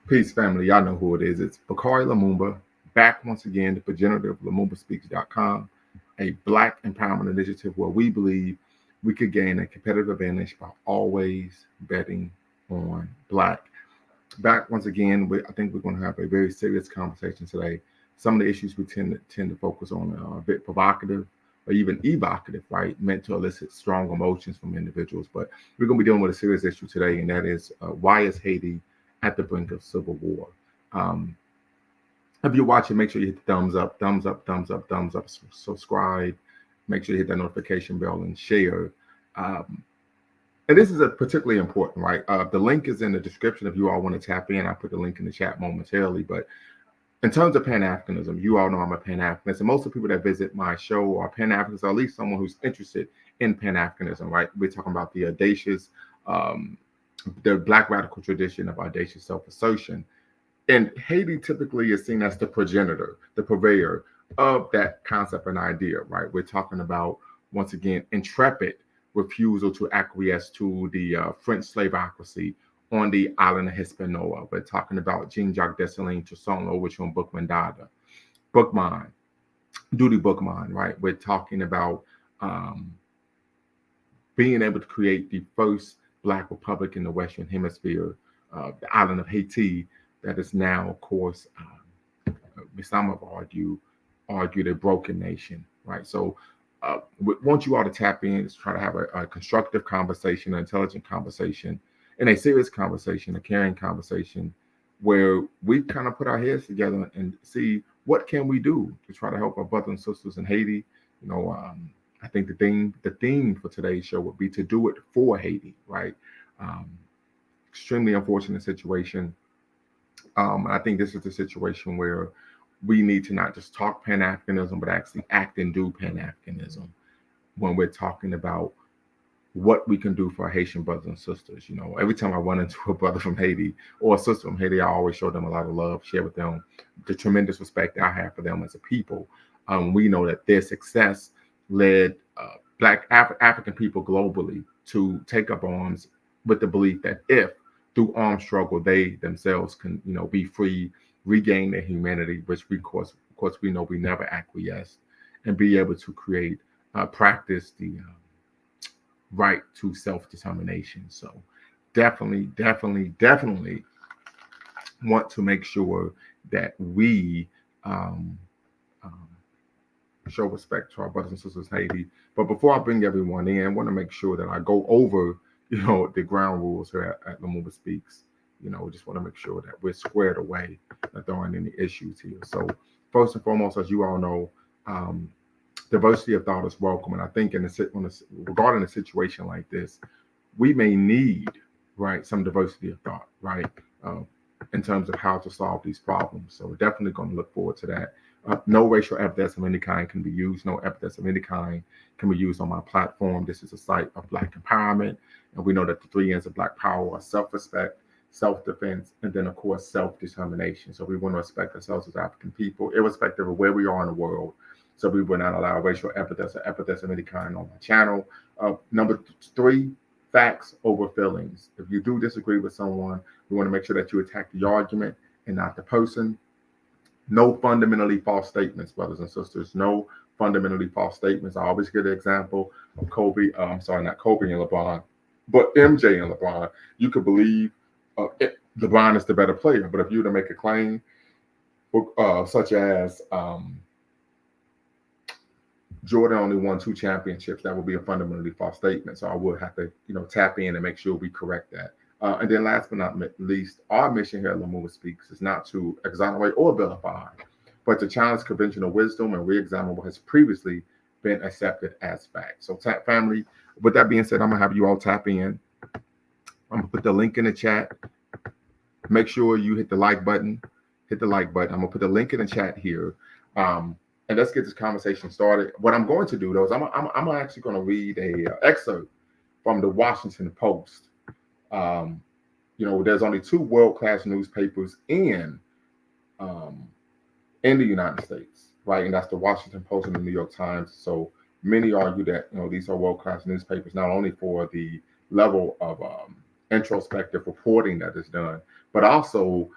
Peace, family. Y'all know who it is. It's Bakari Lumumba, back once again, the progenitor of LumumbaSpeaks.com, a Black empowerment initiative where we believe we could gain a competitive advantage by always betting on Black. Back once again, I think we're going to have a very serious conversation today. Some of the issues we tend to focus on are a bit provocative or even evocative, right? Meant to elicit strong emotions from individuals. But we're going to be dealing with a serious issue today, and that is why is Haiti at the brink of civil war? Um, if you're watching, make sure you hit the thumbs up, thumbs up, thumbs up, thumbs up, subscribe. Make sure you hit that notification bell and share. Um, and this is a particularly important, right? The link is in the description if you all want to tap in. I put the link in the chat momentarily. But in terms of Pan-Africanism, you all know I'm a Pan-Africanist. And most of the people that visit my show are Pan-Africanists, or at least someone who's interested in Pan-Africanism, right? We're talking about the audacious, the Black radical tradition of audacious self-assertion. And Haiti typically is seen as the progenitor, the purveyor of that concept and idea, right? We're talking about, once again, intrepid refusal to acquiesce to the French slaveocracy on the island of Hispaniola. We're talking about Jean-Jacques Dessalines, Toussaint Louverture, and Bookman, Duty Bookman, right? We're talking about um, being able to create the first Black republic in the Western Hemisphere, the island of Haiti, that is now, of course, some have argued a broken nation, right? So we want you all to tap in, to try to have a constructive conversation, an intelligent conversation, and a serious conversation, a caring conversation, where we kind of put our heads together and see what can we do to try to help our brothers and sisters in Haiti. You know, I think the theme for today's show would be to do it for Haiti, right? Um, Extremely unfortunate situation. I think this is a situation where we need to not just talk Pan Africanism, but actually act and do Pan Africanism when we're talking about what we can do for our Haitian brothers and sisters. You know, every time I run into a brother from Haiti or a sister from Haiti, I always show them a lot of love, share with them the tremendous respect that I have for them as a people. We know that their success led Black African people globally to take up arms with the belief that if through armed struggle they themselves can, be free, regain their humanity, which we, of course, we know we never acquiesced, and be able to create, practice the right to self-determination. So definitely, definitely, definitely want to make sure that we um, um, show respect to our brothers and sisters in Haiti. But before I bring everyone in, I want to make sure that I go over, the ground rules here at Lumumba Speaks. Just want to make sure that we're squared away, not throwing any issues here. So first and foremost, as you all know, um, diversity of thought is welcome. And I think regarding a situation like this, we may need, right, some diversity of thought, right, uh, in terms of how to solve these problems. So we're definitely going to look forward to that. No racial epithets of any kind can be used. No epithets of any kind can be used on my platform. This is a site of Black empowerment. And we know that the three N's of Black power are self-respect, self-defense, and then, of course, self-determination. So we want to respect ourselves as African people, irrespective of where we are in the world. So we will not allow racial epithets or epithets of any kind on my channel. Number three, facts over feelings. If you do disagree with someone, we want to make sure that you attack the argument and not the person. No fundamentally false statements, brothers and sisters. No fundamentally false statements. I always give the example of Kobe. I'm sorry, not Kobe and LeBron, but MJ and LeBron. You could believe LeBron is the better player, but if you were to make a claim, such as Jordan only won 2 championships, that would be a fundamentally false statement. So I would have to, tap in and make sure we correct that. And then last but not least, our mission here at Lumumba Speaks is not to exonerate or vilify, but to challenge conventional wisdom and re-examine what has previously been accepted as fact. So family, with that being said, I'm going to have you all tap in. I'm going to put the link in the chat. Make sure you hit the like button. Hit the like button. I'm going to put the link in the chat here. And let's get this conversation started. What I'm going to do, though, is I'm actually going to read a excerpt from the Washington Post. There's only 2 world-class newspapers in the United States, right? And that's the Washington Post and the New York Times. So many argue that, these are world-class newspapers, not only for the level of introspective reporting that is done, but also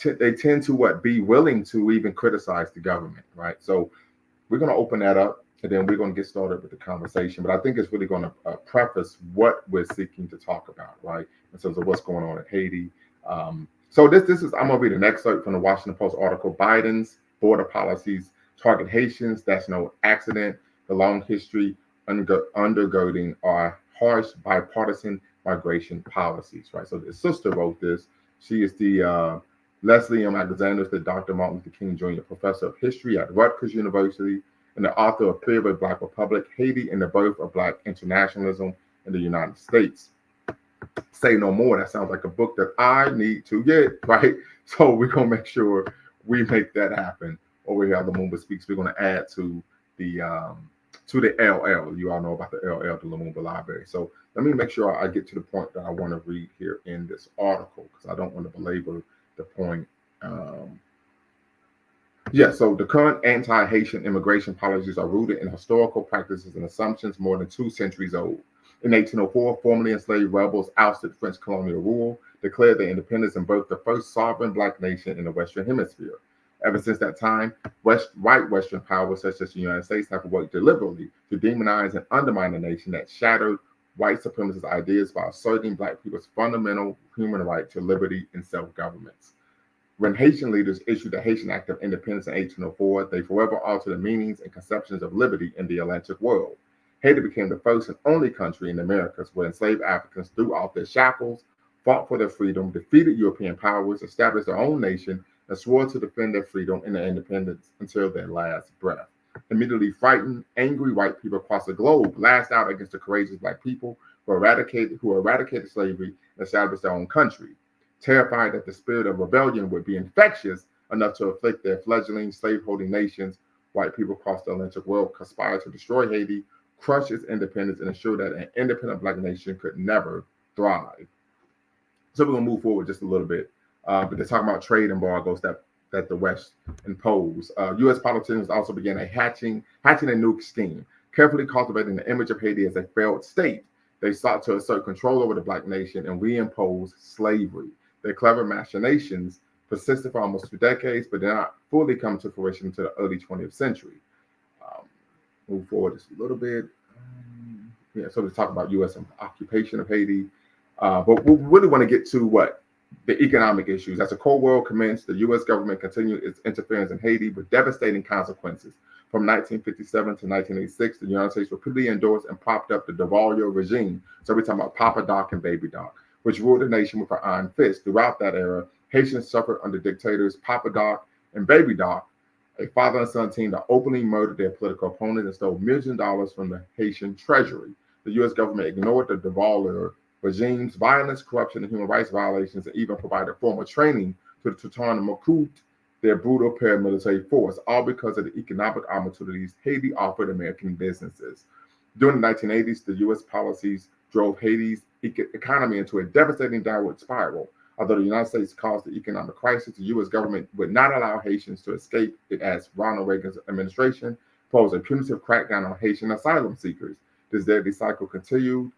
They tend to be willing to even criticize the government, right? So we're going to open that up, and then we're going to get started with the conversation. But I think it's really going to preface what we're seeking to talk about, right, in terms of what's going on in Haiti. So this is I'm going to read an excerpt from the Washington Post article: Biden's border policies target Haitians. That's no accident. The long history undergirding our harsh bipartisan migration policies, right? So the sister wrote this. She is the Leslie M. Alexander, the Dr. Martin Luther King Jr. Professor of History at Rutgers University and the author of Fear of a Black Republic, Haiti and the Birth of Black Internationalism in the United States. Say no more. That sounds like a book that I need to get, right? So we're going to make sure we make that happen over here at Lumumba Speaks. We're going to add to the LL. You all know about the LL, the Lumumba Library. So let me make sure I get to the point that I want to read here in this article, because I don't want to belabor the point. So the current anti-Haitian immigration policies are rooted in historical practices and assumptions more than 2 centuries old. In 1804, formerly enslaved rebels ousted French colonial rule, declared their independence, and birthed the first sovereign Black nation in the Western Hemisphere. Ever since that time, white Western powers such as the United States have worked deliberately to demonize and undermine a nation that shattered white supremacist ideas by asserting Black people's fundamental human right to liberty and self-government. When Haitian leaders issued the Haitian Act of Independence in 1804, they forever altered the meanings and conceptions of liberty in the Atlantic world. Haiti became the first and only country in the Americas where enslaved Africans threw off their shackles, fought for their freedom, defeated European powers, established their own nation, and swore to defend their freedom and their independence until their last breath. Immediately frightened, angry white people across the globe lashed out against the courageous Black people who eradicated slavery and established their own country. Terrified that the spirit of rebellion would be infectious enough to afflict their fledgling slave-holding nations, white people across the Atlantic world conspired to destroy Haiti, crush its independence, and ensure that an independent Black nation could never thrive. So we're going to move forward just a little bit. But they're talking about trade embargoes that the West imposed. U.S. politicians also began hatching a nuke scheme, carefully cultivating the image of Haiti as a failed state. They sought to assert control over the Black nation and reimpose slavery. Their clever machinations persisted for almost 2 decades, but did not fully come to fruition until the early 20th century. Move forward just a little bit. So we talk about U.S. occupation of Haiti. But we really want to get to the economic issues. As the Cold War commenced, the U.S. government continued its interference in Haiti with devastating consequences. From 1957 to 1986, the United States repeatedly endorsed and propped up the Duvalier regime. So we're talking about Papa Doc and Baby Doc, which ruled the nation with an iron fist. Throughout that era, Haitians suffered under dictators Papa Doc and Baby Doc, a father and son team that openly murdered their political opponents and stole millions of dollars from the Haitian treasury. The U.S. government ignored the Duvalier regime's violence, corruption, and human rights violations, and even provided formal training to the Toutons and Macoute, their brutal paramilitary force, all because of the economic opportunities Haiti offered American businesses. During the 1980s, the U.S. policies drove Haiti's economy into a devastating downward spiral. Although the United States caused the economic crisis, the U.S. government would not allow Haitians to escape it, as Ronald Reagan's administration posed a punitive crackdown on Haitian asylum seekers. This deadly cycle continued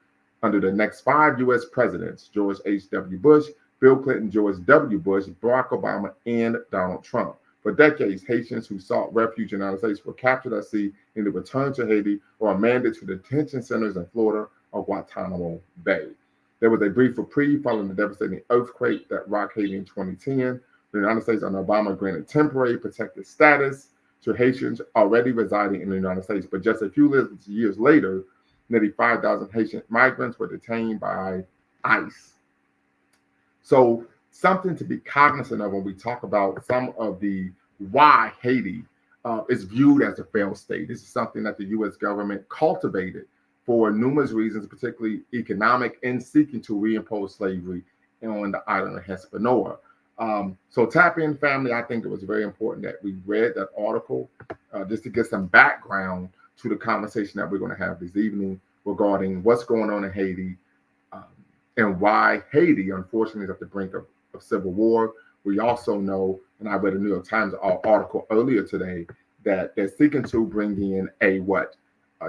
under the next 5 U.S. presidents: George H.W. Bush, Bill Clinton, George W. Bush, Barack Obama, and Donald Trump. For decades, Haitians who sought refuge in the United States were captured at sea, either returned to Haiti or remanded to detention centers in Florida or Guantanamo Bay. There was a brief reprieve following the devastating earthquake that rocked Haiti in 2010. The United States under Obama granted temporary protected status to Haitians already residing in the United States. But just a few years later, nearly 5,000 Haitian migrants were detained by ICE. So something to be cognizant of when we talk about some of the why Haiti is viewed as a failed state. This is something that the U.S. government cultivated for numerous reasons, particularly economic, in seeking to reimpose slavery on the island of Hispaniola. So tap in, family. I think it was very important that we read that article just to get some background to the conversation that we're going to have this evening regarding what's going on in Haiti and why Haiti, unfortunately, is at the brink of civil war. We also know, and I read a New York Times article earlier today, that they're seeking to bring in a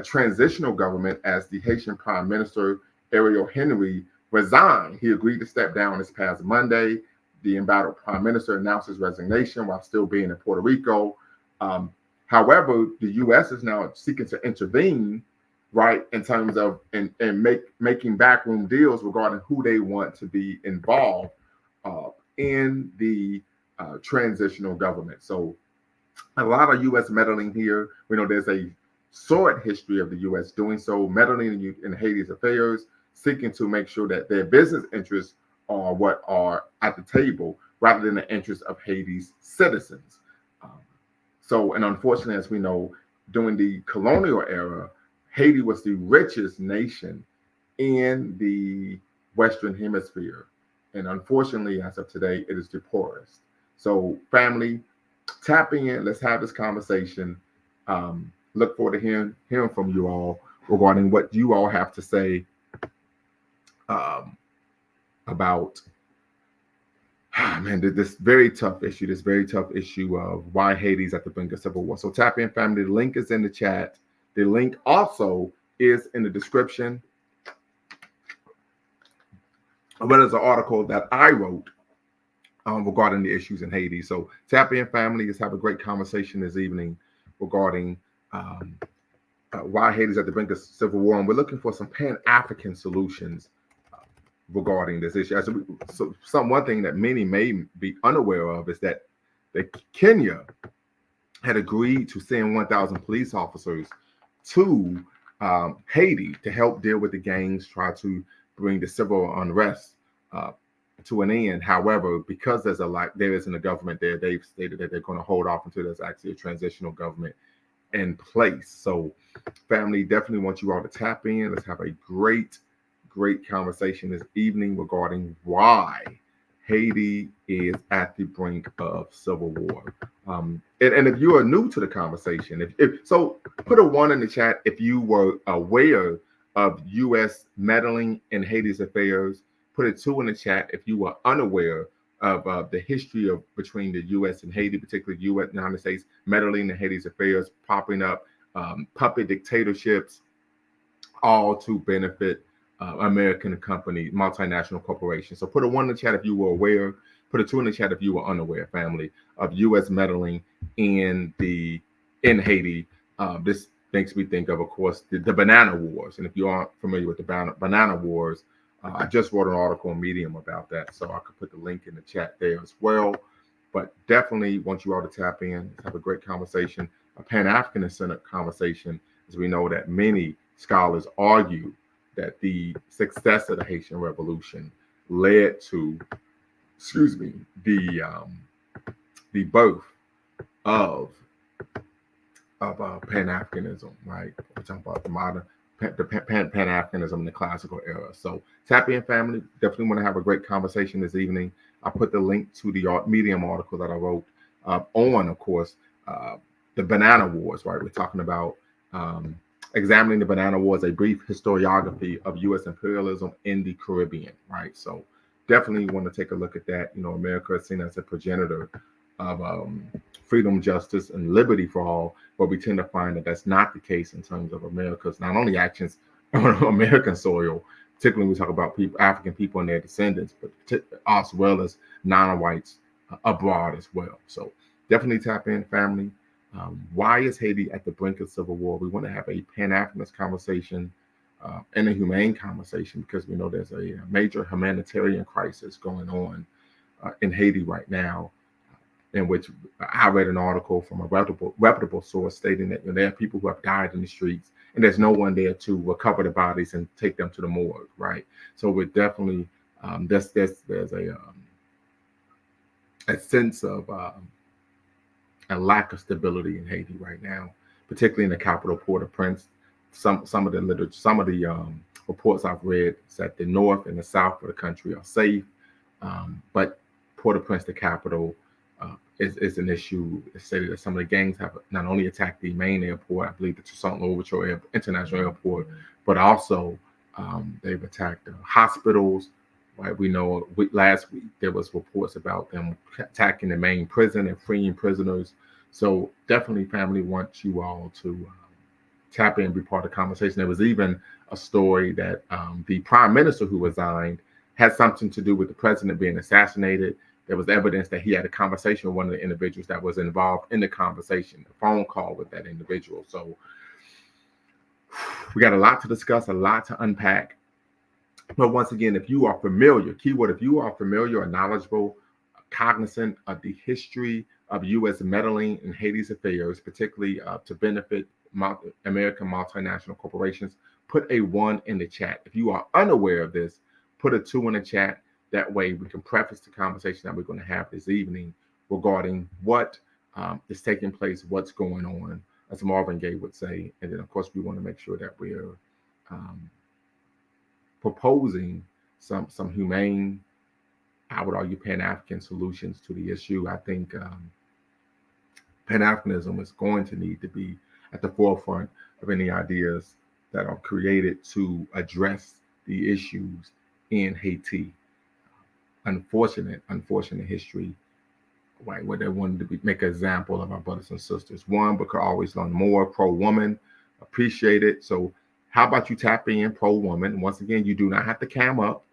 transitional government, as the Haitian Prime Minister Ariel Henry resigned. He agreed to step down this past Monday. the embattled prime minister announced his resignation while still being in Puerto Rico. Um, However, the U.S. is now seeking to intervene, right, in terms of making backroom deals regarding who they want to be involved uh, in the transitional government. So a lot of U.S. meddling here. We know there's a sordid history of the U.S. doing so, meddling in Haiti's affairs, seeking to make sure that their business interests are what are at the table rather than the interests of Haiti's citizens. Um, and unfortunately, as we know, during the colonial era, Haiti was the richest nation in the Western Hemisphere. And unfortunately, as of today, it is the poorest. So, family, tap in. Let's have this conversation. Look forward to hearing from you all regarding what you all have to say about this very tough issue of why Haiti's at the brink of civil war. So tap in, family. The link is in the chat. The link also is in the description. But there's an article that I wrote regarding the issues in Haiti. So tap in, family. Let's have a great conversation this evening regarding why Haiti's at the brink of civil war. And we're looking for some Pan-African solutions regarding this issue. One thing that many may be unaware of is that Kenya had agreed to send 1,000 police officers to Haiti to help deal with the gangs, try to bring the civil unrest to an end. However, because there isn't a government there, they've stated that they're going to hold off until there's actually a transitional government in place. So, family, definitely want you all to tap in. Let's have a great conversation this evening regarding why Haiti is at the brink of civil war. And if you are new to the conversation, so put a 1 in the chat if you were aware of U.S. meddling in Haiti's affairs. Put a 2 in the chat if you were unaware of the history between the U.S. and Haiti, particularly United States meddling in Haiti's affairs, popping up puppet dictatorships, all to benefit American company, multinational corporations. So put a 1 in the chat if you were aware. Put a 2 in the chat if you were unaware, family, of U.S. meddling in Haiti. This makes me think of course, the Banana Wars. And if you aren't familiar with the Banana Wars, I just wrote an article on Medium about that, so I could put the link in the chat there as well. But definitely want you all to tap in, have a great conversation, a Pan-African-centered conversation, as we know that many scholars argue that the success of the Haitian Revolution led to, the birth of Pan-Africanism, right? We're talking about the modern Pan-Africanism in the classical era. So tap in, family. Definitely want to have a great conversation this evening. I put the link to the Medium article that I wrote on, of course, the Banana Wars, right? We're talking about examining the Banana Wars, a brief historiography of U.S. imperialism in the Caribbean, right? So definitely want to take a look at that. You know, America is seen as a progenitor of freedom, justice, and liberty for all, but we tend to find that that's not the case in terms of America's not only actions on American soil, particularly when we talk about African people and their descendants, but as well as non-whites abroad as well. So definitely tap in, family. Why is Haiti at the brink of civil war? We want to have a Pan-Africanist conversation and a humane conversation because we know there's a major humanitarian crisis going on in Haiti right now, in which I read an article from a reputable source stating that there are people who have died in the streets and there's no one there to recover the bodies and take them to the morgue, right? So we're definitely, there's a sense of a lack of stability in Haiti right now, particularly in the capital, Port-au-Prince. Some of the reports I've read is that the north and the south of the country are safe, but Port-au-Prince, the capital, is an issue. It's stated that some of the gangs have not only attacked the main airport, I believe the Toussaint Louverture International Airport, but also they've attacked hospitals. Right, we know last week there was reports about them attacking the main prison and freeing prisoners. So definitely, family, want you all to tap in and be part of the conversation. There was even a story that the prime minister who resigned had something to do with the president being assassinated. there was evidence that he had a conversation with one of the individuals that was involved in the conversation, a phone call with that individual. So we got a lot to discuss, a lot to unpack. But once again, if you are familiar, keyword, if you are familiar or knowledgeable, cognizant of the history of U.S. meddling in Haiti's affairs, particularly to benefit American multinational corporations, put a 1 in the chat. If you are unaware of this, put a 2 in the chat. That way we can preface the conversation that we're going to have this evening regarding what is taking place, what's going on, as Marvin Gaye would say. And then, of course, we want to make sure that we're proposing some humane, I would argue, Pan-African solutions to the issue. I think Pan-Africanism is going to need to be at the forefront of any ideas that are created to address the issues in Haiti. Unfortunate history, right, where they wanted to make an example of our brothers and sisters. One, but could always learn more. Pro-woman, appreciate it. So how about you tap in, pro-woman? Once again, you do not have to cam up,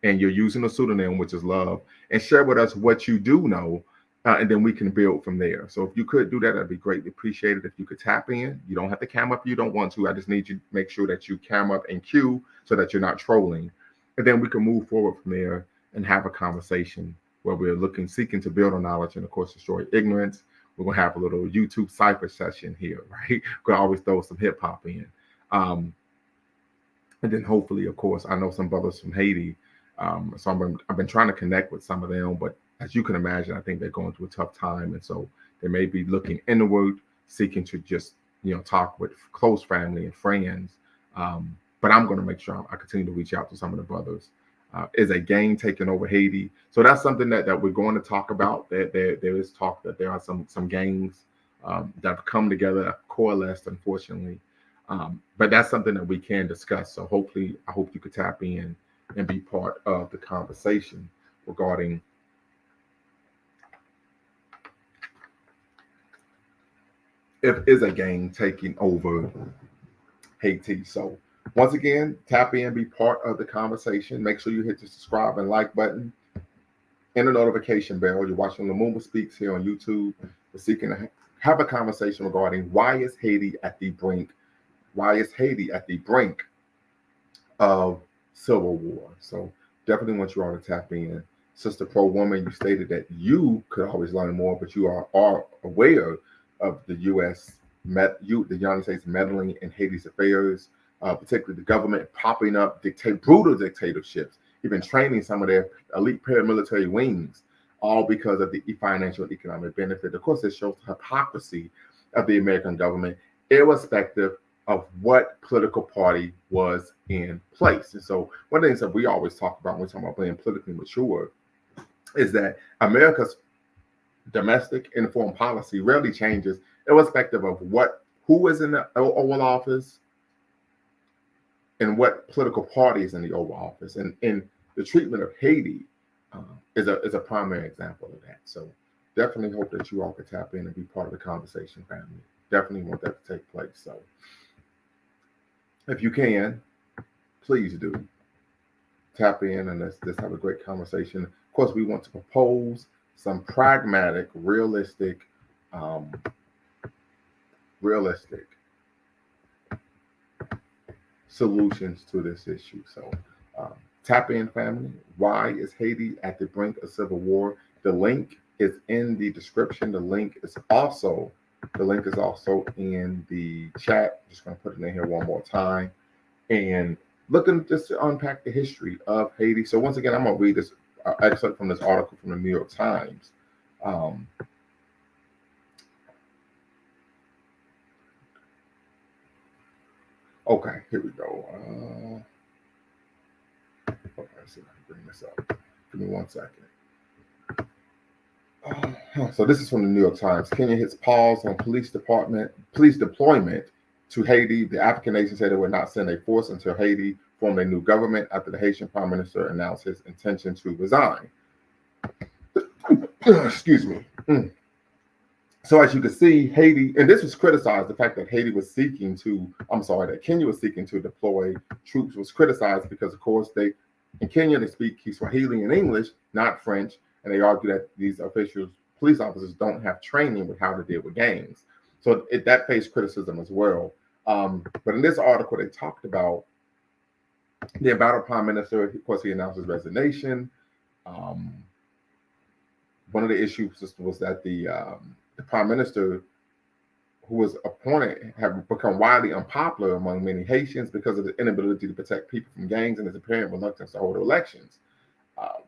and you're using a pseudonym, which is love, and share with us what you do know, and then we can build from there. So if you could do that, that'd be greatly appreciated. If you could tap in, you don't have to cam up if you don't want to. I just need you to make sure that you cam up and cue so that you're not trolling. And then we can move forward from there and have a conversation where we're seeking to build on knowledge and, of course, destroy ignorance. We're going to have a little YouTube cipher session here, right? We're going to always throw some hip hop in. And then hopefully, of course, I know some brothers from Haiti. So I've been trying to connect with some of them, but as you can imagine, I think they're going through a tough time. And so they may be looking inward, seeking to just, talk with close family and friends. But I'm going to make sure I continue to reach out to some of the brothers. Is a gang taking over Haiti? So that's something that we're going to talk about. There is talk that there are some gangs that have come together, coalesced, unfortunately. But that's something that we can discuss. So I hope you could tap in and be part of the conversation regarding if is a gang taking over Haiti. So once again, tap in, be part of the conversation. Make sure you hit the subscribe and like button and the notification bell. You're watching Lumumba Speaks here on YouTube. We're seeking to have a conversation regarding why is Haiti at the brink? Why is Haiti at the brink of civil war? So definitely want you all to tap in. Sister Pro Woman, you stated that you could always learn more, but you are aware of the the United States meddling in Haiti's affairs, particularly the government popping up brutal dictatorships, even training some of their elite paramilitary wings, all because of the financial and economic benefit. Of course, it shows the hypocrisy of the American government, irrespective of what political party was in place. And so one of the things that we always talk about when we're talking about being politically mature is that America's domestic and foreign policy rarely changes, irrespective of who is in the Oval Office and what political party is in the Oval Office. And the treatment of Haiti is a primary example of that. So definitely hope that you all can tap in and be part of the conversation, family. Definitely want that to take place. So if you can, please do tap in and let's have a great conversation. Of course, we want to propose some pragmatic, realistic solutions to this issue. So tap in, family. Why is Haiti at the brink of civil war? The link is in the description. The link is also in the chat. Just going to put it in here one more time. And looking just to unpack the history of Haiti. So once again, I'm going to read this excerpt from this article from the New York Times. Okay, here we go. Okay, let's see if I can bring this up. Give me 1 second. So this is from the New York Times. Kenya hits pause on police deployment to Haiti. The African nation said it would not send a force until Haiti formed a new government after the Haitian prime minister announced his intention to resign. Excuse me. So as you can see, Haiti, and this was criticized, the fact that Kenya was seeking to deploy troops was criticized because, of course, in Kenya, they speak Kiswahili and English, not French. And and they argue that these police officers, don't have training with how to deal with gangs. So that faced criticism as well. But in this article, they talked about the embattled prime minister. Of course, he announced his resignation. Um, One of the issues was that the prime minister who was appointed had become widely unpopular among many Haitians because of the inability to protect people from gangs and his apparent reluctance to hold elections. Um,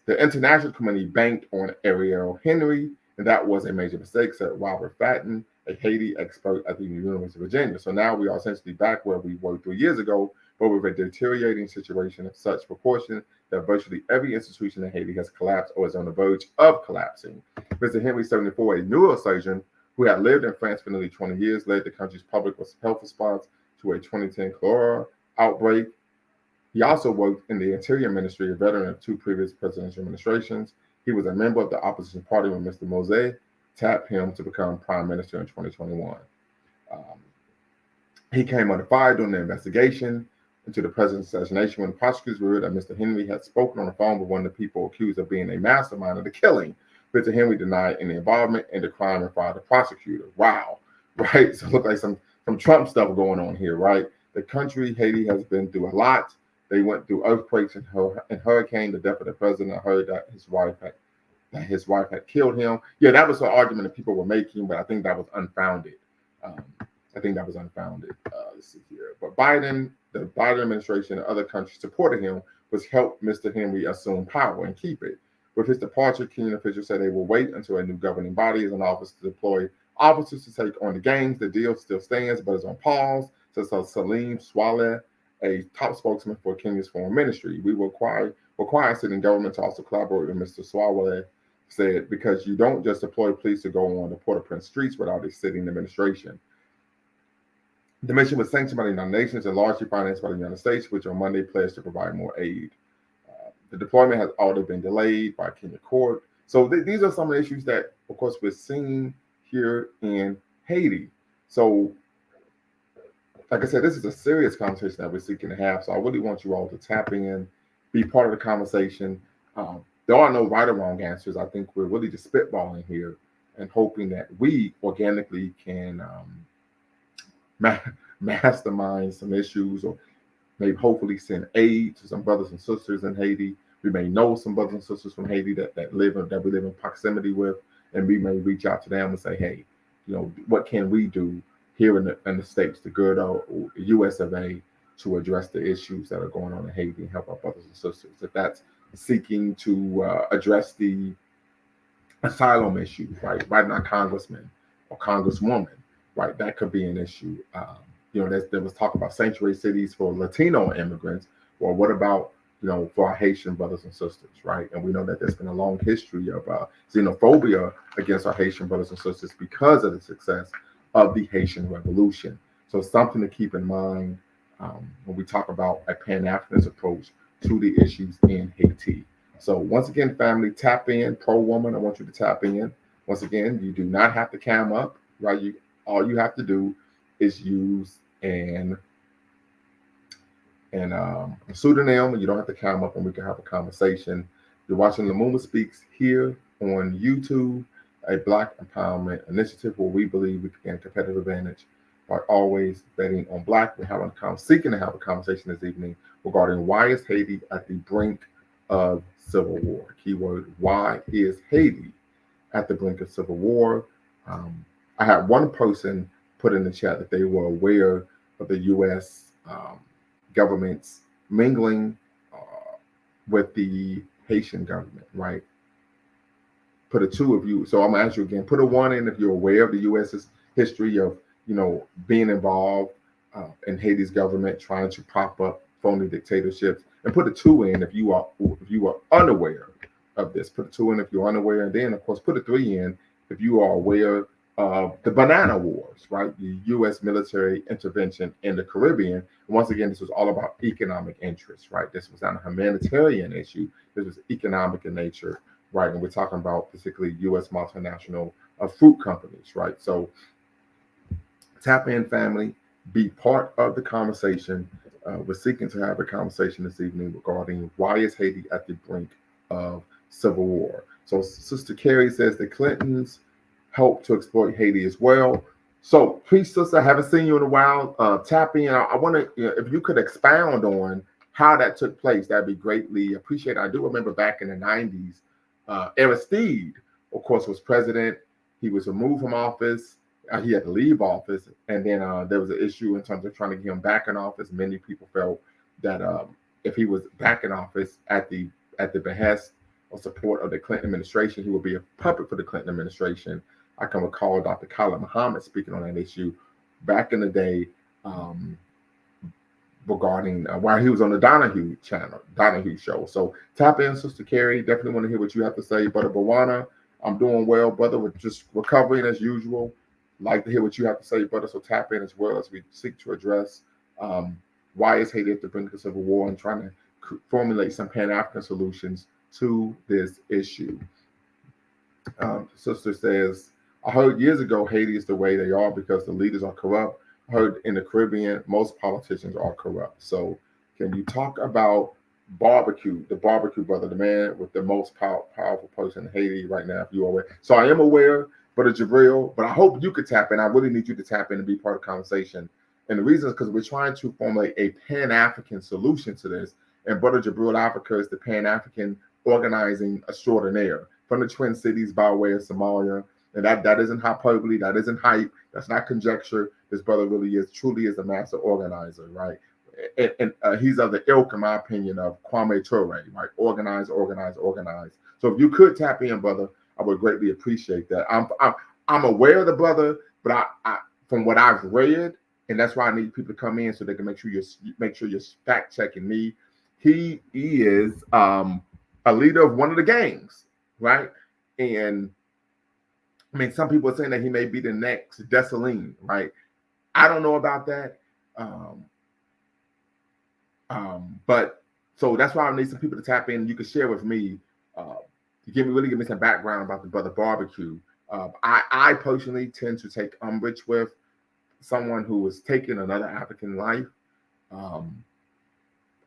the international community banked on Ariel Henry, and that was a major mistake, said Robert Fatton, a Haiti expert at the University of Virginia. So now we are essentially back where we were 3 years ago, but with a deteriorating situation of such proportion that virtually every institution in Haiti has collapsed or is on the verge of collapsing. Mr. Henry, 74, a neurosurgeon who had lived in France for nearly 20 years, led the country's public health response to a 2010 cholera outbreak. He also worked in the Interior Ministry, a veteran of 2 previous presidential administrations. He was a member of the opposition party when Mr. Mose tapped him to become prime minister in 2021. Um, he came under fire during the investigation into the president's assassination when prosecutors revealed that Mr. Henry had spoken on the phone with one of the people accused of being a mastermind of the killing. Mr. Henry denied any involvement in the crime and fired the prosecutor. Wow, right? So it looked like some Trump stuff going on here, right? The country, Haiti, has been through a lot. They went through earthquakes and hurricane. The death of the president. I heard that his wife had killed him. Yeah, that was an argument that people were making, but I think that was unfounded. Um, Let's see here. But the Biden administration, and other countries supporting him was help Mr. Henry assume power and keep it. With his departure, Kenyan officials said they will wait until a new governing body is in office to deploy officers to take on the gangs. The deal still stands, but is on pause, says Salim Swaleh, a top spokesman for Kenya's foreign ministry. We will require sitting government to also collaborate with Mr. Swaleh, said, because you don't just deploy police to go on the Port-au-Prince streets without a sitting administration. The mission was sanctioned by the United Nations and largely financed by the United States, which on Monday pledged to provide more aid. The deployment has already been delayed by Kenya court. So these are some of the issues that, of course, we're seeing here in Haiti. So, like I said, this is a serious conversation that we're seeking to have. So I really want you all to tap in, be part of the conversation. There are no right or wrong answers. I think we're really just spitballing here and hoping that we organically can mastermind some issues, or maybe hopefully send aid to some brothers and sisters in Haiti. We may know some brothers and sisters from Haiti that we live in proximity with, and we may reach out to them and say, hey, what can we do here in the States, the good or US of A, to address the issues that are going on in Haiti and help our brothers and sisters. If that's seeking to address the asylum issues, right? Writing our congressman or congresswoman, right? That could be an issue. There was talk about sanctuary cities for Latino immigrants. Well, what about, for our Haitian brothers and sisters, right? And we know that there's been a long history of xenophobia against our Haitian brothers and sisters because of the success of the Haitian Revolution. So something to keep in mind when we talk about a Pan-Africanist approach to the issues in Haiti. So once again, family, tap in. Pro-woman, I want you to tap in. Once again, you do not have to cam up, right? All you have to do is use a pseudonym. You don't have to cam up, and we can have a conversation. You're watching Lumumba Speaks here on YouTube, a Black empowerment initiative where we believe we can gain competitive advantage by always betting on Black. We're seeking to have a conversation this evening regarding why is Haiti at the brink of civil war. Keyword, why is Haiti at the brink of civil war? I had one person put in the chat that they were aware of the U.S. Government's mingling with the Haitian government, right? Put a 2 if you, so I'm gonna ask you again, put a 1 in if you're aware of the U.S.'s history of, being involved in Haiti's government, trying to prop up phony dictatorships, and put a 2 in if you are unaware of this. Put a 2 in if you're unaware, and then of course put a 3 in if you are aware of the Banana Wars, right? The U.S. military intervention in the Caribbean. And once again, this was all about economic interests, right? This was not a humanitarian issue. This was economic in nature, right? And we're talking about particularly U.S. multinational fruit companies, right? So tap in, family, be part of the conversation. We're seeking to have a conversation this evening regarding why is Haiti at the brink of civil war. So Sister Carrie says the Clintons helped to exploit Haiti as well. So, peace, sister. I haven't seen you in a while. Tap in. I want to, if you could expound on how that took place, that'd be greatly appreciated. I do remember back in the 90s, Aristide, of course, was president. He was removed from office. He had to leave office. And then there was an issue in terms of trying to get him back in office. Many people felt that if he was back in office at the behest or support of the Clinton administration, he would be a puppet for the Clinton administration. I can recall Dr. Khalid Muhammad speaking on that issue back in the day, um, regarding while he was on the Donahue channel, Donahue show. So tap in, Sister Carrie. Definitely want to hear what you have to say. Brother Bawana, I'm doing well, brother. We're just recovering as usual. Like to hear what you have to say, brother. So tap in as well as we seek to address um, why is Haiti at the brink of civil war and trying to formulate some Pan African solutions to this issue. Sister says, I heard years ago Haiti is the way they are because the leaders are corrupt. I heard in the Caribbean, most politicians are corrupt. So, can you talk about barbecue, the barbecue brother, the man with the most powerful person in Haiti right now, if you're aware? So, I am aware, Brother Jabril, but I hope you could tap in. I really need you to tap in and be part of the conversation. And the reason is because we're trying to formulate a Pan African solution to this. And Brother Jabril Africa is the Pan African organizing extraordinaire from the Twin Cities by way of Somalia. And that isn't hyperbole, that isn't hype, that's not conjecture. This brother really is truly is a master organizer, right? And he's of the ilk, in my opinion, of Kwame Ture, right? Organize, organize, organize. So if you could tap in, brother, I would greatly appreciate that. I'm aware of the brother, but I from what I've read, and that's why I need people to come in so they can make sure you're fact checking me. He is a leader of one of the gangs, right? And I mean, some people are saying that he may be the next Dessalines, right? I don't know about that. Um, but so that's why I need some people to tap in. You can share with me to give me some background about the brother barbecue. I personally tend to take umbrage with someone who is taking another African life. Um,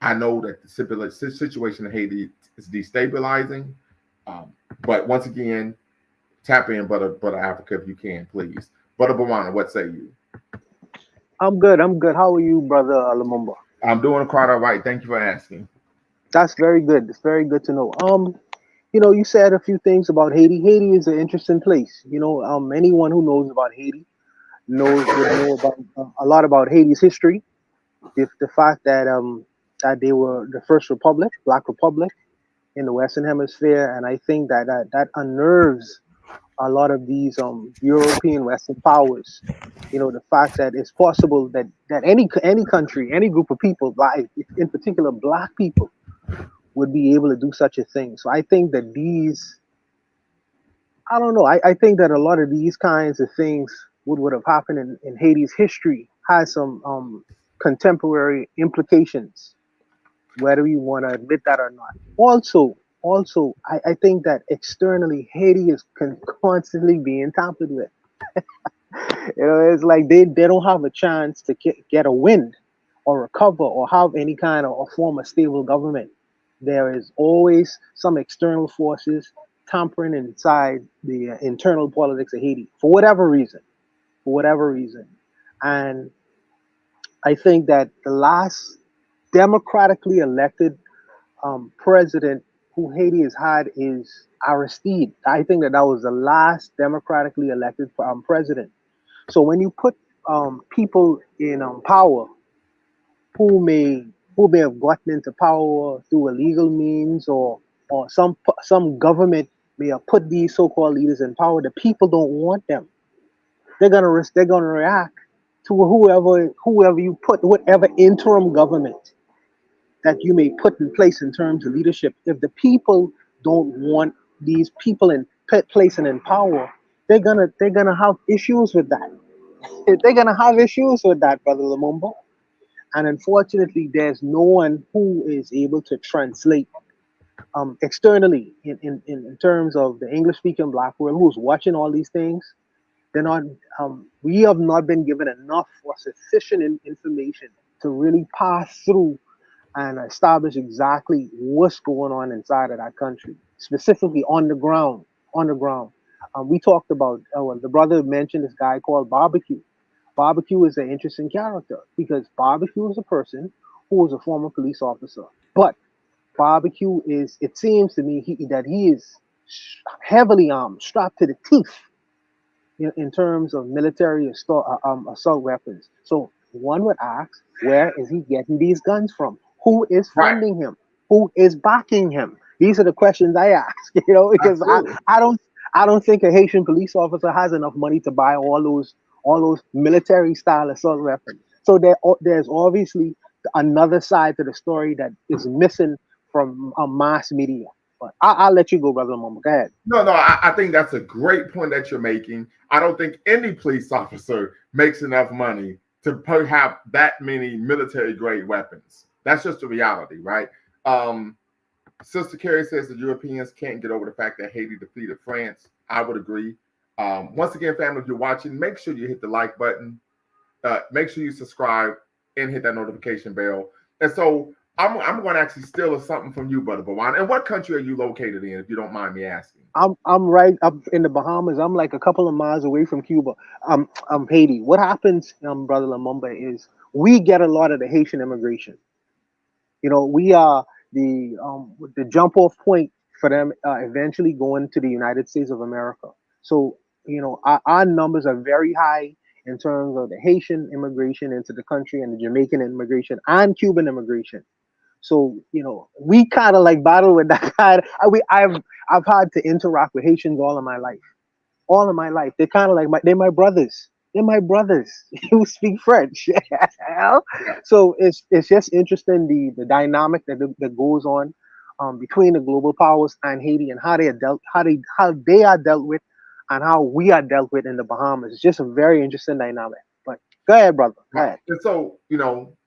I know that the situation in Haiti is destabilizing. Um, but once again, tap in, brother Africa, if you can, please. Brother Bawana, what say you? I'm good. I'm good. How are you, brother Lumumba? I'm doing quite all right. Thank you for asking. That's very good. It's very good to know. You said a few things about Haiti. Haiti is an interesting place. Anyone who knows about Haiti would know about a lot about Haiti's history. The fact that they were the first republic, Black Republic, in the Western Hemisphere, and I think that unnerves a lot of these European Western powers. The fact that it's possible that any country, any group of people, like in particular Black people, would be able to do such a thing. So I think that I don't know, I think that a lot of these kinds of things would have happened in Haiti's history has some contemporary implications, whether you want to admit that or not. Also, I think that externally Haiti is constantly being tampered with. It's like they don't have a chance to get a win or recover or have any kind of or form a stable government. There is always some external forces tampering inside the internal politics of Haiti for whatever reason. And I think that the last democratically elected president who Haiti has had is Aristide. I think that was the last democratically elected president. So when you put people in power who may who may have gotten into power through illegal means, or some government may have put these so-called leaders in power, the people don't want them. They're gonna react to whoever you put, whatever interim government that you may put in place in terms of leadership. If the people don't want these people in place and in power, they're gonna have issues with that. They're gonna have issues with that, Brother Lumumba. And unfortunately, there's no one who is able to translate externally in terms of the English speaking Black world who's watching all these things. They're not. We have not been given enough or sufficient information to really pass through and establish exactly what's going on inside of that country. specifically on the ground. On the ground, we talked about. Well, the brother mentioned this guy called Barbecue. Barbecue is an interesting character because Barbecue is a person who was a former police officer, but Barbecue is. It seems to me that he is heavily armed, strapped to the teeth in terms of military assault weapons. So one would ask, where is he getting these guns from? Who is Right. funding him? Who is backing him? These are the questions I ask, because Absolutely. I don't think a Haitian police officer has enough money to buy all those military style assault weapons. So there's obviously another side to the story that is missing from mass media. But I'll let you go, brother Mama. Go ahead. No, I think that's a great point that you're making. I don't think any police officer makes enough money to have that many military grade weapons. That's just the reality, right? Um, Sister Carrie says the Europeans can't get over the fact that Haiti defeated France. I would agree. Once again, family, if you're watching, make sure you hit the like button. Make sure you subscribe and hit that notification bell. And so I'm going to actually steal something from you, Brother Bawan. And what country are you located in, if you don't mind me asking? I'm right up in the Bahamas. I'm like a couple of miles away from Cuba. I'm Haiti. What happens, brother Lamumba, is we get a lot of the Haitian immigration. We are the jump off point for them eventually going to the United States of America. So our numbers are very high in terms of the Haitian immigration into the country and the Jamaican immigration and Cuban immigration. So we kind of like battle with that kind. I've had to interact with Haitians all of my life. They're kind of like they're my brothers. They're my brothers who speak French. Yeah. So it's just interesting the dynamic that goes on between the global powers and Haiti and how they are dealt with and how we are dealt with in the Bahamas. It's just a very interesting dynamic. But go ahead, brother. Go Right. ahead. And so,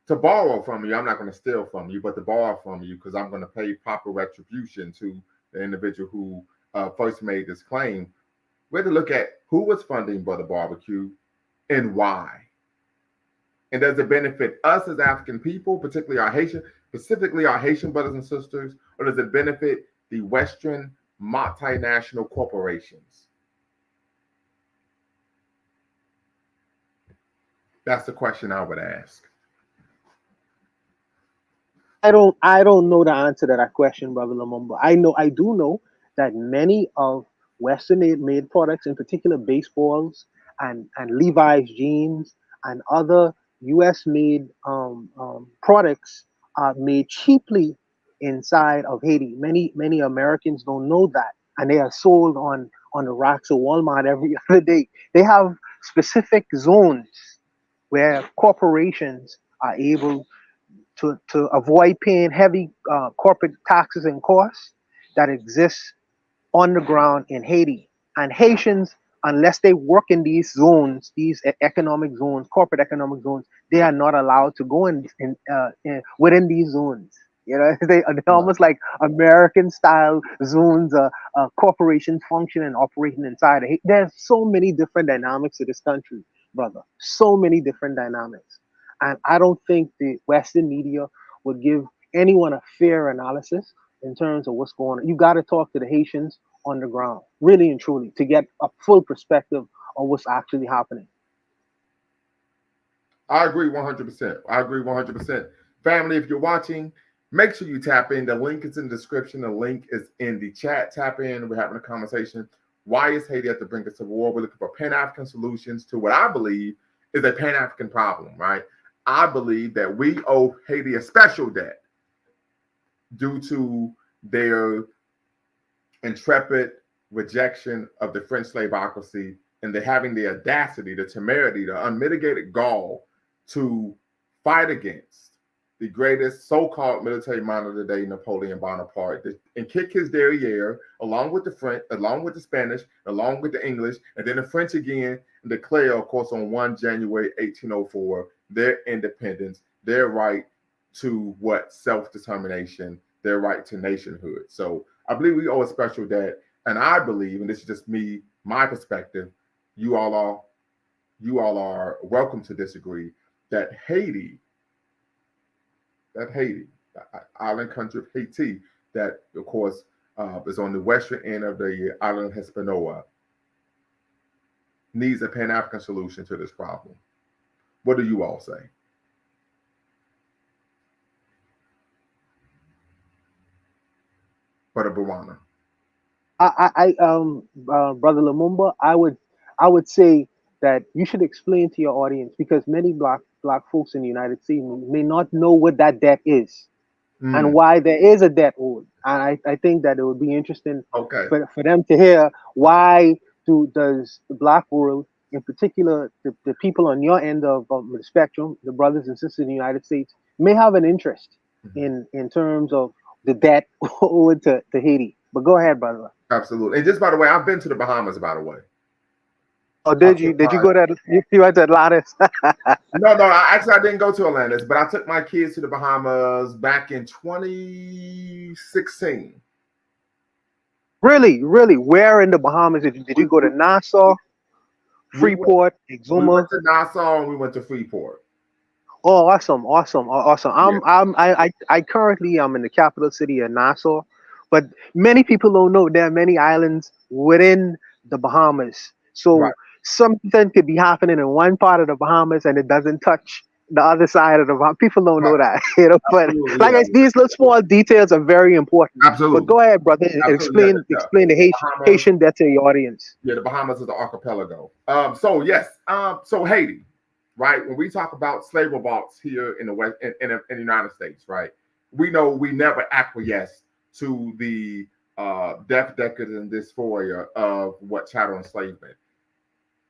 to borrow from you, I'm not going to steal from you, but to borrow from you, because I'm going to pay proper retribution to the individual who first made this claim. We had to look at who was funding Brother Barbecue and why. And does it benefit us as African people, particularly our Haitian, specifically our Haitian brothers and sisters, or does it benefit the Western multinational corporations? That's the question I would ask. I don't know the answer to that question, brother Lumumba. I do know that many of Western made products, in particular baseballs and Levi's jeans and other U.S. made products, are made cheaply inside of Haiti. Many Americans don't know that, and they are sold on the racks of Walmart every other day. They have specific zones where corporations are able to avoid paying heavy corporate taxes and costs that exist on the ground in Haiti. And Haitians, unless they work in these zones, these economic zones, corporate economic zones, they are not allowed to go within these zones. They're Right. almost like American style zones, corporations function and operating inside. There's so many different dynamics to this country, brother. So many different dynamics. And I don't think the Western media would give anyone a fair analysis in terms of what's going on. You got to talk to the Haitians on the ground, really and truly, to get a full perspective on what's actually happening. I agree 100%. I agree 100%. Family, if you're watching, make sure you tap in. The link is in the description. The link is in the chat. Tap in. We're having a conversation. Why is Haiti at the brink of civil war? We're looking for Pan African solutions to what I believe is a Pan African problem, right? I believe that we owe Haiti a special debt due to their intrepid rejection of the French slaveocracy and the having the audacity, the temerity, the unmitigated gall to fight against the greatest so-called military mind of the day, Napoleon Bonaparte, and kick his derriere along with the French, along with the Spanish, along with the English, and then the French again, and declare, of course, on 1 January 1804, their independence, their right to what self-determination, their right to nationhood. So I believe we owe a special debt, and I believe, and this is just me, my perspective, you all are welcome to disagree, that Haiti, the island country of Haiti, that of course is on the western end of the island of Hispaniola, needs a Pan African solution to this problem. What do you all say? For the Bawana. Brother Lumumba, I would say that you should explain to your audience because many black folks in the United States may not know what that debt is and Mm, why there is a debt owed. And I think that it would be interesting okay. for them to hear why does the black world, in particular the people on your end of the spectrum, the brothers and sisters in the United States, may have an interest Mhm. in terms of the debt owed to Haiti. But go ahead, brother. Absolutely. And just by the way, I've been to the Bahamas, by the way. Oh, I did you? took Did you my go to? You went to Atlantis? No, no, I didn't go to Atlantis, but I took my kids to the Bahamas back in 2016. Really, really. Where in the Bahamas did We, you go to? we, Nassau, we went Freeport, we went Exuma. to Nassau and we went to Freeport. Oh, awesome, awesome, awesome. Yeah, I currently am in the capital city of Nassau, but many people don't know there are many islands within the Bahamas. right. So something could be happening in one part of the Bahamas and it doesn't touch the other side of the Bahamas. People don't know Right. that, you know. But Absolutely, like yeah. these little small details are very important. But Absolutely. go ahead, brother, and Absolutely. Yeah. explain the Bahamas. Haitian debt to your audience. Yeah, the Bahamas is the archipelago. So yes, so Haiti, right? When we talk about slave revolts here in the West, in the United States, right? We know we never acquiesced to the death, decadence, and dysphoria of what chattel enslavement.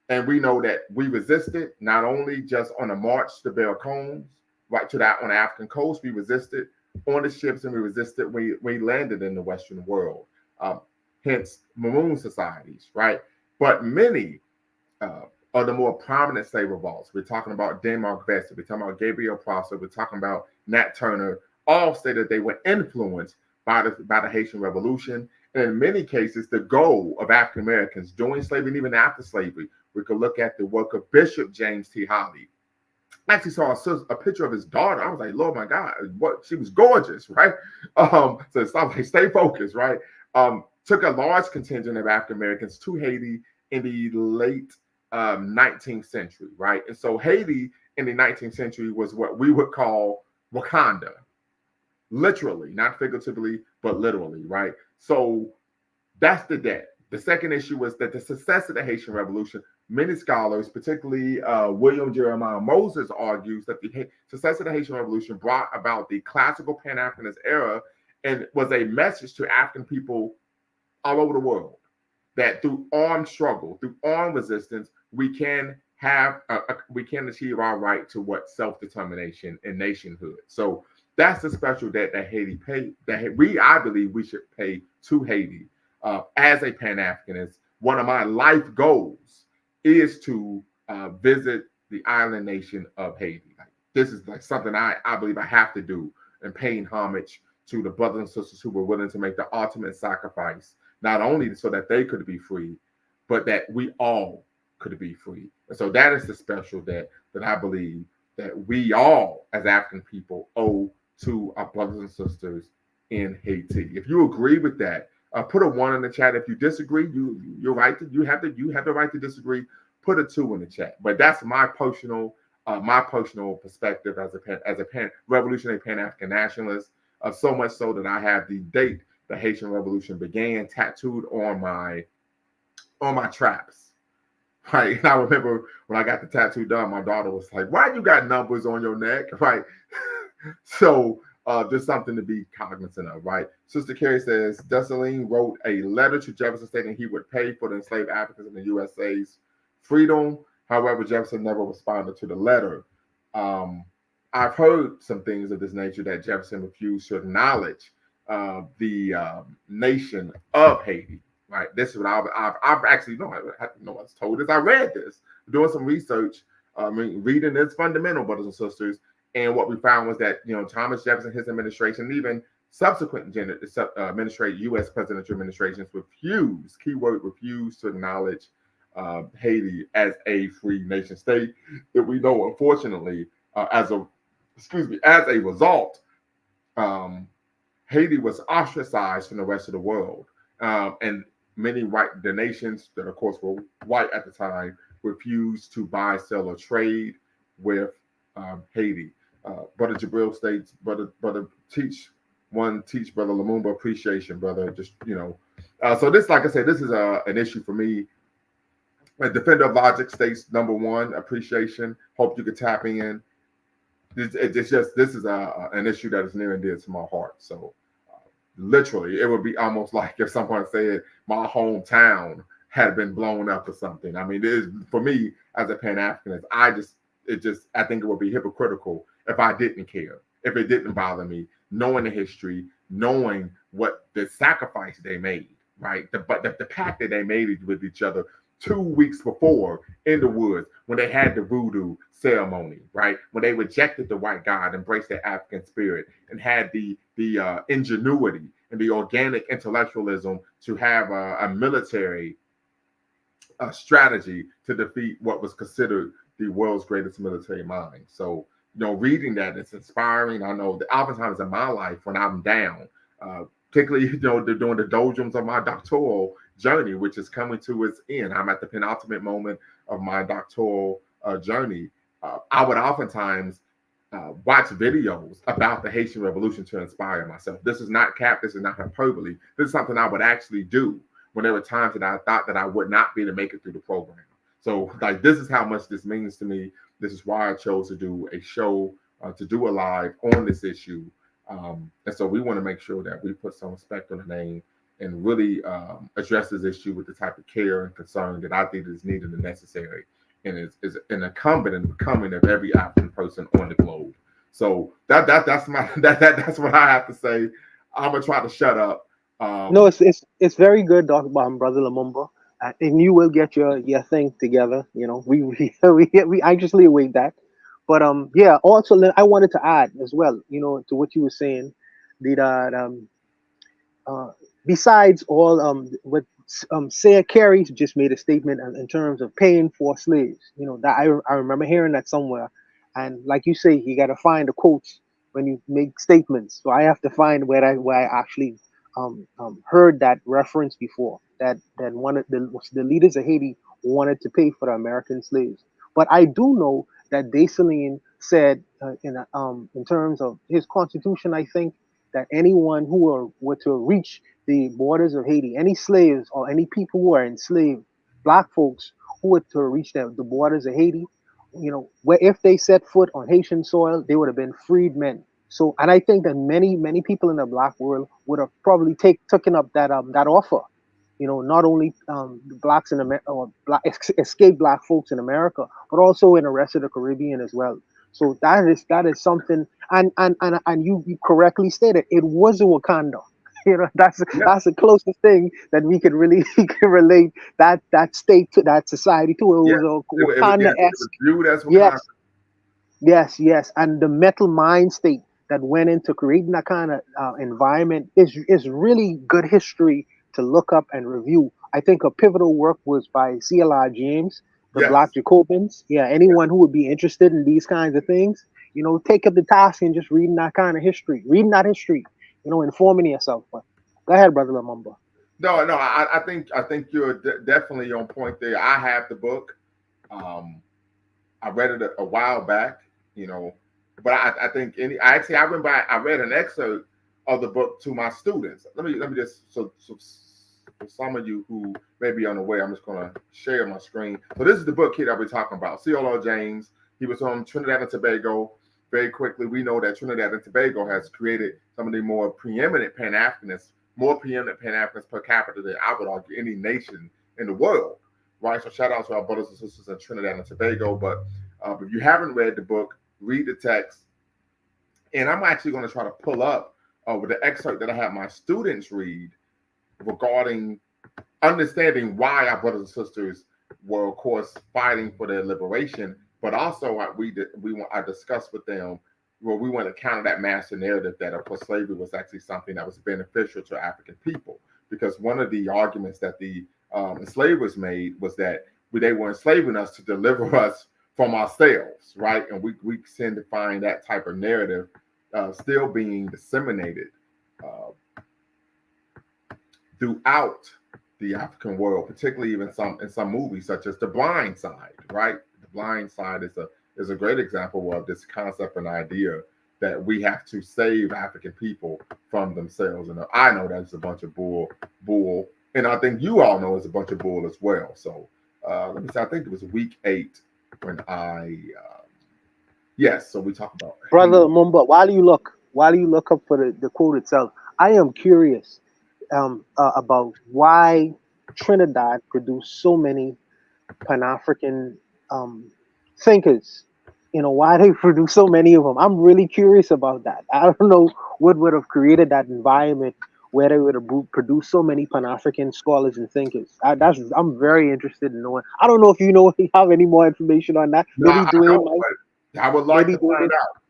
And we know that we resisted not only just on the march to bear cones, right to that on the African coast, we resisted on the ships and we resisted when we landed in the Western world. Um, Hence, Maroon societies, right? But many uh, of the more prominent slave revolts, we're talking about Denmark Vesey, we're talking about Gabriel Prosser, we're talking about Nat Turner, all stated they were influenced by the Haitian Revolution. And in many cases, the goal of African Americans during slavery and even after slavery, we could look at the work of Bishop James T. Holly. I actually saw a picture of his daughter. I was like, Lord, my God, what she was gorgeous, right? So it's like, stay focused, right? Took a large contingent of African Americans to Haiti in the late 19th century, right? And so Haiti in the 19th century was what we would call Wakanda, literally, not figuratively, but literally, right? So that's the debt. The second issue was that the success of the Haitian Revolution, many scholars, particularly William Jeremiah Moses, argues that the success of the Haitian Revolution brought about the classical Pan Africanist era and was a message to African people all over the world that through armed struggle, through armed resistance, we can we can achieve our right to what self-determination and nationhood. So that's the special debt that Haiti paid. That I believe we should pay to Haiti as a Pan Africanist. One of my life goals is to visit the island nation of Haiti. Like, this is like something I believe I have to do and paying homage to the brothers and sisters who were willing to make the ultimate sacrifice, not only so that they could be free, but that we all could be free. And so that is the special that I believe that we all as African people owe to our brothers and sisters in Haiti. If you agree with that, put a one in the chat. If you disagree, you're right. You have the right to disagree. Put a two in the chat. But that's my personal perspective as a pan revolutionary Pan African nationalist. So much so that I have the date the Haitian Revolution began tattooed on my traps. Right. And I remember when I got the tattoo done, my daughter was like, "Why you got numbers on your neck?" Right. So just something to be cognizant of, right? Sister Carrie says Dessalines wrote a letter to Jefferson stating he would pay for the enslaved Africans in the USA's freedom. However, Jefferson never responded to the letter. Um, I've heard some things of this nature that Jefferson refused to acknowledge the nation of Haiti. Right. This is what I've actually know. I know I was told this. I read this doing some research. Reading is fundamental, brothers and sisters. And what we found was that Thomas Jefferson, his administration, even subsequent U.S. presidential administrations refused to acknowledge Haiti as a free nation state. That we know, unfortunately, as a result, um, Haiti was ostracized from the rest of the world, and many the nations that, of course, were white at the time refused to buy, sell, or trade with Haiti. Brother Jabril states, brother teach brother Lumumba appreciation, brother. Just so this, like I said, this is an issue for me. A defender of logic states number one appreciation. Hope you could tap in. It's just this is an issue that is near and dear to my heart. So literally, it would be almost like if someone said my hometown had been blown up or something. I mean, it is for me as a Pan Africanist. I think it would be hypocritical if I didn't care, if it didn't bother me, knowing the history, knowing what the sacrifice they made, right? The pact that they made with each other 2 weeks before in the woods when they had the voodoo ceremony, right? When they rejected the white god, embraced their African spirit, and had the ingenuity and the organic intellectualism to have a military strategy to defeat what was considered the world's greatest military mind. So, reading that, it's inspiring. I know that oftentimes in my life when I'm down, particularly, during the doldrums of my doctoral journey, which is coming to its end. I'm at the penultimate moment of my doctoral journey. I would oftentimes watch videos about the Haitian Revolution to inspire myself. This is not cap. This is not hyperbole. This is something I would actually do when there were times that I thought that I would not be able to make it through the program. So, like, this is how much this means to me. This is why I chose to do a show, to do a live on this issue. And so we want to make sure that we put some respect on the name and really address this issue with the type of care and concern that I think is needed and necessary, and is an incumbent and becoming of every African person on the globe. So that's my that's what I have to say. I'm gonna try to shut up. No, Um, it's very good, Doctor Brother Lumumba, and you will get your thing together. We anxiously await that. But yeah. Also, I wanted to add as well. To what you were saying, that uh, besides all what Sarah Carey just made a statement in terms of paying for slaves. That I remember hearing that somewhere, and like you say, you got to find the quotes when you make statements. So I have to find where I actually heard that reference before. That one of the leaders of Haiti wanted to pay for the American slaves. But I do know that Dessalines said in terms of his constitution, I think that anyone who were to reach the borders of Haiti, any slaves or any people who are enslaved, black folks who were to reach the borders of Haiti, where if they set foot on Haitian soil, they would have been freedmen. So, and I think that many people in the black world would have probably taken up that offer. Not only blacks in America or escaped black folks in America, but also in the rest of the Caribbean as well. So that is something, and you correctly stated it was a Wakanda. That's yeah, that's the closest thing that we could really can relate that state to that society to. It yeah. was a Yeah, Wakanda it was esque. viewed as Wakanda. Yes, yes, and the metal mind state that went into creating that kind of environment is really good history to look up and review. I think a pivotal work was by CLR James, the Black Yes. Jacobins. Yeah, anyone who would be interested in these kinds of things, take up the task and just reading that kind of history, informing yourself. But go ahead, brother Lamumba. No, no. I think you're definitely on point there. I have the book. Um, I read it a while back, but I think I remember I read an excerpt of the book to my students. Let me just so for some of you who may be unaware, I'm just gonna share my screen. So this is the book here that we're talking about. CLR James. He was on Trinidad and Tobago. Very quickly, we know that Trinidad and Tobago has created some of the more preeminent Pan Africanists per capita than I would argue any nation in the world, right? So shout out to our brothers and sisters in Trinidad and Tobago. But if you haven't read the book, read the text. And I'm actually going to try to pull up with the excerpt that I have my students read regarding understanding why our brothers and sisters were, of course, fighting for their liberation, but also I discussed with them where we want to counter that master narrative that, of course, slavery was actually something that was beneficial to African people, because one of the arguments that the enslavers made was that they were enslaving us to deliver us from ourselves, right? And we tend to find that type of narrative still being disseminated uh, throughout the African world, particularly even some in some movies such as The Blind Side, right? The Blind Side is a great example of this concept and idea that we have to save African people from themselves. And I know that's a bunch of bull, and I think you all know it's a bunch of bull as well. So let me say, I think it was week 8 when yes. So we talk about Brother Mumba, while you look up for the quote itself, I am curious about why Trinidad produced so many Pan African thinkers. You know, why they produce so many of them. I'm really curious about that. I don't know what would have created that environment where they would have produced so many Pan African scholars and thinkers. I'm very interested in knowing. I don't know if you know have any more information on that. no, Maybe I Dwayne don't, might. but I would like Maybe to find Dwayne. out.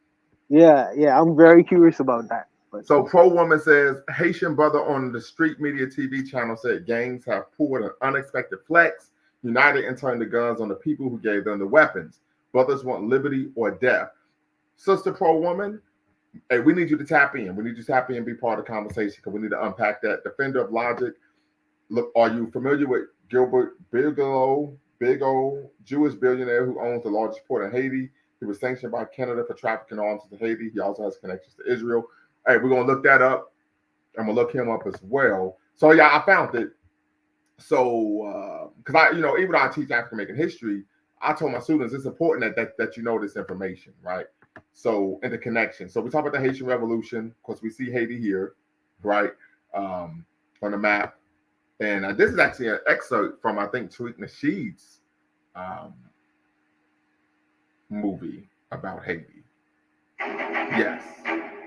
Yeah, yeah. I'm very curious about that. But So Pro Woman says Haitian brother on the street media TV channel said gangs have pulled an unexpected flex, united and turned the guns on the people who gave them the weapons. Brothers want liberty or death. Sister Pro Woman, hey, we need you to tap in. We need you to tap in and be part of the conversation because we need to unpack that. Defender of Logic. Look, are you familiar with Gilbert Bigelow, Jewish billionaire who owns the largest port in Haiti? He was sanctioned by Canada for trafficking arms to Haiti. He also has connections to Israel. Hey, we're gonna look that up. I'm gonna look him up as well. So yeah, I found it. So because even though I teach African American history, I told my students it's important that you know this information, right? So and the connection. So we talk about the Haitian Revolution. Of course, we see Haiti here, right, on the map. And this is actually an excerpt from I think Tariq Nasheed's um, movie about Haiti. Yes.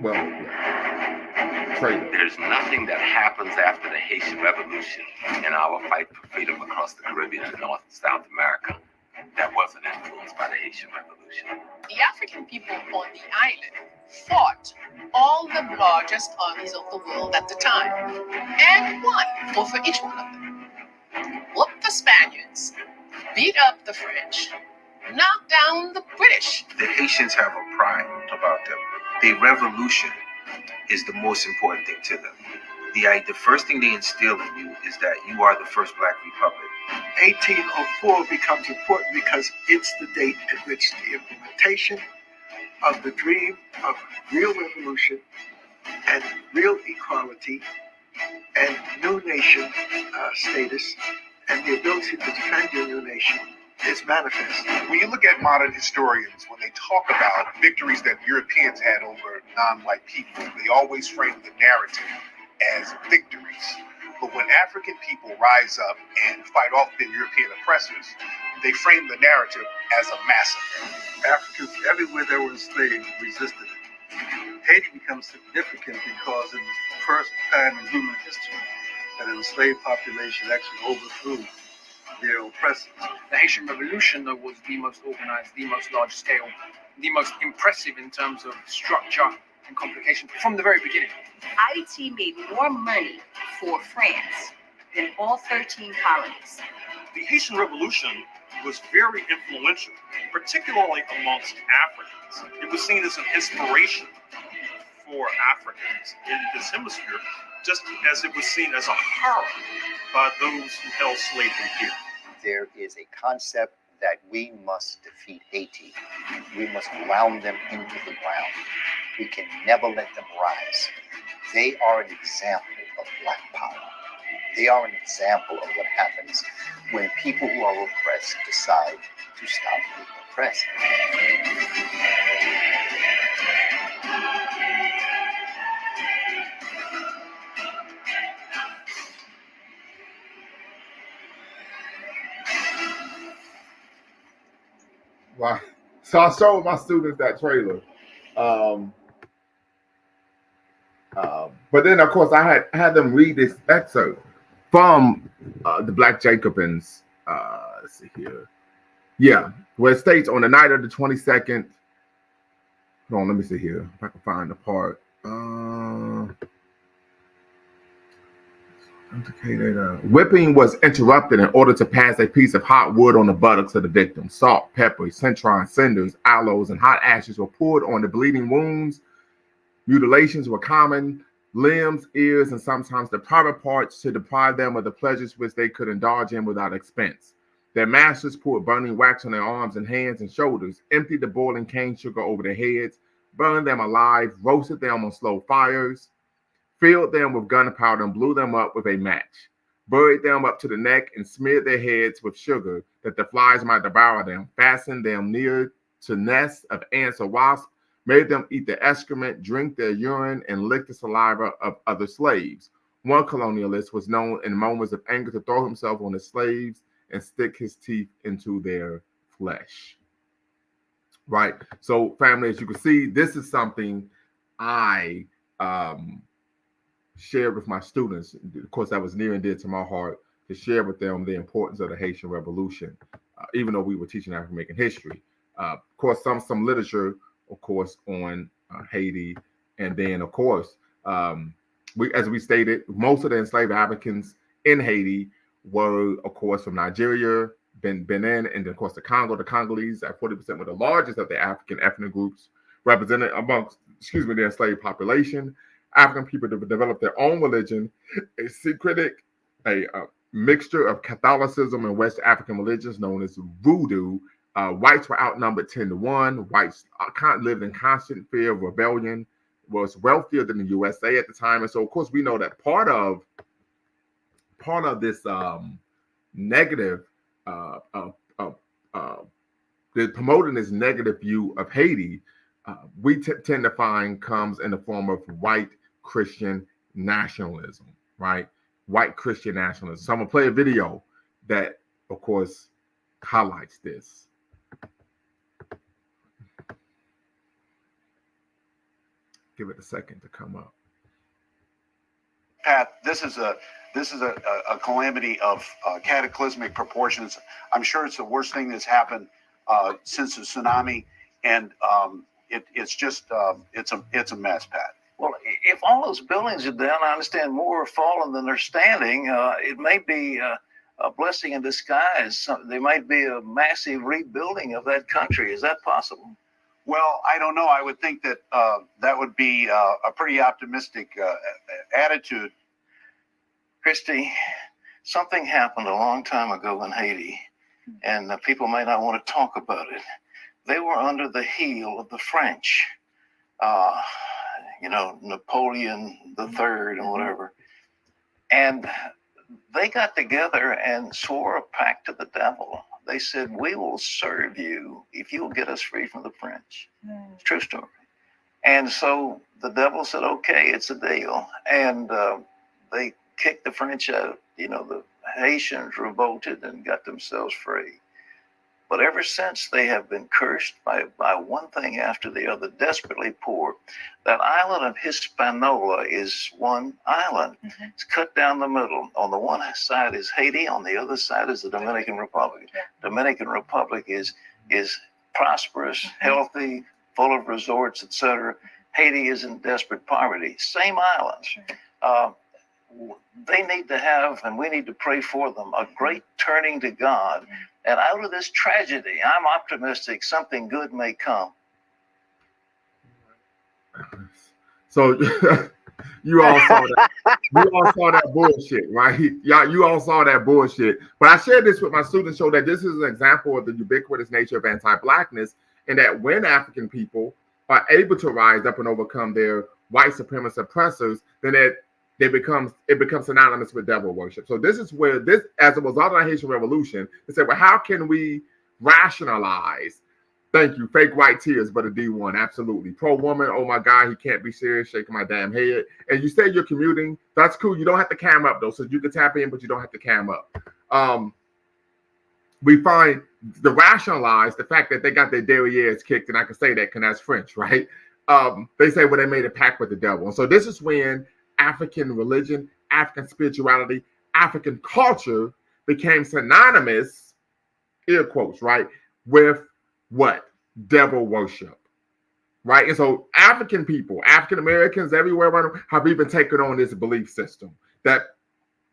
Well, yeah. Trailer. There's nothing that happens after the Haitian Revolution in our fight for freedom across the Caribbean and North and South America that wasn't influenced by the Haitian Revolution. The African people on the island fought all the largest armies of the world at the time and won over each one of them. Whooped the Spaniards, beat up the French, knocked down the British. The Haitians have a pride about them. The revolution is the most important thing to them. The first thing they instill in you is that you are the first Black Republic. 1804 becomes important because it's the date at which the implementation of the dream of real revolution and real equality and new nation status and the ability to defend your new nation is manifest. When you look at modern historians, when they talk about victories that Europeans had over non-white people, they always frame the narrative as victories. But when African people rise up and fight off their European oppressors, they frame the narrative as a massacre. Africans everywhere there were enslaved resisted it. Haiti becomes significant because it was the first time in human history that an enslaved population actually overthrew their oppressors. The Haitian Revolution, though, was the most organized, the most large scale, the most impressive in terms of structure and complication from the very beginning. Haiti made more money for France than all 13 colonies. The Haitian Revolution was very influential, particularly amongst Africans. It was seen as an inspiration for Africans in this hemisphere, just as it was seen as a horror by those who held slavery here. There is a concept that we must defeat Haiti. We must ground them into the ground. We can never let them rise. They are an example of Black power. They are an example of what happens when people who are oppressed decide to stop being oppressed. Right. So I showed my students that trailer. But then, of course, I had them read this excerpt from the Black Jacobins. Let's see here. Yeah, where it states on the night of the 22nd. Hold on, let me see here if I can find the part. Whipping was interrupted in order to pass a piece of hot wood on the buttocks of the victim. Salt, pepper, citron, cinders, aloes, and hot ashes were poured on the bleeding wounds. Mutilations were common. limbs, ears, and sometimes the private parts to deprive them of the pleasures which they could indulge in without expense. Their masters poured burning wax on their arms and hands and shoulders, emptied the boiling cane sugar over their heads, burned them alive, roasted them on slow fires, filled them with gunpowder and blew them up with a match, buried them up to the neck and smeared their heads with sugar that the flies might devour them, fastened them near to nests of ants or wasps, made them eat their excrement, drink their urine, and lick the saliva of other slaves. One colonialist was known in moments of anger to throw himself on his slaves and stick his teeth into their flesh. Right? So, family, as you can see, this is something I shared with my students. Of course, that was near and dear to my heart to share with them the importance of the Haitian Revolution, even though we were teaching African American history. Of course, some literature, of course, on Haiti, and then, of course, as we stated, most of the enslaved Africans in Haiti were, of course, from Nigeria, Benin, and then, of course, the Congo. The Congolese at 40% were the largest of the African ethnic groups represented amongst, the enslaved population. African people developed their own religion, a mixture of Catholicism and West African religions known as voodoo. Whites were outnumbered 10-1. Whites lived in constant fear of rebellion, was wealthier than the USA at the time. And so, of course, we know that part of this negative, the promoting this negative view of Haiti, we tend to find comes in the form of white Christian nationalism, right? White Christian nationalism. So I'm gonna play a video that, of course, highlights this. Give it a second to come up. Pat, this is a calamity of cataclysmic proportions. I'm sure it's the worst thing that's happened since the tsunami, and it's a mess, Pat. Well, if all those buildings are down, I understand more are falling than they're standing. It may be a blessing in disguise. There might be a massive rebuilding of that country. Is that possible? Well, I don't know. I would think that that would be a pretty optimistic attitude. Christy, something happened a long time ago in Haiti, and people may not want to talk about it. They were under the heel of the French. Napoleon III and whatever. And they got together and swore a pact to the devil. They said, we will serve you if you'll get us free from the French. It's a true story. And so the devil said, okay, it's a deal. And they kicked the French out. The Haitians revolted and got themselves free. But ever since, they have been cursed by one thing after the other, desperately poor. That island of Hispaniola is one island. Mm-hmm. It's cut down the middle. On the one side is Haiti. On the other side is the Dominican Republic. Yeah. Dominican Republic is prosperous, healthy, full of resorts, etc. Haiti is in desperate poverty. Same islands. Sure. They need to have, and we need to pray for them, a great turning to God. And out of this tragedy, I'm optimistic something good may come. So you all saw that. You all saw that bullshit, right? You all saw that bullshit. But I shared this with my students, so that this is an example of the ubiquitous nature of anti-blackness, and that when African people are able to rise up and overcome their white supremacist oppressors, then it becomes synonymous with devil worship. So this is where this, as a result of the Haitian Revolution, they said, well, how can we rationalize? Thank you. Fake white tears, but a D1. Absolutely. Pro-woman. Oh my God, he can't be serious. Shaking my damn head. And you say you're commuting. That's cool. You don't have to cam up though. So you can tap in, but you don't have to cam up. We find the rationalize the fact that they got their derrieres kicked, and I can say that because that's French, right? They say, well, they made a pact with the devil. And so this is when African religion, African spirituality, African culture became synonymous, air quotes, right, with what? Devil worship, right? And so African people, African Americans everywhere around have even taken on this belief system that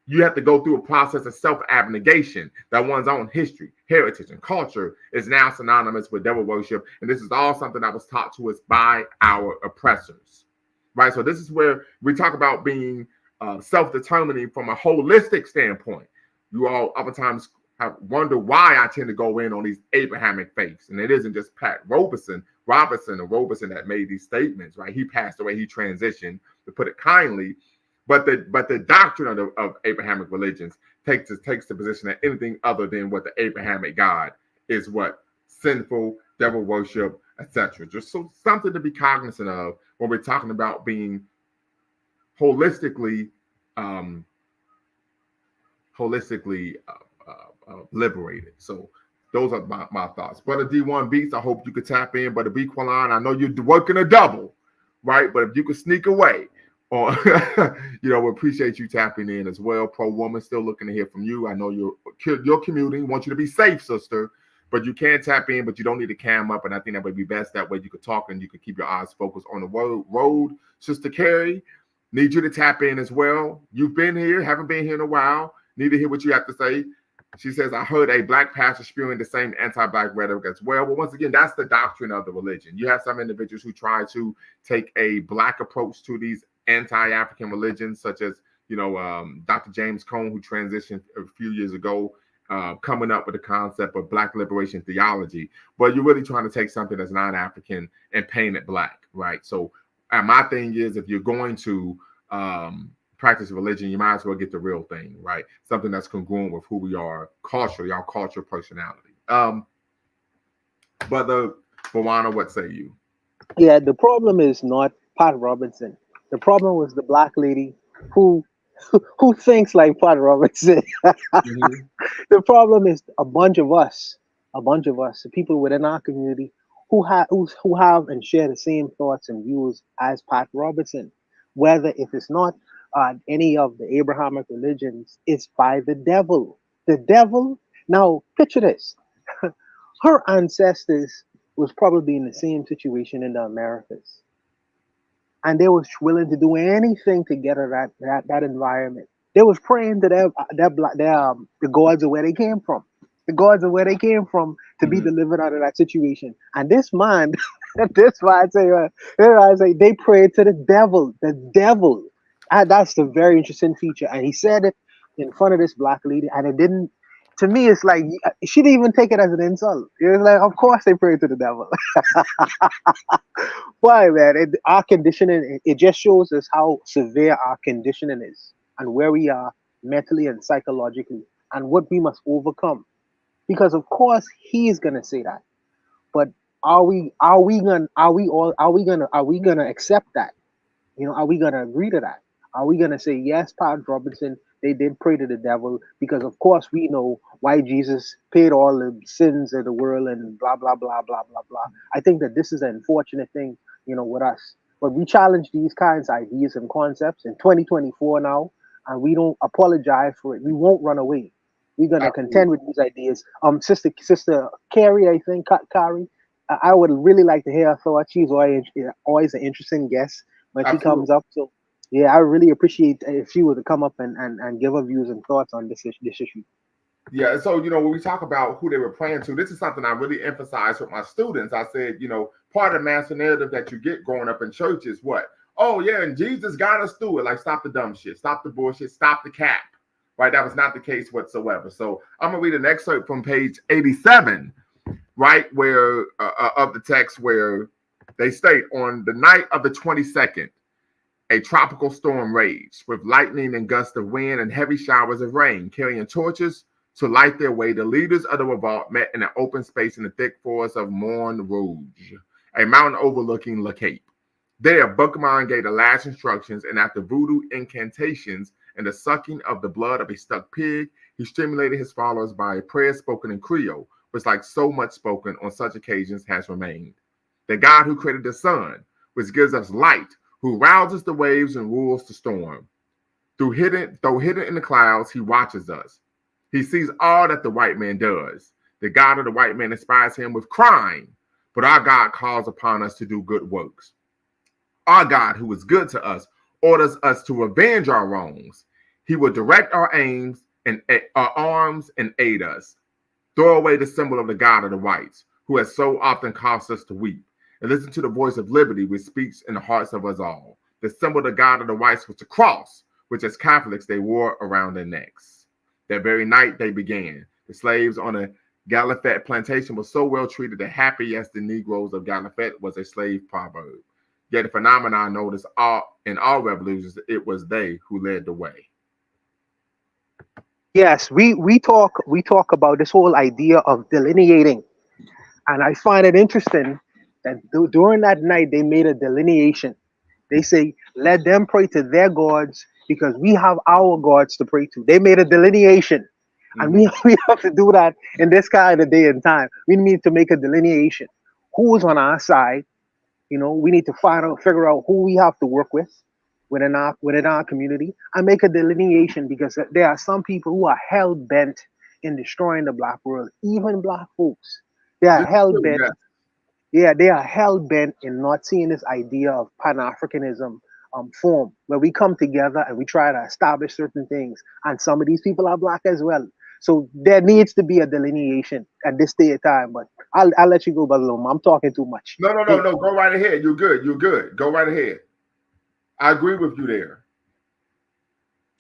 you have to go through a process of self-abnegation, that one's own history, heritage, and culture is now synonymous with devil worship. And this is all something that was taught to us by our oppressors, right? So this is where we talk about being self-determining from a holistic standpoint. You all oftentimes have wonder why I tend to go in on these Abrahamic faiths, and it isn't just Pat Robertson that made these statements, right? He passed away, he transitioned, to put it kindly, but the doctrine of Abrahamic religions takes the position that anything other than what the Abrahamic God is what sinful, devil worship, etc. Just so something to be cognizant of when we're talking about being holistically liberated. So those are my thoughts. Brother D1 Beats, I hope you could tap in. Brother B Quillan, I know you're working a double, right? But if you could sneak away, or we appreciate you tapping in as well. Pro Woman, still looking to hear from you. I know you're commuting, want you to be safe, sister. But you can tap in, but you don't need to cam up, and I think that would be best. That way you could talk and you could keep your eyes focused on the road. Sister Carrie, need you to tap in as well. You've been here, haven't been here in a while. Need to hear what you have to say. She says, I heard a black pastor spewing the same anti-black rhetoric as well. But once again, that's the doctrine of the religion. You have some individuals who try to take a black approach to these anti-African religions, such as, Dr. James Cone, who transitioned a few years ago, coming up with the concept of black liberation theology. But you're really trying to take something that's non-African and paint it black, right? So my thing is, if you're going to practice religion, you might as well get the real thing, right? Something that's congruent with who we are culturally, our culture, personality. Brother Bawana, what say you? Yeah, the problem is not Pat Robinson. The problem was the black lady who thinks like Pat Robinson. Mm-hmm. The problem is a bunch of us, the people within our community who have and share the same thoughts and views as Pat Robertson. Whether if it's not any of the Abrahamic religions, it's by the devil. The devil. Now picture this: her ancestors was probably in the same situation in the Americas, and they was willing to do anything to get her that environment. They was praying to the gods of where they came from, the gods of where they came from to be delivered out of that situation. And this man, this why I say they prayed to the devil, And that's the very interesting feature. And he said it in front of this black lady, and it didn't. To me, it's like she didn't even take it as an insult. It was like, of course they prayed to the devil. Why, man? Our conditioning, it just shows us how severe our conditioning is and where we are mentally and psychologically and what we must overcome. Because of course he's gonna say that. But are we gonna accept that? Are we gonna agree to that? Are we gonna say yes, Pat Robinson, they did pray to the devil because of course we know why Jesus paid all the sins of the world and blah blah blah blah blah blah. I think that this is an unfortunate thing, with us. But we challenge these kinds of ideas and concepts in 2024 now, and we don't apologize for it. We won't run away. We're gonna contend with these ideas. Sister Carrie, I think Carrie, I would really like to hear her thoughts. She's always an interesting guest when she comes up. So yeah, I really appreciate if she were to come up and give her views and thoughts on this issue. Yeah, so when we talk about who they were praying to, this is something I really emphasize with my students. I said, part of the master narrative that you get growing up in church is what? Oh yeah, and Jesus got us through it. Like, stop the dumb shit, stop the bullshit, stop the cap. Right? That was not the case whatsoever. So I'm gonna read an excerpt from page 87, right, where of the text where they state, on the night of the 22nd, a tropical storm raged with lightning and gusts of wind and heavy showers of rain. Carrying torches to light their way, the leaders of the revolt met in an open space in the thick forest of Morne Rouge, a mountain overlooking Le Cape. There, Buckman gave the last instructions, and after voodoo incantations and the sucking of the blood of a stuck pig, he stimulated his followers by a prayer spoken in Creole, which, like so much spoken on such occasions, has remained. The God who created the sun, which gives us light, who rouses the waves and rules the storm. Though hidden in the clouds, he watches us. He sees all that the white man does. The God of the white man inspires him with crime, but our God calls upon us to do good works. Our God, who is good to us, orders us to avenge our wrongs. He will direct our aims and our arms and aid us. Throw away the symbol of the God of the whites, who has so often caused us to weep, and listen to the voice of liberty which speaks in the hearts of us all. The symbol of the god of the whites was the cross, which as Catholics they wore around their necks. That very night they began. The slaves on a Galifet plantation were so well treated that happy as the Negroes of Galifet was a slave proverb. Yet the phenomenon noticed in all revolutions, it was they who led the way. Yes, we talk about this whole idea of delineating, and I find it interesting that during that night they made a delineation. They say, let them pray to their gods because we have our gods to pray to. They made a delineation. And Mhm. we have to do that in this kind of day and time. We need to make a delineation. Who is on our side? We need to figure out who we have to work with within our community and make a delineation because there are some people who are hell bent in destroying the black world, even black folks. They are This is hell true, bent yes. Yeah, they are hell bent in not seeing this idea of Pan Africanism form, where we come together and we try to establish certain things. And some of these people are black as well. So there needs to be a delineation at this day of time. But I'll let you go, Brother Loma. I'm talking too much. No, no, no, no. Go right ahead. You're good. You're good. Go right ahead. I agree with you there.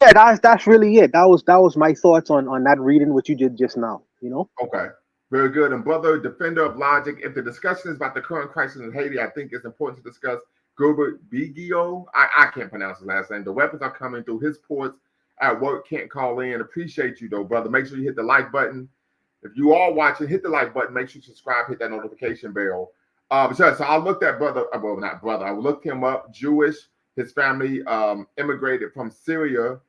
Yeah, that's really it. That was my thoughts on that reading what you did just now. Okay. Very good. And brother, defender of logic, if the discussion is about the current crisis in Haiti, I think it's important to discuss Gilbert Bigio. I can't pronounce his last name. The weapons are coming through his ports at work. Can't call in. Appreciate you though, brother. Make sure you hit the like button. If you are watching, hit the like button. Make sure you subscribe. Hit that notification bell. So I looked at brother. Well, not brother. I looked him up. Jewish. His family immigrated from Syria.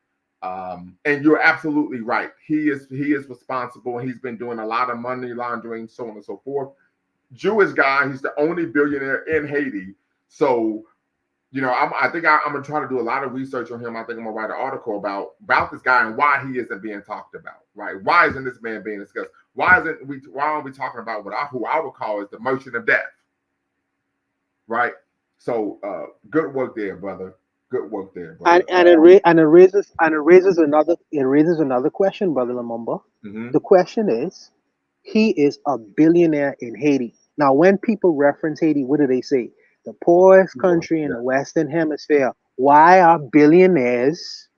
And you're absolutely right. He is responsible. He's been doing a lot of money laundering, so on and so forth. Jewish guy. He's the only billionaire in Haiti. So I think I'm gonna try to do a lot of research on him. I think I'm gonna write an article about this guy and why he isn't being talked about. Right? Why isn't this man being discussed? Why aren't we talking about who I would call is the merchant of death? Right? So good work there, brother. Good work there, And brother. it raises another question, Brother Lamumba. Mhm. The question is, he is a billionaire in Haiti. Now, when people reference Haiti, what do they say? The poorest country in Yeah. the Western Hemisphere. Why are billionaires?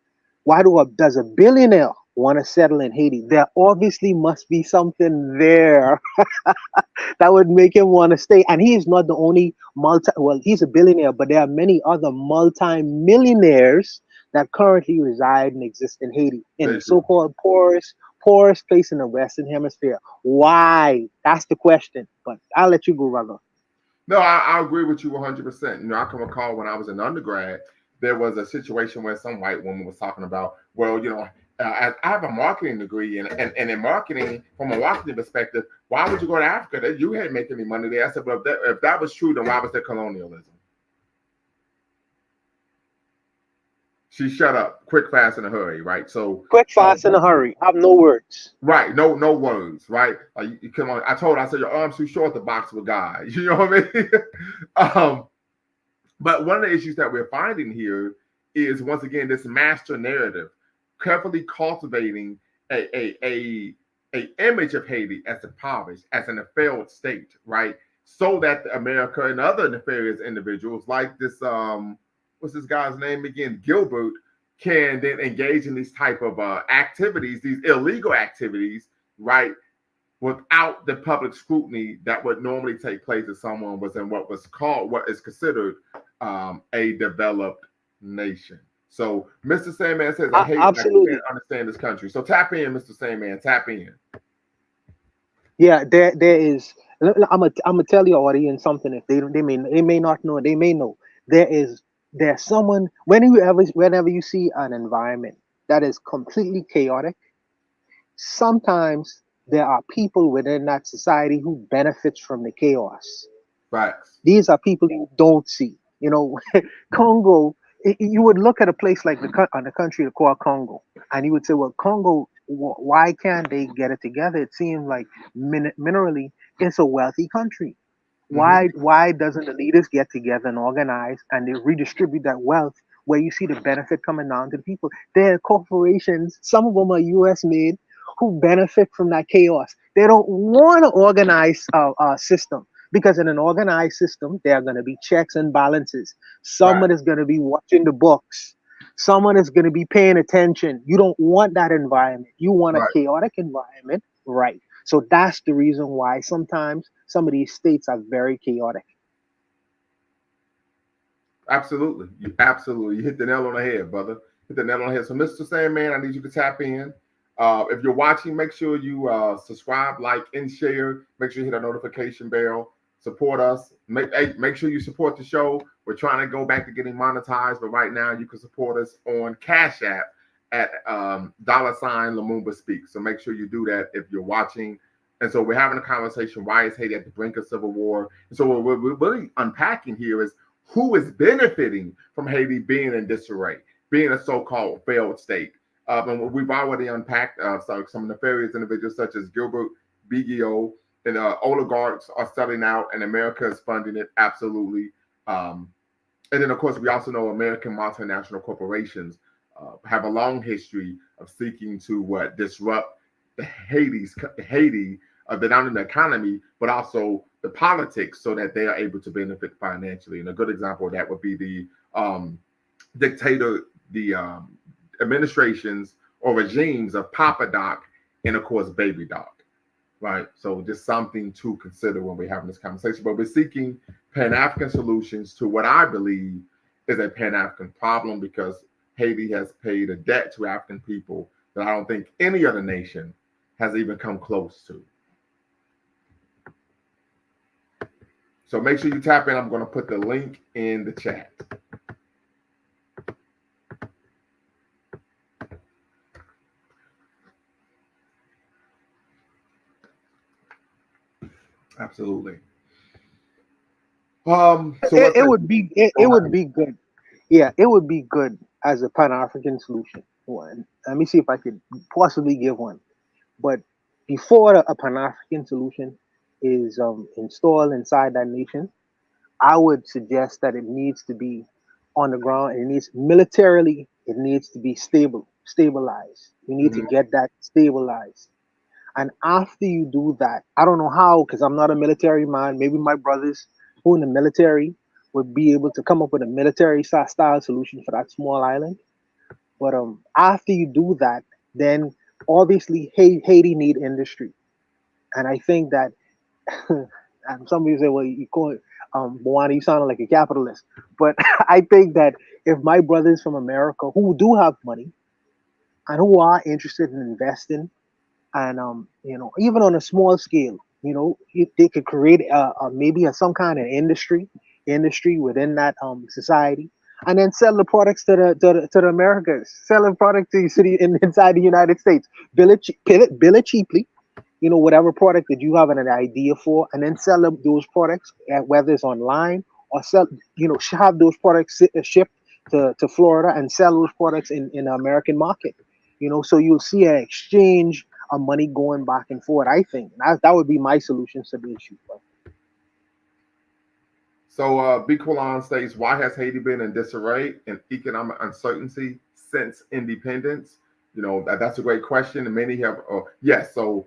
Does a billionaire want to settle in Haiti? There obviously must be something there that would make him want to stay. And he is not the only he's a billionaire, but there are many other multi-millionaires that currently reside and exist in Haiti, in Very the true. so-called poorest place in the Western Hemisphere. Why? That's the question. But I'll let you go, brother. No, I agree with you 100%. I can recall when I was an undergrad, there was a situation where some white woman was talking about, well, I have a marketing degree, and in marketing, from a marketing perspective, why would you go to Africa? You hadn't make any money there. I said, well, if that was true, then why was there colonialism? She shut up, quick, fast, in a hurry, right? So, Quick, fast, in a hurry. I have no words. right, no words, right? Like, you come on. I told her, I said, your arms too short to box with guys. You know what I mean? But one of the issues that we're finding here is once again this master narrative, carefully cultivating a image of Haiti as impoverished, as an failed state, right? So that America and other nefarious individuals like this, what's this guy's name again, Gilbert, can then engage in these type of activities, these illegal activities, right? Without the public scrutiny that would normally take place if someone was in what is considered a developed nation. So Mr. Sandman says, I hate that you can't Absolutely. understand this country. So tap in, Mr. Sandman, tap in. Yeah, there is. I'm gonna tell your audience something. If they may not know, they may know. There's someone whenever you see an environment that is completely chaotic, sometimes there are people within that society who benefits from the chaos. Facts. These are people you don't see. Congo. You would look at a place like the country called Congo, and you would say, "Well, Congo, why can't they get it together?" It seems like minerally, it's a wealthy country. Mm-hmm. Why doesn't the leaders get together and organize and they redistribute that wealth where you see the benefit coming down to the people? There are corporations, some of them are U.S. made, who benefit from that chaos. They don't want to organize a system. Because in an organized system, there are going to be checks and balances. Right. Someone is going to be watching the books. Someone is going to be paying attention. You don't want that environment. You want a Right. chaotic environment, right? So that's the reason why sometimes some of these states are very chaotic. Absolutely. You hit the nail on the head, brother. Hit the nail on the head. So, Mr. Sandman, I need you to tap in. If you're watching, make sure you subscribe, like, and share. Make sure you hit a notification bell. Support us. Make sure you support the show. We're trying to go back to getting monetized, but right now you can support us on Cash App at $ Lumumba Speaks. So make sure you do that if you're watching. And so we're having a conversation. Why is Haiti at the brink of civil war? And so what we're really unpacking here is who is benefiting from Haiti being in disarray, being a so-called failed state. And we've already unpacked some nefarious individuals such as Gilbert Bigio and oligarchs are selling out, and America is funding it absolutely. And then, of course, we also know American multinational corporations have a long history of seeking to disrupt the Haiti, not only the economy, but also the politics so that they are able to benefit financially. And a good example of that would be the administrations or regimes of Papa Doc and, of course, Baby Doc. Right. So just something to consider when we're having this conversation. But we're seeking Pan-African solutions to what I believe is a Pan-African problem, because Haiti has paid a debt to African people that I don't think any other nation has even come close to. So make sure you tap in. I'm going to put the link in the chat. Absolutely. So It would be it would be good. Yeah, it would be good as a Pan African solution. One. Let me see if I could possibly give one. But before a Pan African solution is installed inside that nation, I would suggest that it needs to be on the ground. It needs militarily. It needs to be stabilized. You need to get that stabilized. And after you do that, I don't know how, because I'm not a military man. Maybe my brothers who in the military would be able to come up with a military style solution for that small island. But after you do that, then obviously Haiti need industry, and I think that and some people say, well, you call it Buana, you sound like a capitalist. But I think that if my brothers from America who do have money and who are interested in investing, and even on a small scale, if they could create maybe some kind of industry within that society, and then sell the products to the Americas, sell the product to the city inside the United States, bill it cheaply, whatever product that you have an idea for, and then sell them those products, whether it's online or sell, have those products shipped to Florida and sell those products in the American market. So you'll see an exchange of money going back and forth. I think that would be my solution to the issue. So B. Quillan states, why has Haiti been in disarray and economic uncertainty since independence? That's a great question. And many have, yes, so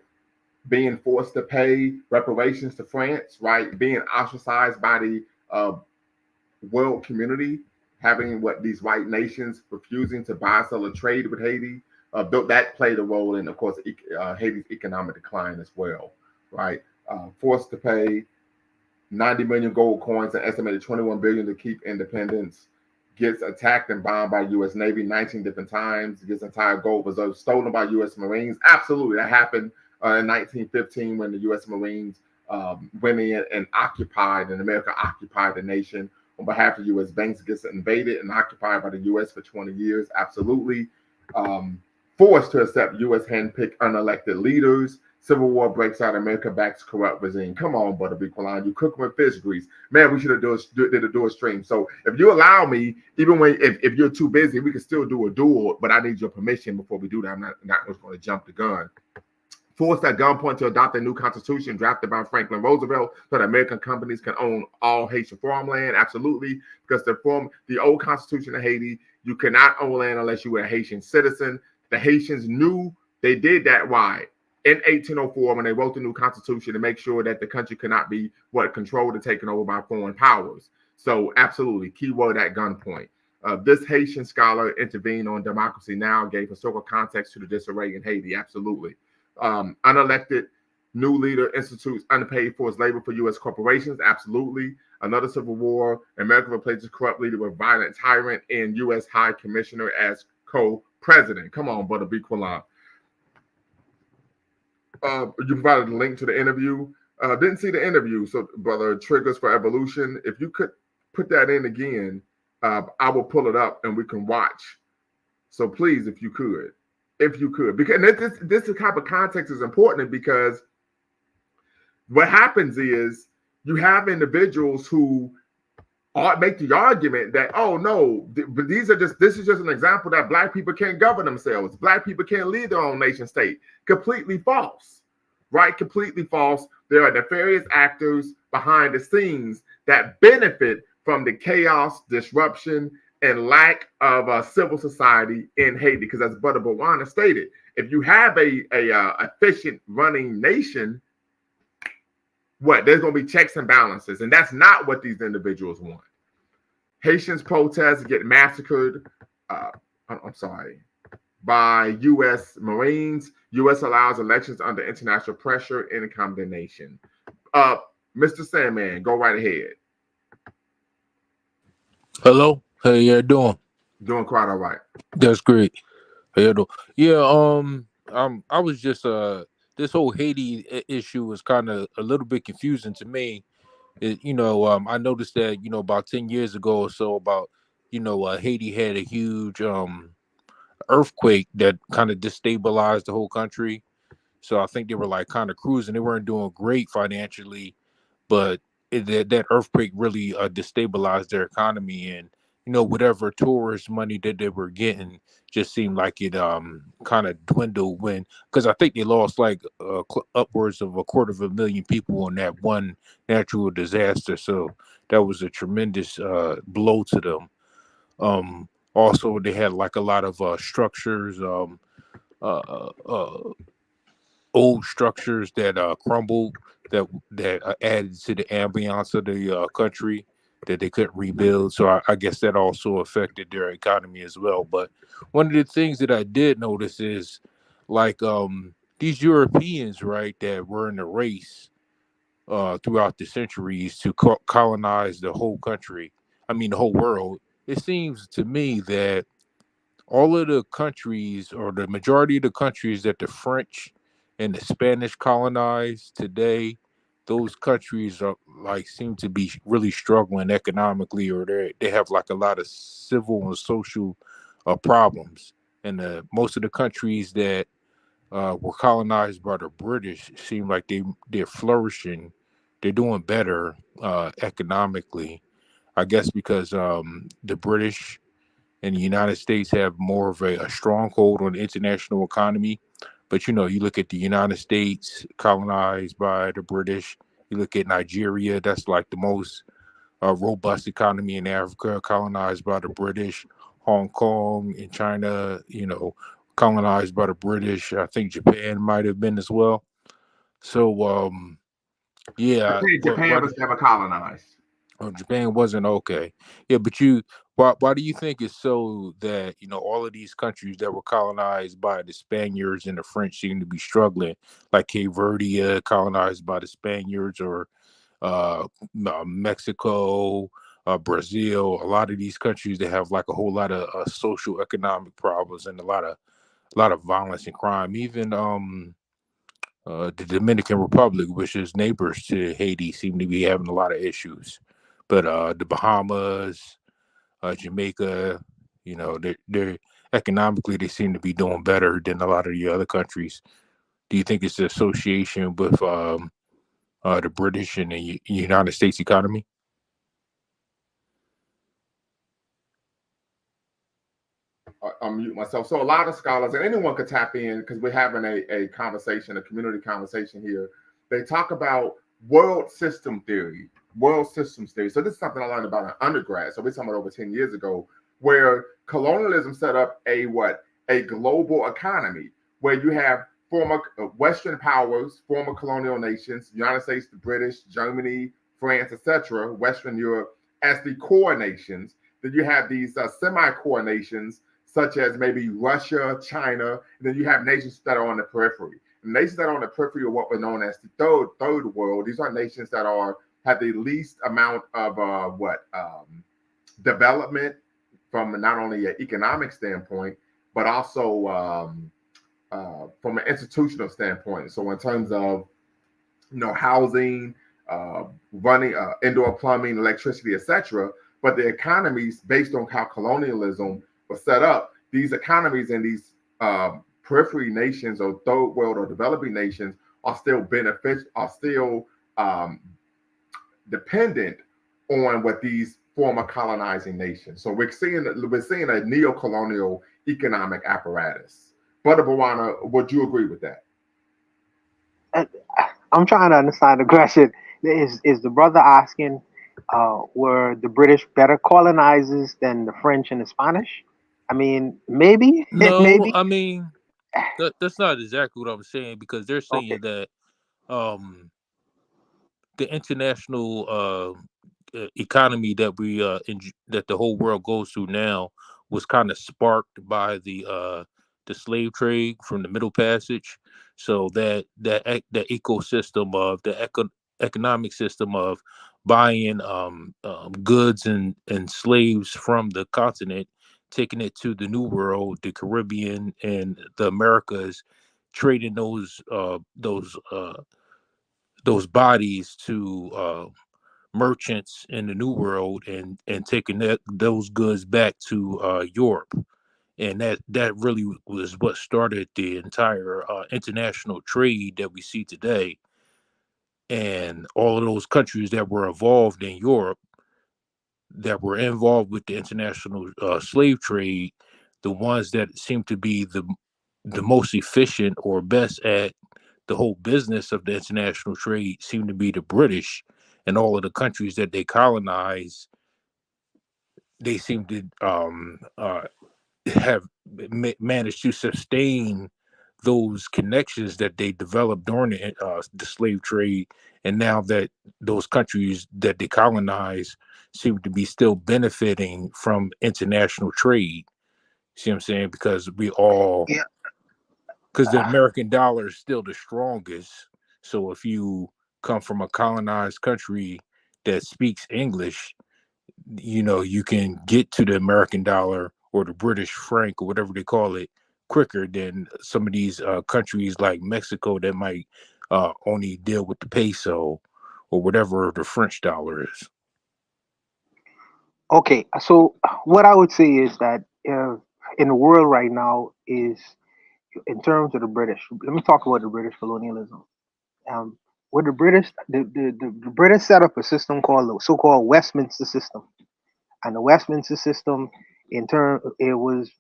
being forced to pay reparations to France, right? Being ostracized by the world community, having these white nations refusing to buy, sell, or trade with Haiti. That played a role in, of course, Haiti's economic decline as well, right? Forced to pay 90 million gold coins, an estimated 21 billion to keep independence, gets attacked and bombed by U.S. Navy 19 different times, gets entire gold reserves stolen by U.S. Marines. Absolutely, that happened in 1915 when the U.S. Marines went in and America occupied the nation on behalf of U.S. banks, gets invaded and occupied by the U.S. for 20 years. Absolutely. Forced to accept U.S. handpicked unelected leaders. Civil war breaks out. America backs corrupt regime. Come on, Butterby Quillan. You cooking with fish grease. Man, we should have did a dual stream. So if you allow me, even if you're too busy, we can still do a duel, but I need your permission before we do that. I'm not just going to jump the gun. Forced at gunpoint to adopt a new constitution drafted by Franklin Roosevelt so that American companies can own all Haitian farmland. Absolutely. Because the old constitution of Haiti, you cannot own land unless you were a Haitian citizen. The Haitians knew they did that. Why? in 1804 when they wrote the new constitution to make sure that the country could not be controlled and taken over by foreign powers. So absolutely, keyword at gunpoint. This Haitian scholar intervened on Democracy Now!, gave historical context to the disarray in Haiti. Absolutely. Unelected new leader institutes unpaid forced labor for U.S. corporations. Absolutely. Another civil war. America replaces corrupt leader with violent tyrant and U.S. High Commissioner as co-president. Come on, brother, be quiet. You provided a link to the interview. Didn't see the interview, so brother, triggers for evolution. If you could put that in again, I will pull it up and we can watch. So please, if you could, because this type of context is important because what happens is you have individuals who make the argument that, oh no, but this is just an example that black people can't govern themselves. Black people can't lead their own nation state. Completely false, right? Completely false. There are nefarious actors behind the scenes that benefit from the chaos, disruption, and lack of a civil society in Haiti. Because as Brother Bawana stated, if you have a efficient running nation, there's going to be checks and balances, and that's not what these individuals want. Haitians protest get massacred. By U.S. Marines. U.S. allows elections under international pressure and condemnation. Mr. Sandman, go right ahead. Hello, how you doing? Doing quite all right. That's great. How you doing? Yeah. I was just this whole Haiti issue was kind of a little bit confusing to me. I noticed that about 10 years ago or so, Haiti had a huge earthquake that kind of destabilized the whole country. So I think they were like kind of cruising. They weren't doing great financially, but that earthquake really destabilized their economy, and whatever tourist money that they were getting just seemed like it kind of dwindled because I think they lost like upwards of 250,000 people on that one natural disaster. So that was a tremendous blow to them. Also, they had like a lot of structures, old structures that crumbled, that added to the ambiance of the country that they couldn't rebuild. So I guess that also affected their economy as well. But one of the things that I did notice is like these Europeans, right, that were in the race throughout the centuries to colonize the whole country. I mean, the whole world. It seems to me that all of the countries, or the majority of the countries that the French and the Spanish colonized today, those countries are like seem to be really struggling economically, or they have like a lot of civil and social problems. And most of the countries that were colonized by the British seem like they're flourishing. They're doing better economically, I guess, because the British and the United States have more of a stronghold on the international economy. But you look at the United States colonized by the British. You look at Nigeria, that's like the most robust economy in Africa, colonized by the British. Hong Kong and China, colonized by the British. I think Japan might have been as well. So, yeah. Japan was never colonized. Oh, Japan wasn't okay. Yeah, but why do you think it's so that all of these countries that were colonized by the Spaniards and the French seem to be struggling, like Cape Verde, colonized by the Spaniards, or Mexico, Brazil? A lot of these countries, they have like a whole lot of social economic problems and a lot of violence and crime. Even the Dominican Republic, which is neighbors to Haiti, seem to be having a lot of issues. But the Bahamas, Jamaica, they're economically, they seem to be doing better than a lot of the other countries. Do you think it's the association with the British and the United States economy? Unmute myself. So a lot of scholars, and anyone could tap in because we're having a conversation, a community conversation here. They talk about world systems theory. So this is something I learned about in undergrad. So we're talking about over 10 years ago, where colonialism set up a global economy where you have former Western powers, former colonial nations, United States, the British, Germany, France, etc., Western Europe, as the core nations. Then you have these semi-core nations, such as maybe Russia, China. And then you have nations that are on the periphery. And nations that are on the periphery are what we're known as the third world. These are nations that are have the least amount of development from not only an economic standpoint, but also from an institutional standpoint. So in terms of housing, running indoor plumbing, electricity, etc. But the economies, based on how colonialism was set up, these economies in these periphery nations or third world or developing nations are still are still um, dependent on what these former colonizing nations. So we're seeing a neo-colonial economic apparatus. Brother Bawana, would you agree with that? Uh, I'm trying to understand the question. Is the brother asking, were the British better colonizers than the French and the Spanish? I mean, maybe, No, maybe. I mean that's not exactly what I'm saying because they're Okay. saying that um the international economy that that the whole world goes through now was kind of sparked by the slave trade from the Middle Passage. So that ecosystem of economic system of buying goods and slaves from the continent, taking it to the New World, the Caribbean, and the Americas, trading those bodies to merchants in the New World and taking those goods back to Europe, and that really was what started the entire international trade that we see today. And all of those countries that were involved in Europe, that were involved with the international slave trade, the ones that seem to be the most efficient or best at the whole business of the international trade seem to be the British, and all of the countries that they colonize, they seem to have managed to sustain those connections that they developed during the slave trade, and now that those countries that they colonize seem to be still benefiting from international trade. See what I'm saying? Yeah. Because the American dollar is still the strongest. So if you come from a colonized country that speaks English, you can get to the American dollar or the British franc or whatever they call it quicker than some of these countries like Mexico that might only deal with the peso or whatever the French dollar is. Okay. So what I would say is that in the world right now is in terms of the British. Let me talk about the British colonialism. Um, with the British, the British set up a system called the so-called Westminster system, and the Westminster system, in turn, it was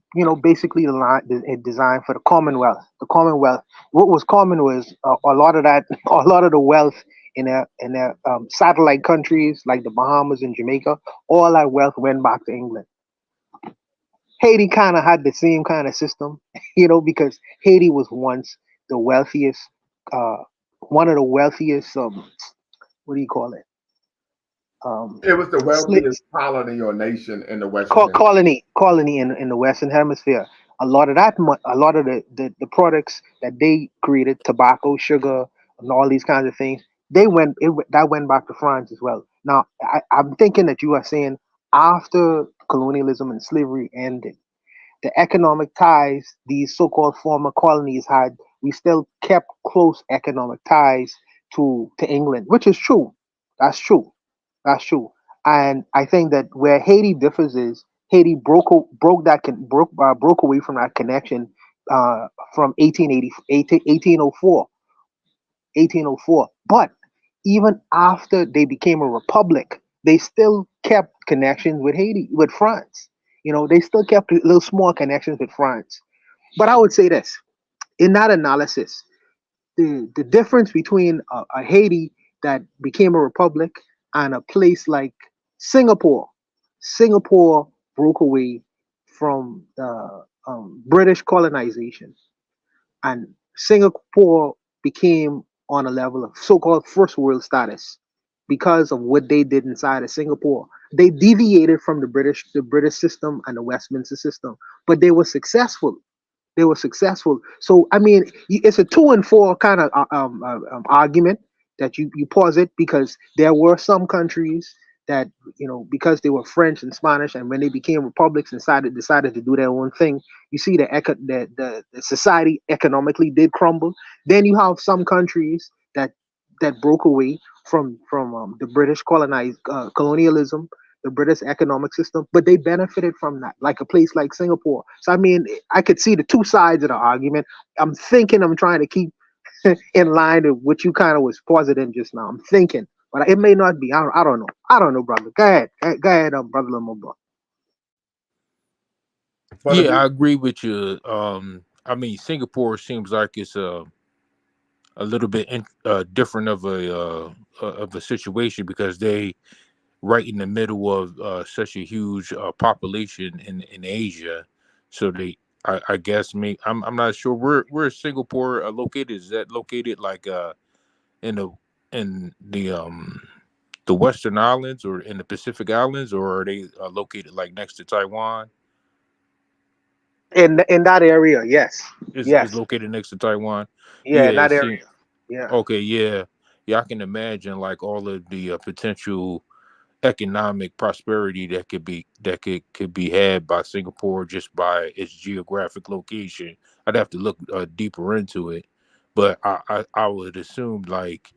basically designed for the Commonwealth. The Commonwealth, what was common was a lot of that, a lot of the wealth in their satellite countries like the Bahamas and Jamaica. All that wealth went back to England. Haiti kind of had the same kind of system, because Haiti was once the wealthiest, uh, one of the wealthiest. What do you call it? Um, It was the sli- wealthiest colony or nation in the Western Hemisphere. colony in the Western Hemisphere. A lot of the products that they created, tobacco, sugar, and all these kinds of things, that went back to France as well. Now, I'm thinking that you are saying after colonialism and slavery ended, the economic ties these so-called former colonies had, we still kept close economic ties to England, which is true. That's true. That's true. And I think that where Haiti differs is Haiti broke away from that connection from 1804. But even after they became a republic, they still kept connections with Haiti, with France. They still kept little small connections with France. But I would say this in that analysis, the difference between a Haiti that became a republic and a place like Singapore. Singapore broke away from the British colonization, and Singapore became on a level of so-called first world status because of what they did inside of Singapore. They deviated from the British system and the Westminster system, but they were successful. They were successful. So I mean, it's a two and four kind of argument that you posit, because there were some countries that, because they were French and Spanish, and when they became republics and decided to do their own thing, you see the society economically did crumble. Then you have some countries that broke away from the British colonialism, the British economic system, but they benefited from that, like a place like Singapore. So I mean, I could see the two sides of the argument. I'm trying to keep in line with what you kind of was positing just now. I'm thinking, but it may not be. I don't know. I don't know, brother. Go ahead, brother Lumumba. But Yeah, I agree with you. I mean, Singapore seems like it's a little bit different of a situation because they right in the middle of such a huge population in Asia. So I guess me, I'm not sure where is Singapore located. Is that located like in the Western Islands or in the Pacific Islands, or are they located like next to Taiwan? In that area, yes, Is yes, located next to Taiwan. yeah, Yeah, in it that area, seems yeah. okay. Yeah, yeah, I can imagine like all of the potential economic prosperity that could be had by Singapore just by its geographic location. I'd have to look deeper into it, but I would assume like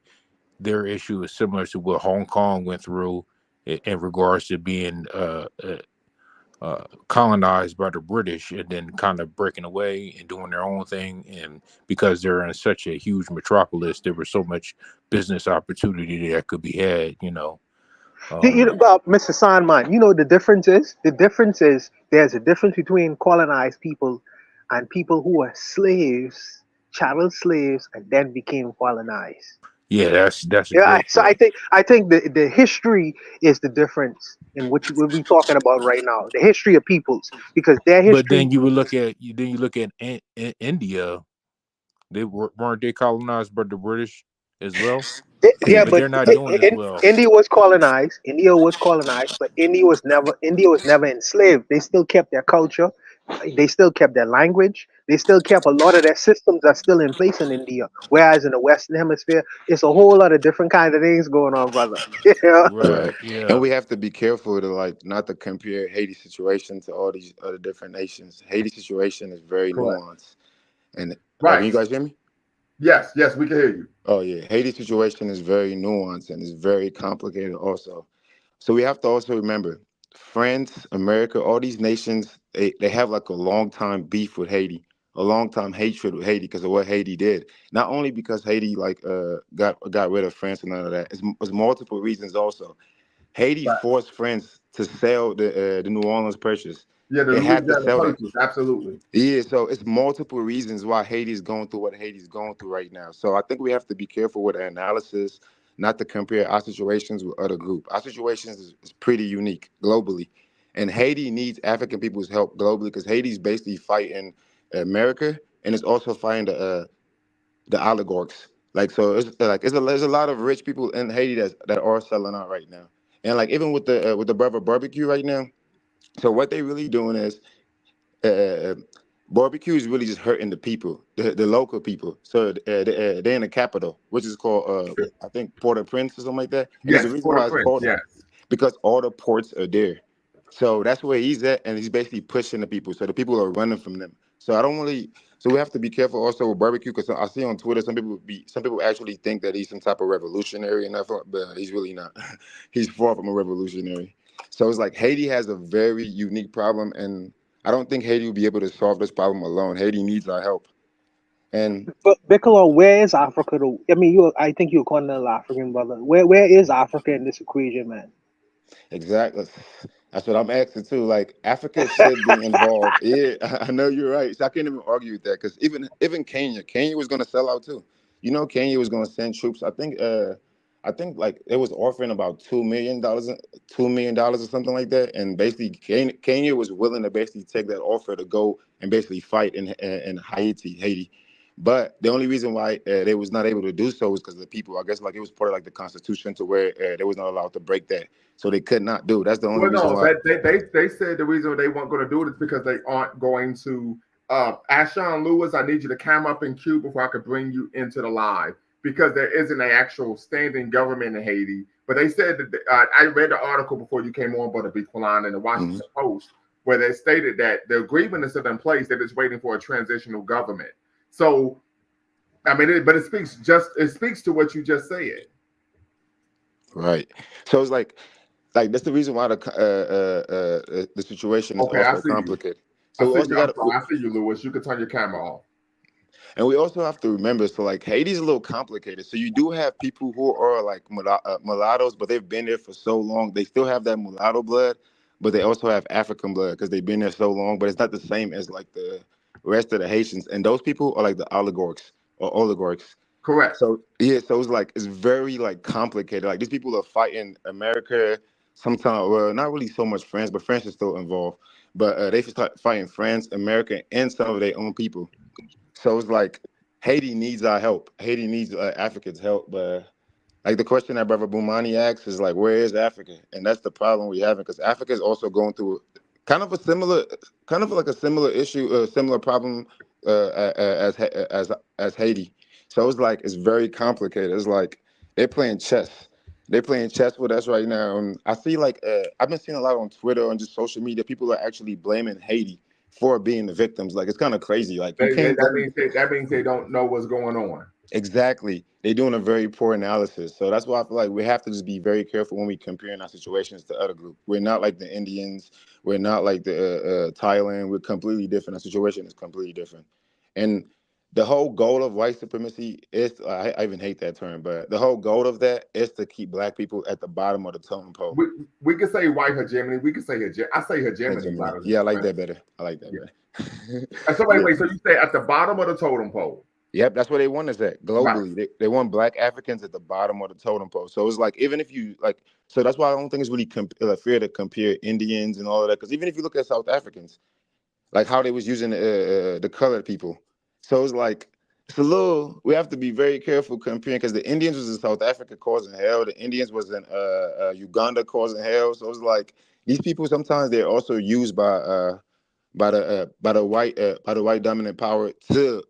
their issue is similar to what Hong Kong went through in regards to being colonized by the British and then kind of breaking away and doing their own thing. And because they're in such a huge metropolis, there was so much business opportunity that could be had. Mr. Sandman, the difference is there's a difference between colonized people and people who are slaves, chattel slaves, and then became colonized. Yeah, that's a Yeah, great so I point. think I think the history is the difference in which we'll be talking about right now. The history of peoples, because their But history. then you look at India. Weren't they colonized by the British as well, Yeah, but but they're not doing as well. India was colonized. But India was never enslaved. They still kept their culture. They still kept their language. They still kept a lot of their systems are still in place in India. Whereas in the Western Hemisphere, it's a whole lot of different kind of things going on, brother. Yeah. Right? Right. And Yeah. we have to be careful to like not to compare Haiti's situation to all these other different nations. Haiti's situation is very Correct. nuanced. And can right. you guys hear me? Yes, yes, we can hear you. Oh yeah. Haiti's situation is very nuanced and is very complicated also. So we have to also remember France, America, all these nations, they have like a long time beef with Haiti, a long time hatred with Haiti because of what Haiti did. Not only because Haiti like got rid of France and none of that. It's multiple reasons also. Haiti Right. forced France to sell the New Orleans Purchase. Yeah, the They had to Louisiana sell that. Purchase, absolutely. Yeah, so it's multiple reasons why Haiti's going through what Haiti's going through right now. So I think we have to be careful with our analysis, not to compare our situations with other groups. Our situations is pretty unique globally, and Haiti needs African people's help globally because Haiti's basically fighting America and it's also fighting the oligarchs. Like so, there's a lot of rich people in Haiti that are selling out right now, and like even with the brother barbecue right now. So what they really doing is uh, barbecue is really just hurting the people, the local people. So they're in the capital, which is called I think Port-au-Prince or something like that. And there's a Yes, reason why it's Port-au-Prince, called that yes. because all the ports are there. So that's where he's at, and he's basically pushing the people. So the people are running from them. So I don't really. So we have to be careful also with barbecue because I see on Twitter some people actually think that he's some type of revolutionary and that, but he's really not. He's far from a revolutionary. So it's like Haiti has a very unique problem, and I don't think Haiti will be able to solve this problem alone. Haiti needs our help. And But Bickle, where is Africa? Though? I mean, I think you're a continental African, brother. Where is Africa in this equation, man? exactly. That's what I'm asking too. Like Africa should be involved. Yeah, I know you're right. So I can't even argue with that because even Kenya was gonna sell out too. You know, Kenya was gonna send troops. I think like it was offering about $2 million or something like that. And basically, Kenya was willing to basically take that offer to go and basically fight in Haiti. But the only reason why they was not able to do so was because of the people. I guess like it was part of like the Constitution to where they was not allowed to break that, so they could not do. That's the only Well, reason no, why. they said the reason they weren't going to do it is because they aren't going to. Ashawn Lewis, I need you to come up in queue before I could bring you into the live because there isn't an actual standing government in Haiti. But they said that I read the article before you came on, Brother Bequaline, in the Washington Post, where they stated that the agreement is still in place. They're just waiting for a transitional government. So, I mean, but it speaks to what you just said. Right. So it's like that's the reason why the situation is Okay, I also see you. complicated. I So we see also you. I'm got, sorry. I see you, Lewis. You can turn your camera off. and we also have to remember. So like Haiti's a little complicated. So you do have people who are like mulattoes, but they've been there for so long. They still have that mulatto blood, but they also have African blood because they've been there so long. But it's not the same as like the rest of the Haitians. And those people are like the oligarchs. Correct. So yeah, so it's like it's very like complicated. Like these people are fighting America. Sometimes, well, not really so much France, but France is still involved. But they start fighting France, America, and some of their own people. So it's like Haiti needs our help. Haiti needs Africans' help. But like the question that Brother Bumani asks is like, where is Africa? And that's the problem we have because Africa is also going through kind of a similar, kind of like a similar issue, a similar problem as Haiti. So it's like it's very complicated. It's like they're playing chess. They're playing chess with us right now. And I see like I've been seeing a lot on Twitter and just social media. People are actually blaming Haiti for being the victims. Like it's kind of crazy. Like you can't blame. That means they don't know what's going on. Exactly. They're doing a very poor analysis. So that's why I feel like we have to just be very careful when we comparing our situations to other groups. We're not like the Indians. We're not like the Thailand. We're completely different. Our situation is completely different. And the whole goal of white supremacy is, I even hate that term, but the whole goal of that is to keep black people at the bottom of the totem pole. We could say white hegemony. We could say I say hegemony Hegemony. rather than Yeah, I like supremacy. that better. I like that Yeah. better. And so Yeah. wait. So you say at the bottom of the totem pole? Yep, that's where they want us at Right. globally. They want black Africans at the bottom of the totem pole. So it's like even if you like, so that's why I don't think it's really fair to compare Indians and all of that. Because even if you look at South Africans, like how they was using the colored people, so it's like it's a little. We have to be very careful comparing because the Indians was in South Africa causing hell. The Indians was in Uganda causing hell. So it's like these people sometimes they're also used by the white dominant power to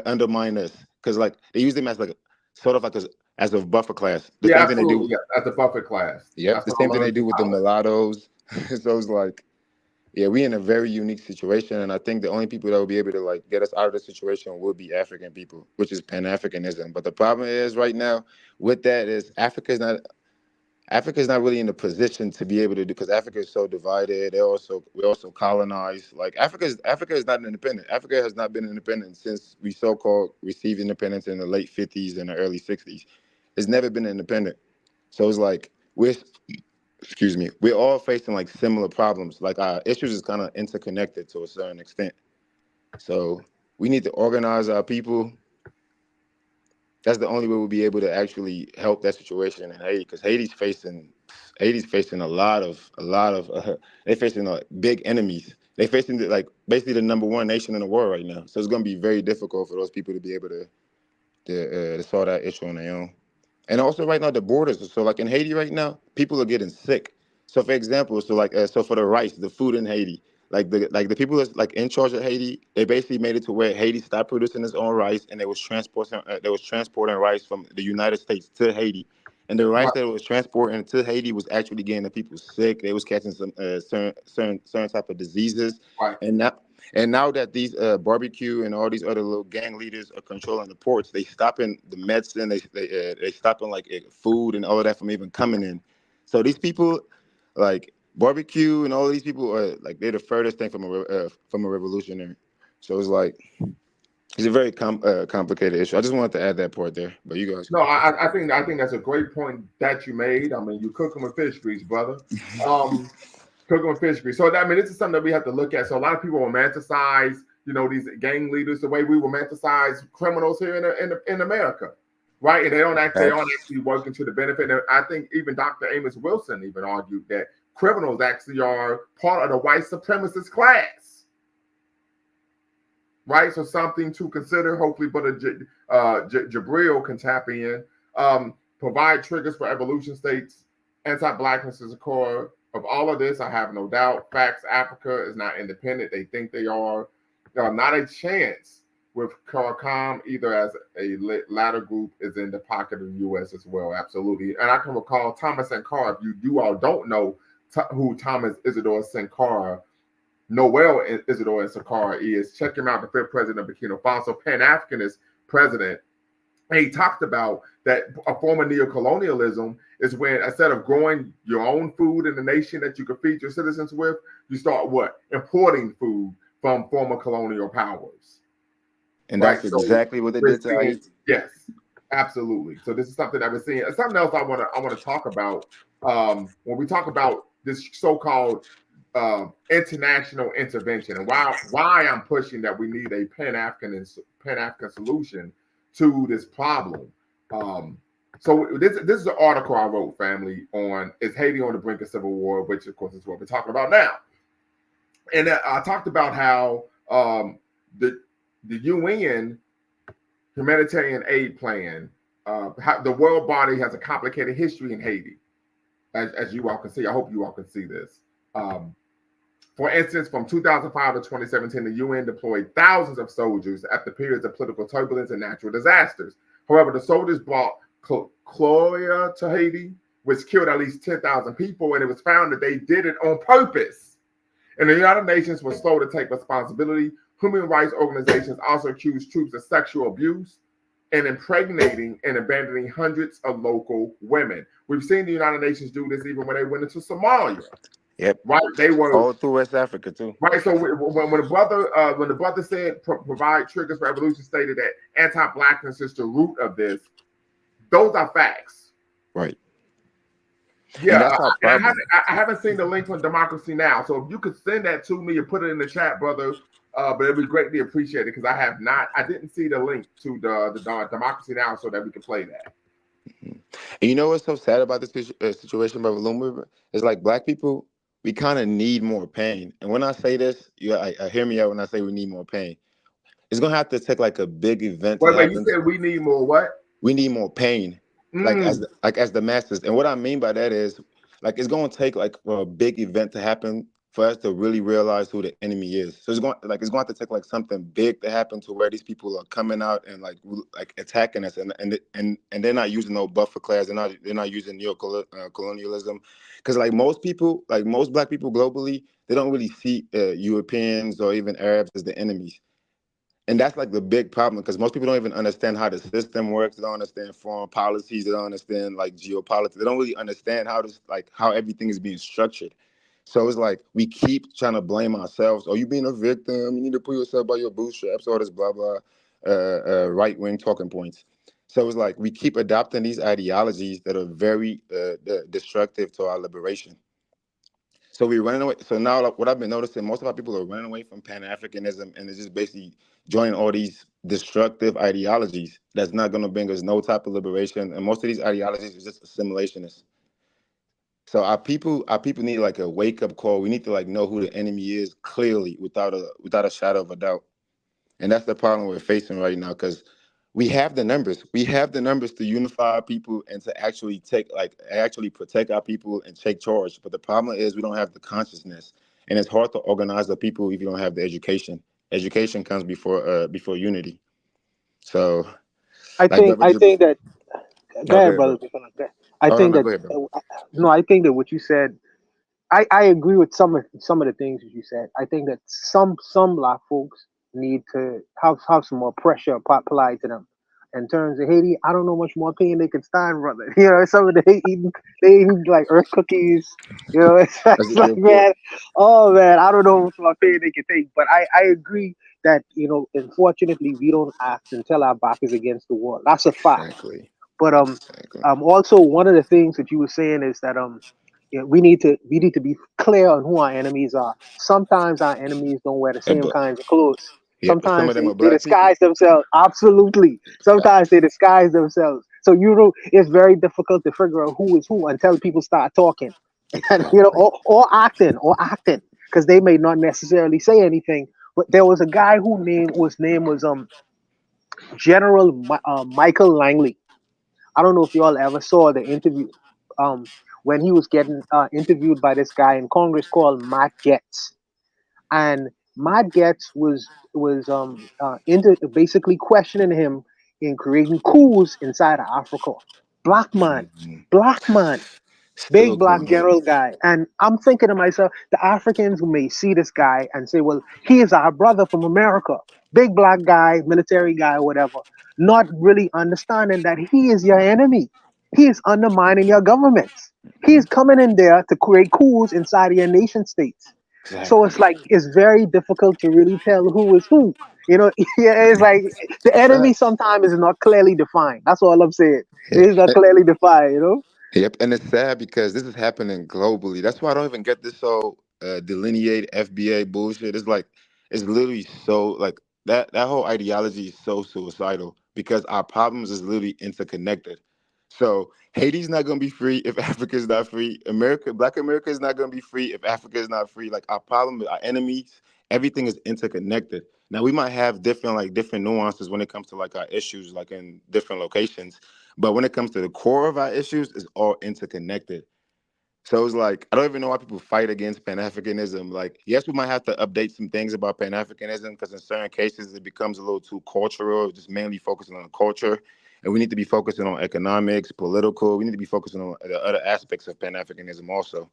undermine us because like they use them as like sort of like as a buffer class. The Yeah, same thing they do. absolutely. Yeah, at the Buffett class. Yep, That's the what I same thing they learned do in with the college. mulattoes. So it's like, yeah, we in a very unique situation, and I think the only people that will be able to like get us out of the situation will be African people, which is Pan Africanism. But the problem is right now with that is Africa is not really in a position to be able to do because Africa is so divided. We're also colonized. Like Africa is not independent. Africa has not been independent since we so-called received independence in the late 50s and the early 60s. It's never been independent. So it's like we're all facing like similar problems. Like our issues is kind of interconnected to a certain extent. So we need to organize our people. That's the only way we'll be able to actually help that situation in Haiti because Haiti's facing a lot of they're facing big enemies. They're facing like basically the number one nation in the world right now. So it's going to be very difficult for those people to be able to solve that issue on their own. And also right now the borders. So like in Haiti right now, people are getting sick. So for example, so for the rice, the food in Haiti, like the people that's like in charge of Haiti, they basically made it to where Haiti stopped producing its own rice, and they was transporting rice from the United States to Haiti. And the rice Right. that was transporting to Haiti was actually getting the people sick. They was catching some certain type of diseases, Right. and now that these barbecue and all these other little gang leaders are controlling the ports, they stopping the medicine, they stopping like food and all of that from even coming in. So these people, like barbecue and all these people, are like they're the furthest thing from a revolutionary. So it's like it's a very complicated issue. I just wanted to add that part there, but you guys No, can. I think that's a great point that you made. I mean, you cook them with fish grease, brother. Um, cook them with fish grease. So I mean, this is something that we have to look at. So a lot of people romanticize, these gang leaders the way we romanticize criminals here in America, right? And they aren't actually working to the benefit. And I think even Dr. Amos Wilson even argued that criminals actually are part of the white supremacist class. right? So something to consider. Hopefully, Brother Jabril can tap in. Provide triggers for evolution states. Anti-blackness is a core of all of this. I have no doubt. Facts: Africa is not independent. They think they are. Not a chance with CARICOM, either as a latter group is in the pocket of the U.S. as well. Absolutely. And I can recall Thomas Sankara. If you do all don't know who Thomas Isidore Sankara, Noel Isidore Sankara is, check him out, the fifth president of Burkina Faso, Pan-Africanist president. And he talked about that a form of neocolonialism is when instead of growing your own food in the nation that you could feed your citizens with, you start what? Importing food from former colonial powers. And Right. that's So exactly what they we're did to seeing, Haiti. yes, absolutely. So this is something that we're seeing. Something else I want to talk about when we talk about this so-called international intervention and why I'm pushing that we need a Pan-African solution to this problem. So this is an article I wrote, family, on is Haiti on the brink of civil war, which of course is what we're talking about now. And I talked about how the UN humanitarian aid plan, the world body has a complicated history in Haiti, as you all can see. I hope you all can see this. For instance, from 2005 to 2017, the UN deployed thousands of soldiers after periods of political turbulence and natural disasters. However, the soldiers brought cholera to Haiti, which killed at least 10,000 people, and it was found that they did it on purpose. And the United Nations was slow to take responsibility. Human rights organizations also accused troops of sexual abuse and impregnating and abandoning hundreds of local women. We've seen the United Nations do this even when they went into Somalia. Yep. Right, they were all through West Africa too. Right, so when the brother said provide triggers for evolution, stated that anti-blackness is the root of this. Those are facts. Right. Yeah, and that's our problem. I haven't seen the link on Democracy Now. So if you could send that to me and put it in the chat, brother, but it'd be greatly appreciated because I didn't see the link to the Democracy Now so that we could play that. And you know what's so sad about this situation about Lumumba? It's like black people, we kind of need more pain. And when I say this, I hear me out when I say we need more pain. It's gonna have to take like a big event to Wait, you happen. said we need more what? We need more pain, like as the masses. And what I mean by that is, like, it's gonna take like a big event to happen for us to really realize who the enemy is. So it's going to take like something big to happen to where these people are coming out and like attacking us, and they're not using no buffer class. They're not using colonialism, because like most black people globally, they don't really see Europeans or even Arabs as the enemies. And that's like the big problem, because most people don't even understand how the system works. They don't understand foreign policies. They don't understand like geopolitics. They don't really understand how everything is being structured. So it's like we keep trying to blame ourselves. Oh, you being a victim. You need to pull yourself by your bootstraps. All this blah blah, right wing talking points. So it's like we keep adopting these ideologies that are very destructive to our liberation. So we're running away. So now, like, what I've been noticing, most of our people are running away from Pan-Africanism, and they're just basically joining all these destructive ideologies that's not going to bring us no type of liberation. And most of these ideologies is just assimilationists. So our people need like a wake up call. We need to like know who the enemy is clearly, without a shadow of a doubt. And that's the problem we're facing right now, because we have the numbers. We have the numbers to unify our people and to actually protect our people and take charge. But the problem is we don't have the consciousness, and it's hard to organize the people if you don't have the education. Education comes before unity. So, I like, think I think that go no, go ahead, ahead, brother. bro. I Oh no, think no, that go ahead, bro. no, I think that what you said, I agree with some of the things that you said. I think that some black folks need to have some more pressure applied to them. In terms of Haiti, I don't know much more pain they can stand, brother. You know, some of they eat like earth cookies. You know, That's it's a like, good point. man, oh man, I don't know how much more pain they can take. But I agree that, unfortunately we don't act until our back is against the wall. That's a fact. Exactly. But Exactly. also one of the things that you were saying is that we need to be clear on who our enemies are. Sometimes our enemies don't wear the same But kinds of clothes. yeah, but some Sometimes of them are they black people. disguise themselves. Absolutely. Sometimes they disguise themselves. So it's very difficult to figure out who is who until people start talking, and Exactly. or acting, because they may not necessarily say anything, But there was a guy whose name was General Michael Langley. I don't know if you all ever saw the interview when he was getting interviewed by this guy in Congress called Matt Getz, and Matt Getz was basically questioning him in creating coups inside of Africa. Black man, Mhm. black man, Still big black going on. general guy. And I'm thinking to myself, the Africans may see this guy and say, well, he is our brother from America, big black guy, military guy, whatever, not really understanding that he is your enemy. He is undermining your governments. He is coming in there to create coups inside of your nation states. So Exactly. it's like it's very difficult to really tell who is who. You know, yeah, it's like the enemy Facts. sometimes is not clearly defined. That's all I'm saying. Yeah. It is not clearly defined, you know? Yep, and it's sad because this is happening globally. That's why I don't even get this whole delineate FBA bullshit. It's like it's literally so like that whole ideology is so suicidal because our problems is literally interconnected. So Haiti's not gonna be free if Africa's not free. Black America is not gonna be free if Africa is not free. Like our problem, our enemies, everything is interconnected. Now we might have different nuances when it comes to like our issues, like in different locations. But when it comes to the core of our issues, it's all interconnected. So it's like I don't even know why people fight against Pan Africanism. Like, yes, we might have to update some things about Pan Africanism because in certain cases it becomes a little too cultural, just mainly focusing on culture. And we need to be focusing on economics, political. We need to be focusing on the other aspects of Pan Africanism also.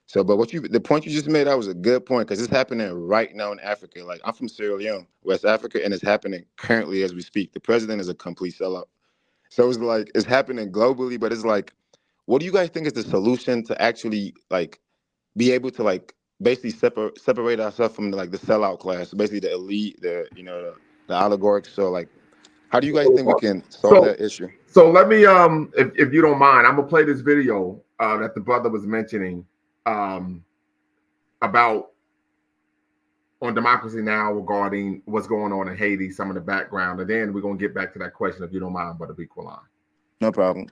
So, but the point you just made, that was a good point because it's happening right now in Africa. Like, I'm from Sierra Leone, West Africa, and it's happening currently as we speak. The president is a complete sellout. So it's like it's happening globally, but it's like, what do you guys think is the solution to actually like be able to like basically separate ourselves from like the sellout class, basically the elite, the allegorics. So like, how do you guys think we can solve So, that issue? so let me, if you don't mind, I'm gonna play this video that the brother was mentioning about on Democracy Now regarding what's going on in Haiti, some of the background, and then we're gonna get back to that question if you don't mind, Brother Equaline. No problem.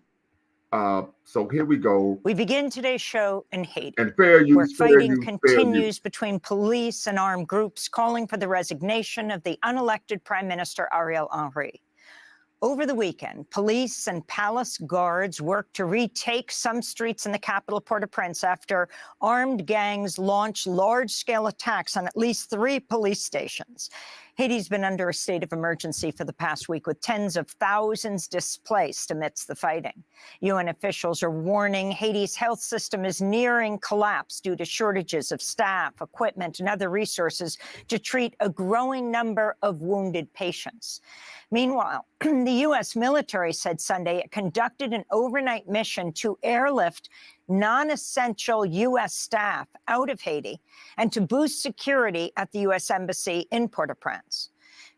So here we go. We begin today's show in Haiti, and fair where use, fair fighting use, fair use. continues between police and armed groups calling for the resignation of the unelected Prime Minister Ariel Henry. Over the weekend, police and palace guards worked to retake some streets in the capital, Port-au-Prince, after armed gangs launched large-scale attacks on at least 3 police stations. Haiti's been under a state of emergency for the past week, with tens of thousands displaced amidst the fighting. UN officials are warning Haiti's health system is nearing collapse due to shortages of staff, equipment, and other resources to treat a growing number of wounded patients. Meanwhile, the U.S. military said Sunday it conducted an overnight mission to airlift non-essential U.S. staff out of Haiti and to boost security at the U.S. Embassy in Port-au-Prince.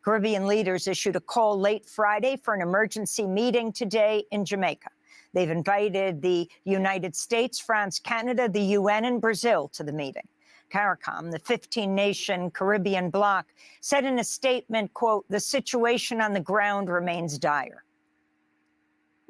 Caribbean leaders issued a call late Friday for an emergency meeting today in Jamaica. They've invited the United States, France, Canada, the UN, and Brazil to the meeting. CARICOM, the 15-nation Caribbean bloc, said in a statement, quote, "The situation on the ground remains dire."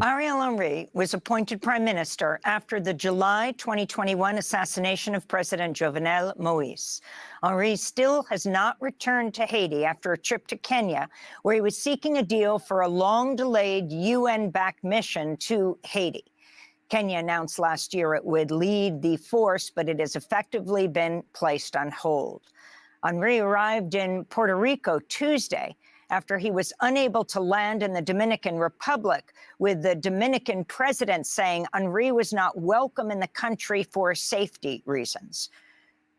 Ariel Henry was appointed prime minister after the July 2021 assassination of President Jovenel Moïse. Henry still has not returned to Haiti after a trip to Kenya, where he was seeking a deal for a long-delayed UN-backed mission to Haiti. Kenya announced last year it would lead the force, but it has effectively been placed on hold. Henry arrived in Puerto Rico Tuesday after he was unable to land in the Dominican Republic, with the Dominican president saying Henry was not welcome in the country for safety reasons.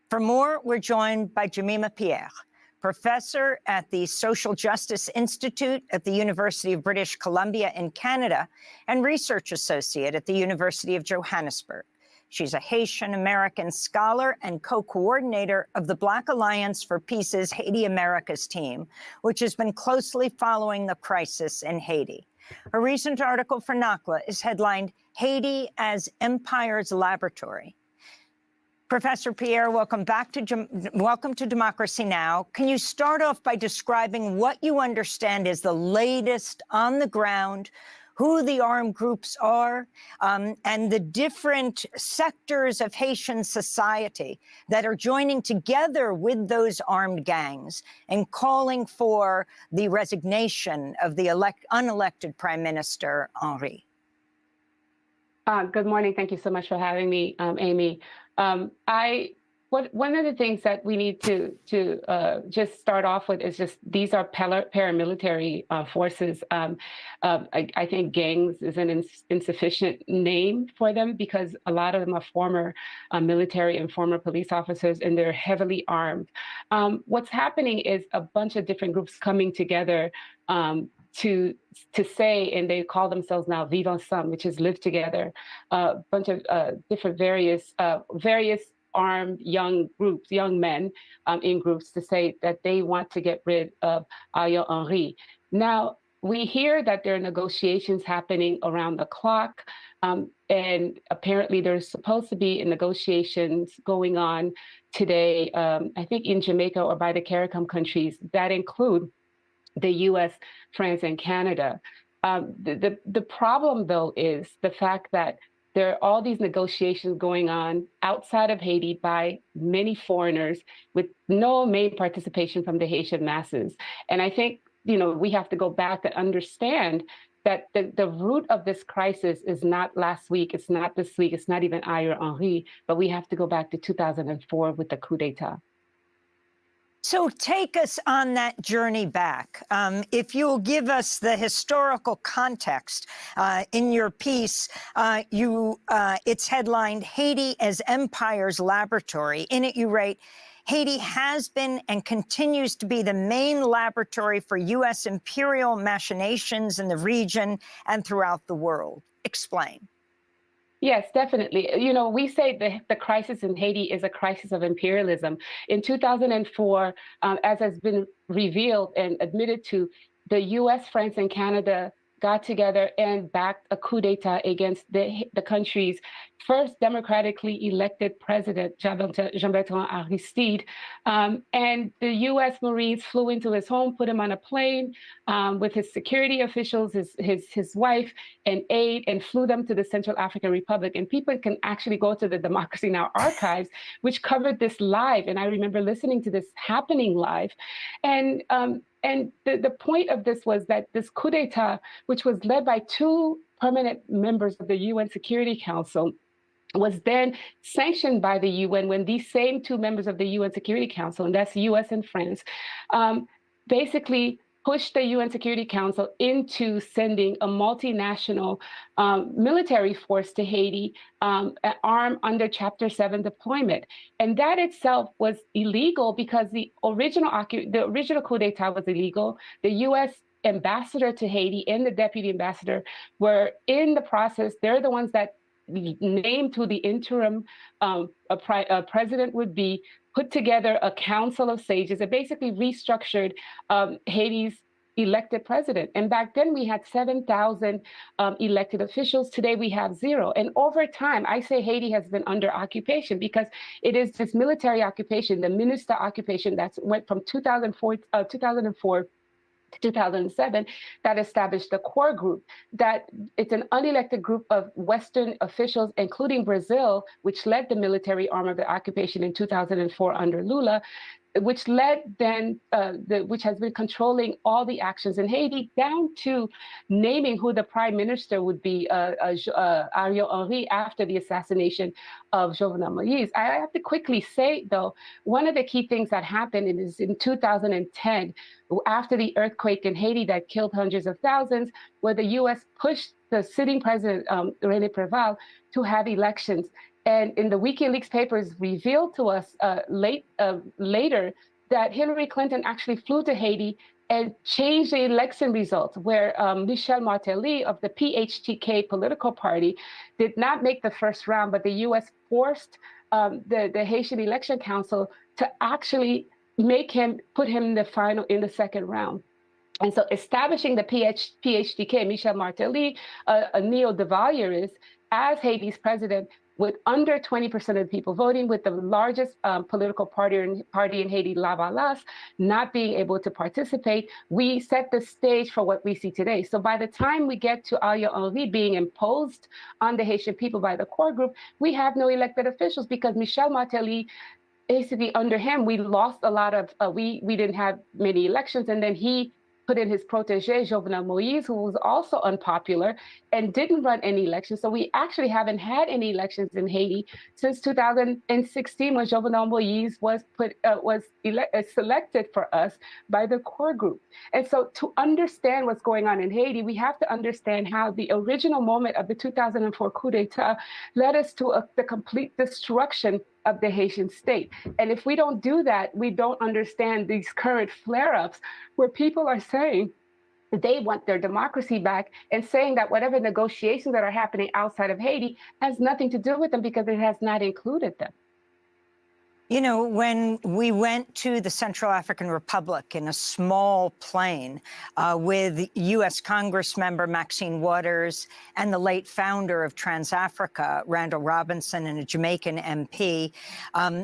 For more, we're joined by Jemima Pierre, professor at the Social Justice Institute at the University of British Columbia in Canada and research associate at the University of Johannesburg. She's a Haitian-American scholar and co-coordinator of the Black Alliance for Peace's Haiti Americas team, which has been closely following the crisis in Haiti. A recent article for NACLA is headlined, "Haiti as Empire's Laboratory." Professor Pierre, welcome to Democracy Now! Can you start off by describing what you understand is the latest on the ground who the armed groups are, and the different sectors of Haitian society that are joining together with those armed gangs and calling for the resignation of the unelected Prime Minister, Henri? Good morning. Thank you so much for having me, Amy. One of the things that we need to just start off with is just these are paramilitary forces. I think gangs is an insufficient name for them because a lot of them are former military and former police officers, and they're heavily armed. What's happening is a bunch of different groups coming together to say, and they call themselves now Vivre Ensemble, which is live together, a bunch of different various armed young groups, young men in groups to say that they want to get rid of Ariel Henry. Now, we hear that there are negotiations happening around the clock, and apparently there's supposed to be negotiations going on today, I think in Jamaica or by the CARICOM countries that include the US, France, and Canada. The problem, though, is the fact that there are all these negotiations going on outside of Haiti by many foreigners with no main participation from the Haitian masses. And I think, we have to go back and understand that the root of this crisis is not last week, it's not this week, it's not even Ariel Henry, but we have to go back to 2004 with the coup d'etat. So take us on that journey back. If you'll give us the historical context in your piece, it's headlined Haiti as Empire's Laboratory. In it, you write, Haiti has been and continues to be the main laboratory for U.S. imperial machinations in the region and throughout the world. Explain. Yes, definitely. We say the crisis in Haiti is a crisis of imperialism. In 2004, as has been revealed and admitted to, the US, France, and Canada got together and backed a coup d'etat against the country's first democratically elected president, Jean-Bertrand Aristide. And the US Marines flew into his home, put him on a plane with his security officials, his wife, and aide, and flew them to the Central African Republic. And people can actually go to the Democracy Now! Archives, which covered this live. And I remember listening to this happening live. And the point of this was that this coup d'etat, which was led by two permanent members of the UN Security Council, was then sanctioned by the UN when these same two members of the UN Security Council, and that's US and France, basically pushed the UN Security Council into sending a multinational military force to Haiti, armed under Chapter 7 deployment. And that itself was illegal because the original coup d'etat was illegal. The US ambassador to Haiti and the deputy ambassador were in the process. They're the ones that named who the interim president would be, put together a council of sages that basically restructured Haiti's elected president. And back then we had 7,000 elected officials. Today we have 0. And over time, I say Haiti has been under occupation because it is this military occupation, the minister occupation that went from 2004 to 2007, that established the core group, that it's an unelected group of Western officials, including Brazil, which led the military arm of the occupation in 2004 under Lula, which led then, which has been controlling all the actions in Haiti, down to naming who the prime minister would be, Ariel Henry, after the assassination of Jovenel Moïse. I have to quickly say, though, one of the key things that happened is in 2010, after the earthquake in Haiti that killed hundreds of thousands, where the U.S. pushed the sitting president, René Préval, to have elections. And in the WikiLeaks papers revealed to us later that Hillary Clinton actually flew to Haiti and changed the election results, where Michel Martelly of the PHTK political party did not make the first round, but the U.S. forced the Haitian Election Council to actually put him in the second round. And so establishing the PHTK, Michel Martelly, a neo-Duvalierist, as Haiti's president, with under 20% of the people voting, with the largest political party in Haiti, La Balance, not being able to participate, we set the stage for what we see today. So by the time we get to Ariel Henry being imposed on the Haitian people by the core group, we have no elected officials because Michel Martelly, basically under him, we lost a lot of, we didn't have many elections. And then he put in his protege, Jovenel Moïse, who was also unpopular and didn't run any elections. So we actually haven't had any elections in Haiti since 2016 when Jovenel Moïse was selected for us by the core group. And so to understand what's going on in Haiti, we have to understand how the original moment of the 2004 coup d'etat led us to the complete destruction of the Haitian state. And if we don't do that, we don't understand these current flare-ups where people are saying they want their democracy back and saying that whatever negotiations that are happening outside of Haiti has nothing to do with them because it has not included them. You know, when we went to the Central African Republic in a small plane with U.S. Congress member Maxine Waters and the late founder of TransAfrica, Randall Robinson, and a Jamaican MP,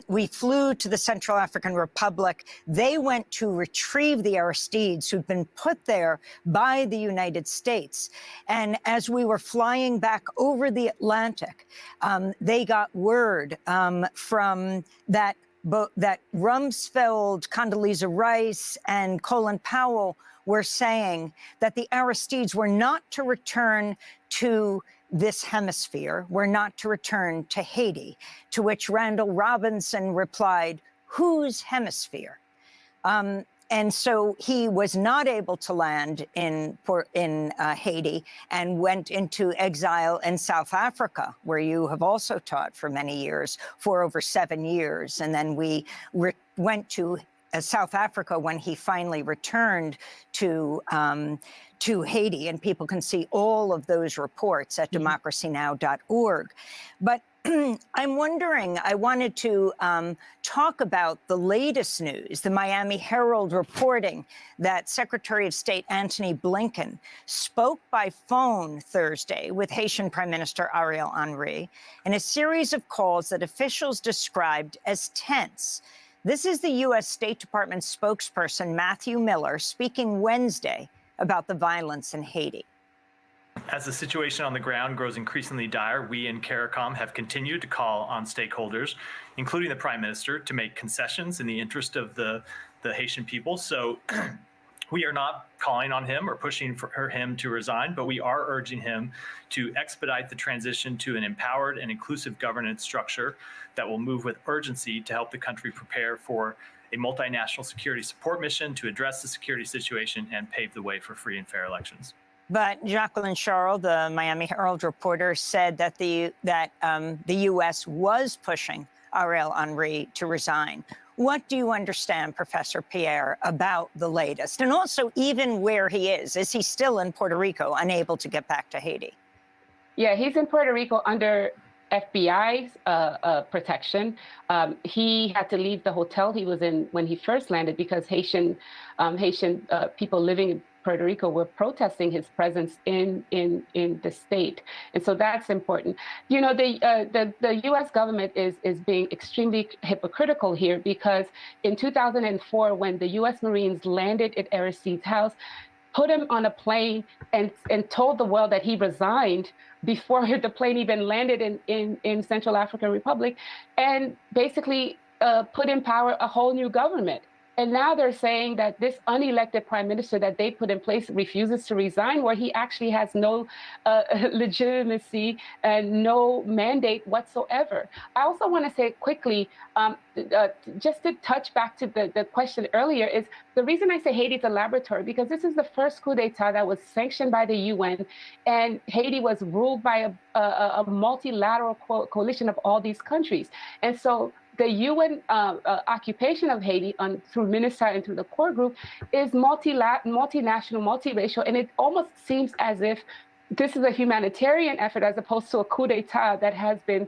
we flew to the Central African Republic. They went to retrieve the Aristides who'd been put there by the United States. And as we were flying back over the Atlantic, they got word from that Rumsfeld, Condoleezza Rice, and Colin Powell were saying that the Aristides were not to return to this hemisphere, were not to return to Haiti, to which Randall Robinson replied, "Whose hemisphere?" And so he was not able to land in Haiti and went into exile in South Africa, where you have also taught for many years, for over 7 years. And then we went to South Africa when he finally returned to Haiti. And people can see all of those reports at democracynow.org. But I'm wondering, I wanted to talk about the latest news, the Miami Herald reporting that Secretary of State Antony Blinken spoke by phone Thursday with Haitian Prime Minister Ariel Henry in a series of calls that officials described as tense. This is the U.S. State Department spokesperson, Matthew Miller, speaking Wednesday about the violence in Haiti. As the situation on the ground grows increasingly dire, we in CARICOM have continued to call on stakeholders, including the Prime Minister, to make concessions in the interest of the Haitian people. So we are not calling on him or pushing for him to resign, but we are urging him to expedite the transition to an empowered and inclusive governance structure that will move with urgency to help the country prepare for a multinational security support mission to address the security situation and pave the way for free and fair elections. But Jacqueline Charles, the Miami Herald reporter, said that the U.S. was pushing Ariel Henry to resign. What do you understand, Professor Pierre, about the latest? And also even where he is. Is he still in Puerto Rico, unable to get back to Haiti? Yeah, he's in Puerto Rico under FBI's protection. He had to leave the hotel he was in when he first landed because Haitian people living in Puerto Rico were protesting his presence in the state, and so that's important. You know, the U.S. government is being extremely hypocritical here because in 2004, when the U.S. Marines landed at Aristide's house, put him on a plane and told the world that he resigned before the plane even landed in Central African Republic, and basically put in power a whole new government. And now they're saying that this unelected prime minister that they put in place refuses to resign, where he actually has no legitimacy and no mandate whatsoever. I also want to say quickly, just to touch back to the question earlier, is the reason I say Haiti is a laboratory, because this is the first coup d'etat that was sanctioned by the UN, and Haiti was ruled by a multilateral coalition of all these countries. And so the UN occupation of Haiti through MINUSTAH and through the core group is multinational, multiracial, and it almost seems as if this is a humanitarian effort as opposed to a coup d'etat that has been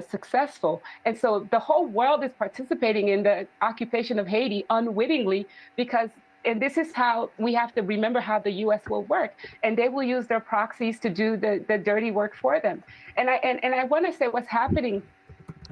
successful. And so the whole world is participating in the occupation of Haiti unwittingly because And this is how we have to remember how the U.S. will work, and they will use their proxies to do the dirty work for them. And I want to say what's happening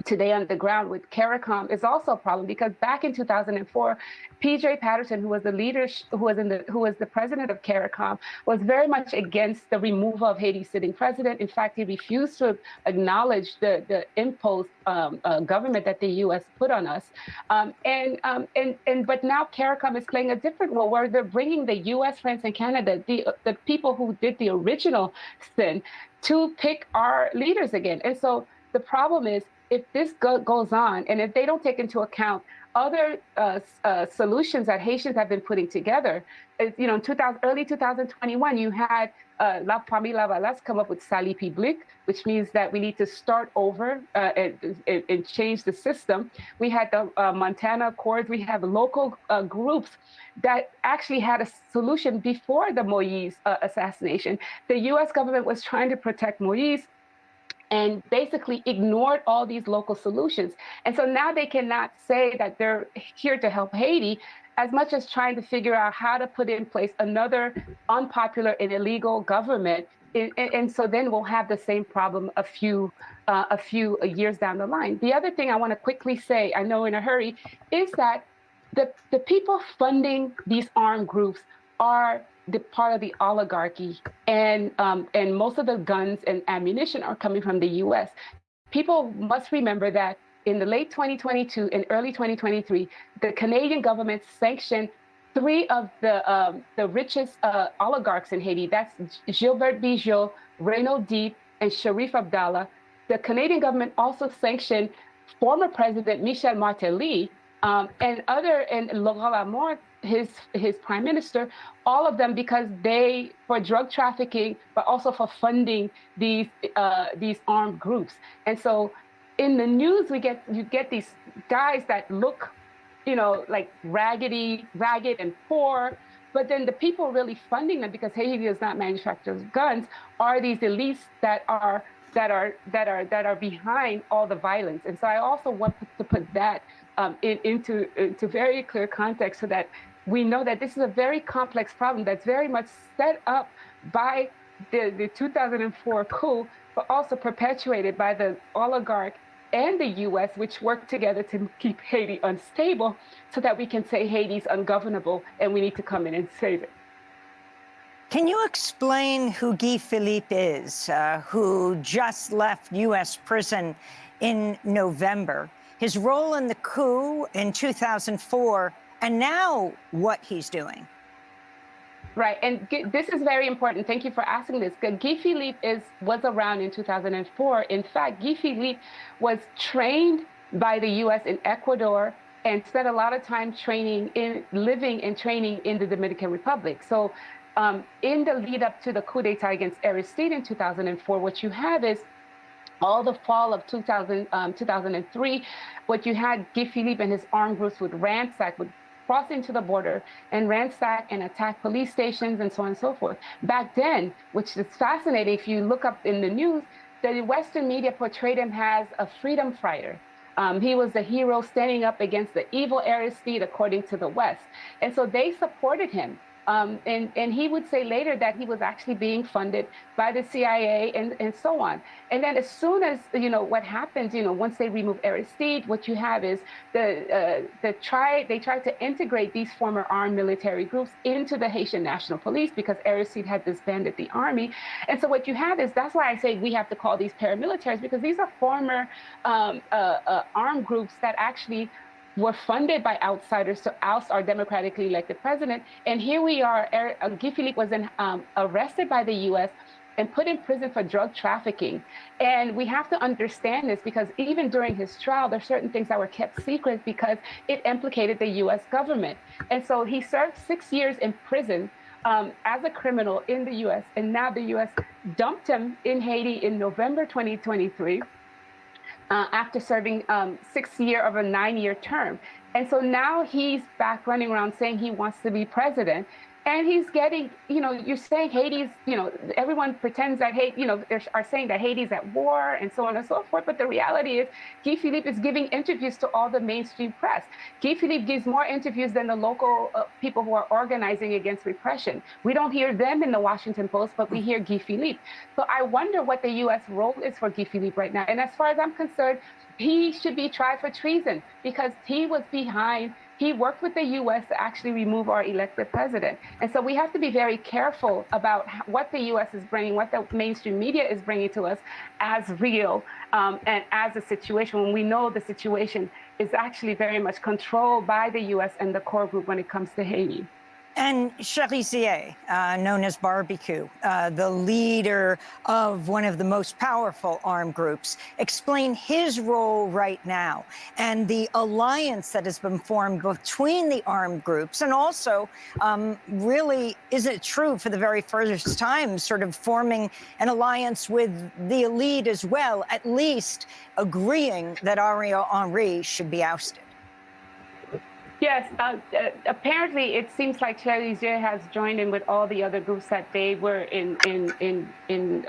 today on the ground with CARICOM is also a problem, because back in 2004, P.J. Patterson, who was the president of CARICOM, was very much against the removal of Haiti's sitting president. In fact, he refused to acknowledge the imposed government that the U.S. put on us. But now CARICOM is playing a different role, where they're bringing the U.S., France, and Canada, the people who did the original sin, to pick our leaders again. And so the problem is, if this goes on, and if they don't take into account other solutions that Haitians have been putting together, in early 2021, you had La Famille Lavalas come up with Sali Publique, which means that we need to start over and change the system. We had the Montana Accords. We have local groups that actually had a solution before the Moïse assassination. The U.S. government was trying to protect Moïse and basically ignored all these local solutions. And so now they cannot say that they're here to help Haiti, as much as trying to figure out how to put in place another unpopular and illegal government. And so then we'll have the same problem a few years down the line. The other thing I want to quickly say, I know in a hurry, is that the people funding these armed groups are the part of the oligarchy, and most of the guns and ammunition are coming from the U.S. People must remember that in the late 2022 and early 2023, the Canadian government sanctioned 3 of the richest oligarchs in Haiti. That's Gilbert Bijou, Renaud Deep, and Sharif Abdallah. The Canadian government also sanctioned former President Michel Martelly and Laurent Lamont, his prime minister, all of them because for drug trafficking, but also for funding these armed groups. And so in the news, you get these guys that look, like ragged and poor, but then the people really funding them, because Haiti does not manufacture guns, are these elites that are behind all the violence. And so I also want to put that into very clear context, so that we know that this is a very complex problem that's very much set up by the 2004 coup, but also perpetuated by the oligarch and the U.S., which work together to keep Haiti unstable, so that we can say Haiti's ungovernable and we need to come in and save it. Can you explain who Guy Philippe is, who just left U.S. prison in November, his role in the coup in 2004, and now what he's doing? Right, and this is very important. Thank you for asking this. Guy Philippe was around in 2004. In fact, Guy Philippe was trained by the U.S. in Ecuador and spent a lot of time living and training in the Dominican Republic. So in the lead up to the coup d'etat against Aristide in 2004, what you have is all the fall of 2003, what you had, Guy Philippe and his armed groups would cross into the border and ransack and attack police stations and so on and so forth. Back then, which is fascinating, if you look up in the news, the Western media portrayed him as a freedom fighter. He was the hero standing up against the evil Aristide, according to the West. And so they supported him. And he would say later that he was actually being funded by the CIA and so on. And then as soon as, what happens, once they remove Aristide, what you have is they try to integrate these former armed military groups into the Haitian National Police, because Aristide had disbanded the army. And so what you have is, that's why I say we have to call these paramilitaries, because these are former armed groups that actually were funded by outsiders to oust our democratically elected president. And here we are, Guy Philippe was arrested by the US and put in prison for drug trafficking. And we have to understand this, because even during his trial, there are certain things that were kept secret because it implicated the US government. And so he served 6 years in prison as a criminal in the US. And now the US dumped him in Haiti in November 2023. After serving 6 years of a 9-year term. And so now he's back running around saying he wants to be president. And he's getting, you're saying Haiti's, everyone pretends that Haiti, they are saying that Haiti's at war and so on and so forth. But the reality is, Guy Philippe is giving interviews to all the mainstream press. Guy Philippe gives more interviews than the local people who are organizing against repression. We don't hear them in the Washington Post, but we hear Guy Philippe. So I wonder what the U.S. role is for Guy Philippe right now. And as far as I'm concerned, he should be tried for treason because he worked with the U.S. to actually remove our elected president. And so we have to be very careful about what the U.S. is bringing, what the mainstream media is bringing to us as real and as a situation when we know the situation is actually very much controlled by the U.S. and the core group when it comes to Haiti. And Cherizier, known as Barbecue, the leader of one of the most powerful armed groups, explain his role right now and the alliance that has been formed between the armed groups, and also really, is it true for the very first time, sort of forming an alliance with the elite as well, at least agreeing that Ariel Henry should be ousted? Yes, apparently it seems like Cherizier has joined in with all the other groups that they were in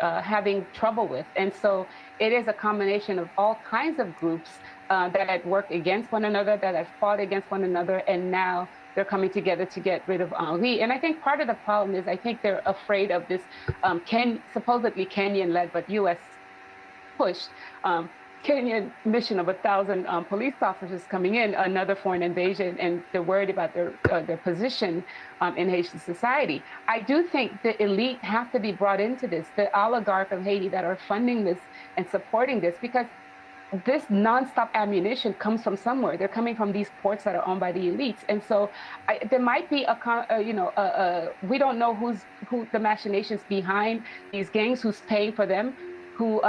having trouble with. And so it is a combination of all kinds of groups that had worked against one another, that had fought against one another, and now they're coming together to get rid of Henri. And I think part of the problem is I think they're afraid of this supposedly Kenyan-led but U.S. push Kenyan mission of 1,000 police officers coming in, another foreign invasion, and they're worried about their position in Haitian society. I do think the elite have to be brought into this, the oligarchs of Haiti that are funding this and supporting this, because this nonstop ammunition comes from somewhere. They're coming from these ports that are owned by the elites, and so there might be we don't know who the machinations behind these gangs, who's paying for them. Who,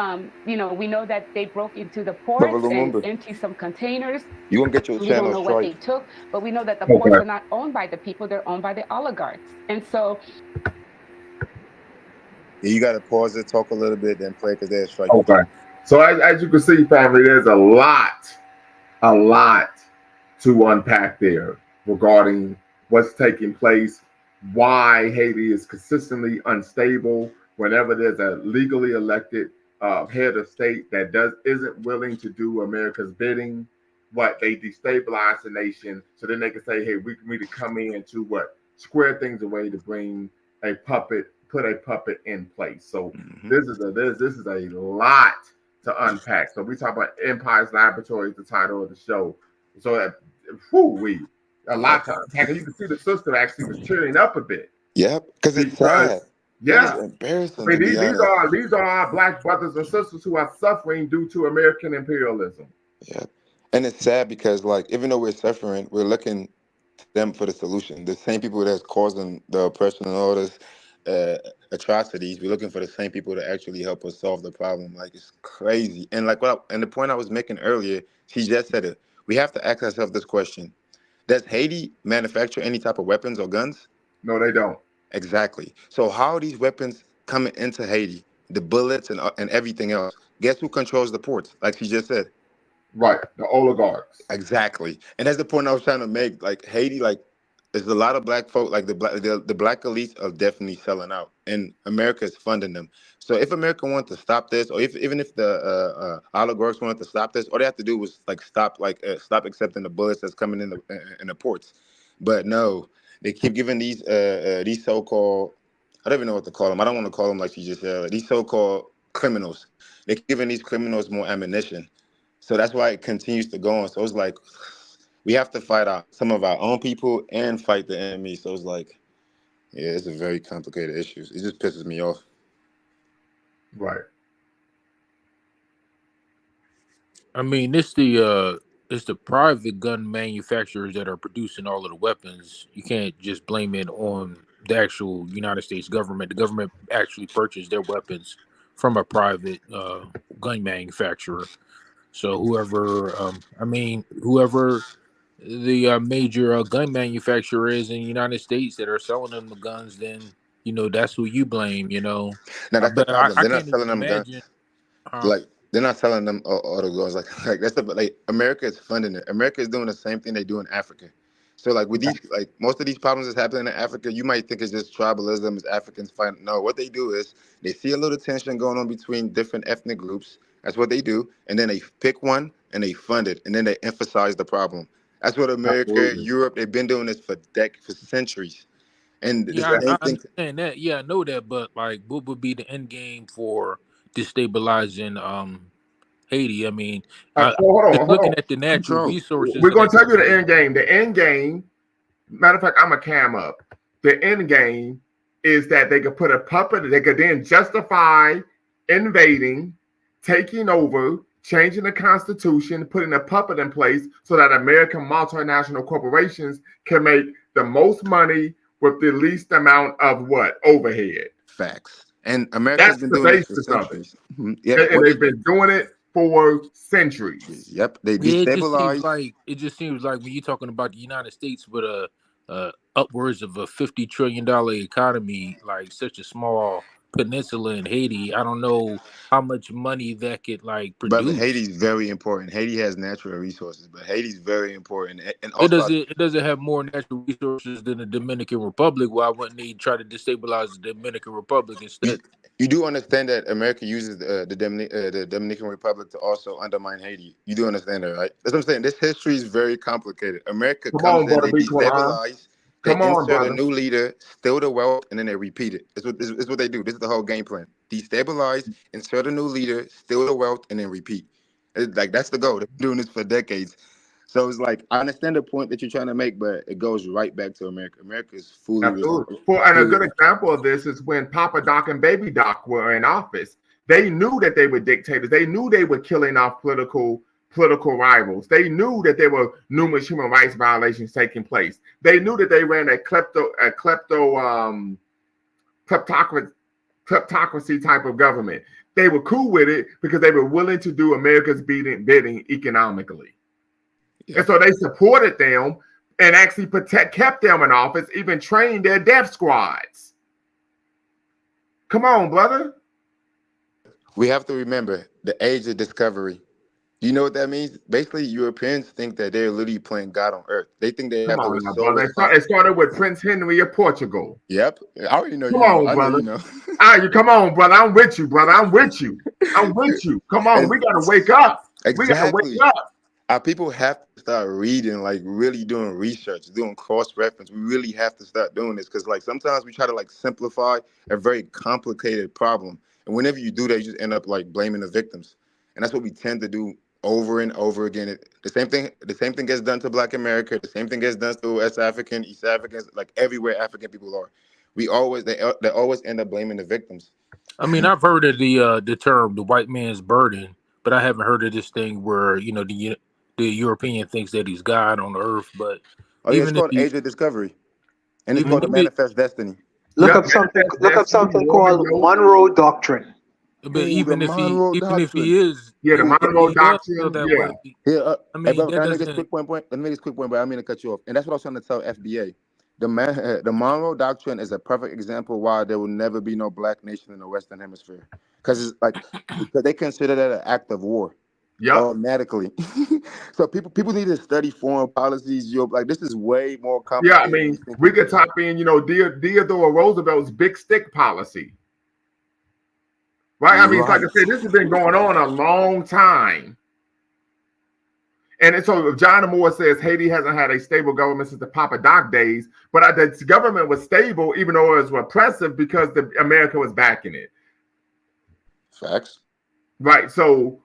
we know that they broke into the ports and emptied some containers. You won't get your We channel don't know what they strike. took, but we know that the ports are not owned by the people; they're owned by the oligarchs. And so, You got to pause it, talk a little bit, then play because they're strike. Okay. So as you can see, family, there's a lot to unpack there regarding what's taking place, why Haiti is consistently unstable whenever there's a legally elected head of state that isn't willing to do America's bidding. What they destabilize the nation, so then they can say, "Hey, we need to come in to square things away to bring put a puppet in place." So this is a lot to unpack. So we talk about Empire's Laboratory, the title of the show. So a lot to unpack. And you can see the sister actually was cheering up a bit. Yep, because it's sad. Yeah, it's embarrassing. I mean, these are our Black brothers and sisters who are suffering due to American imperialism. Yeah, and it's sad because, like, even though we're suffering, we're looking to them for the solution. The same people that's causing the oppression and all this atrocities, we're looking for the same people to actually help us solve the problem. Like, it's crazy. And like, and the point I was making earlier, she just said it. We have to ask ourselves this question: does Haiti manufacture any type of weapons or guns? No, they don't. Exactly. So how are these weapons coming into Haiti? The bullets and everything else. Guess who controls the ports? Like she just said. Right, the oligarchs. Exactly, and that's the point I was trying to make. Like Haiti, like there's a lot of black folk. Like the black elites are definitely selling out, and America is funding them. So if America wanted to stop this, or even if the oligarchs wanted to stop this, all they have to do was stop accepting the bullets that's coming in the ports. But no, they keep giving these so-called, I don't even know what to call them. I don't want to call them like you just said. These so-called criminals. They're giving these criminals more ammunition. So that's why it continues to go on. So it's like we have to fight some of our own people and fight the enemy. So it's like, yeah, it's a very complicated issue. It just pisses me off. Right. I mean, it's the private gun manufacturers that are producing all of the weapons. You can't just blame it on the actual United States government. The government actually purchased their weapons from a private gun manufacturer. So whoever the major gun manufacturer is in the United States that are selling them the guns, then that's who you blame. Now that's the But problem. I They're not can't selling even them imagine. guns. Like they're not selling them all the guns. Like that's like America is funding it. America is doing the same thing they do in Africa. So like with these, like most of these problems that's happening in Africa, you might think it's just tribalism, it's Africans fighting. No, what they do is they see a little tension going on between different ethnic groups. That's what they do, and then they pick one and they fund it, and then they emphasize the problem. That's what America, Absolutely. Europe, they've been doing this for centuries. And the Yeah, same I thing. understand that. Yeah, I know that, but like, what would be the end game for destabilizing Haiti? I mean, Hold on, just hold looking on. at the natural Control. resources We're in gonna that tell you the country. end game. The end game. Matter of fact, I'm a cam up. The end game is that they could put a puppet. They could then justify invading, taking over, changing the Constitution, putting a puppet in place so that American multinational corporations can make the most money with the least amount of what overhead. Facts. And America's That's been the doing this for basis of it, centuries. Yep. and What they've they been doing it for centuries. Yep. They Yeah, destabilize. it just seems like when you're talking about the United States with a upwards of a $50 trillion economy, like such a small peninsula in Haiti, I don't know how much money that could like Brother, produce. Haiti's very important. Haiti has natural resources, but Haiti's very important. And also, It doesn't have more natural resources than the Dominican Republic. Why wouldn't they try to destabilize the Dominican Republic you, instead? you do understand that America uses the Dominican Republic to also undermine Haiti. You do understand that, right? That's what I'm saying. This history is very complicated. America Come comes on, in, brother, they be quiet. destabilize, they Come on, insert a brother. new leader, steal the wealth, and then they repeat it. It's what they do. This is the whole game plan. Destabilize, insert a new leader, steal the wealth, and then repeat. It's like that's the goal. They've been doing this for decades. So it's like I understand the point that you're trying to make, but it goes right back to America. America is Absolutely. And a good fully. example of this is when Papa Doc and Baby Doc were in office. They knew that they were dictators. They knew they were killing off political rivals. They knew that there were numerous human rights violations taking place. They knew that they ran a kleptocracy type of government. They were cool with it because they were willing to do America's bidding economically. Yep. And so they supported them and actually kept them in office, even trained their death squads. Come on, brother. We have to remember the age of discovery. Do you know what that means? Basically, Europeans think that they're literally playing God on earth. They think they Come have the on now, sole brother. It started with Prince Henry of Portugal. Yep. I already know Come you know. on, I know brother. you know. You come on, brother. I'm with you, brother. I'm with you. I'm with you. Come on. And We got to wake up. We got to wake exactly. up. Our people have to start reading, like really doing research, doing cross reference. We really have to start doing this because, like, sometimes we try to like simplify a very complicated problem, and whenever you do that, you just end up like blaming the victims, and that's what we tend to do over and over again. The same thing gets done to Black America. The same thing gets done to West African, East Africans, like everywhere African people are. They always end up blaming the victims. I mean, I've heard of the term "the white man's burden," but I haven't heard of this thing where the European thinks that he's God on earth. But Oh yeah, it's even if called he, Age of Discovery, and it's even called the if it, Manifest Destiny. Look Yep, up something. manifest Look up destiny, something Mormon called notes. Monroe Doctrine. but Ooh, the Monroe even if Doctrine. he is, Yeah, the even if Monroe he does feel Doctrine. that Yeah. way, Here, I hey, mean brother, that can I make this doesn't. quick point? Let me make this quick point, but I don't mean to cut you off. And that's what I was trying to tell FBA. The Monroe Doctrine is a perfect example why there will never be no black nation in the Western Hemisphere, because it's like because they consider that an act of war Yep. automatically. So people need to study foreign policies. Like this is way more Yeah, I complicated than mean, you think we it could is. type in, Theodore Roosevelt's big stick policy, right? I mean, it's like Right. I said, this has been going on a long time. And so John Moore says Haiti hasn't had a stable government since the Papa Doc days, but the government was stable even though it was repressive because America was backing it. Facts. Right. So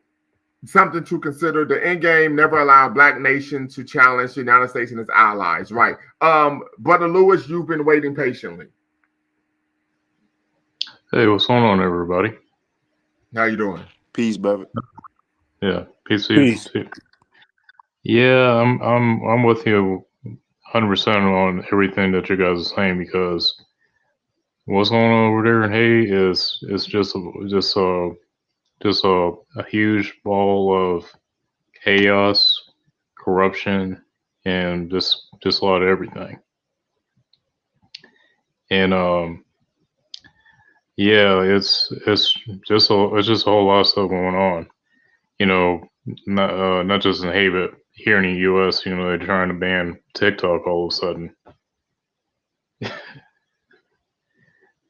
something to consider. The end game never allowed black nation to challenge the United States and its allies. Right. Brother Lewis, you've been waiting patiently. Hey, what's going on, everybody? How you doing? Peace, brother. Yeah, peace to you Peace. too. Yeah, I'm with you 100% on everything that you guys are saying because what's going on over there in Haiti is just a huge ball of chaos, corruption, and just a lot of everything. And yeah, it's just a whole lot of stuff going on. You know, not just in Haiti, but here in the U.S. They're trying to ban TikTok all of a sudden.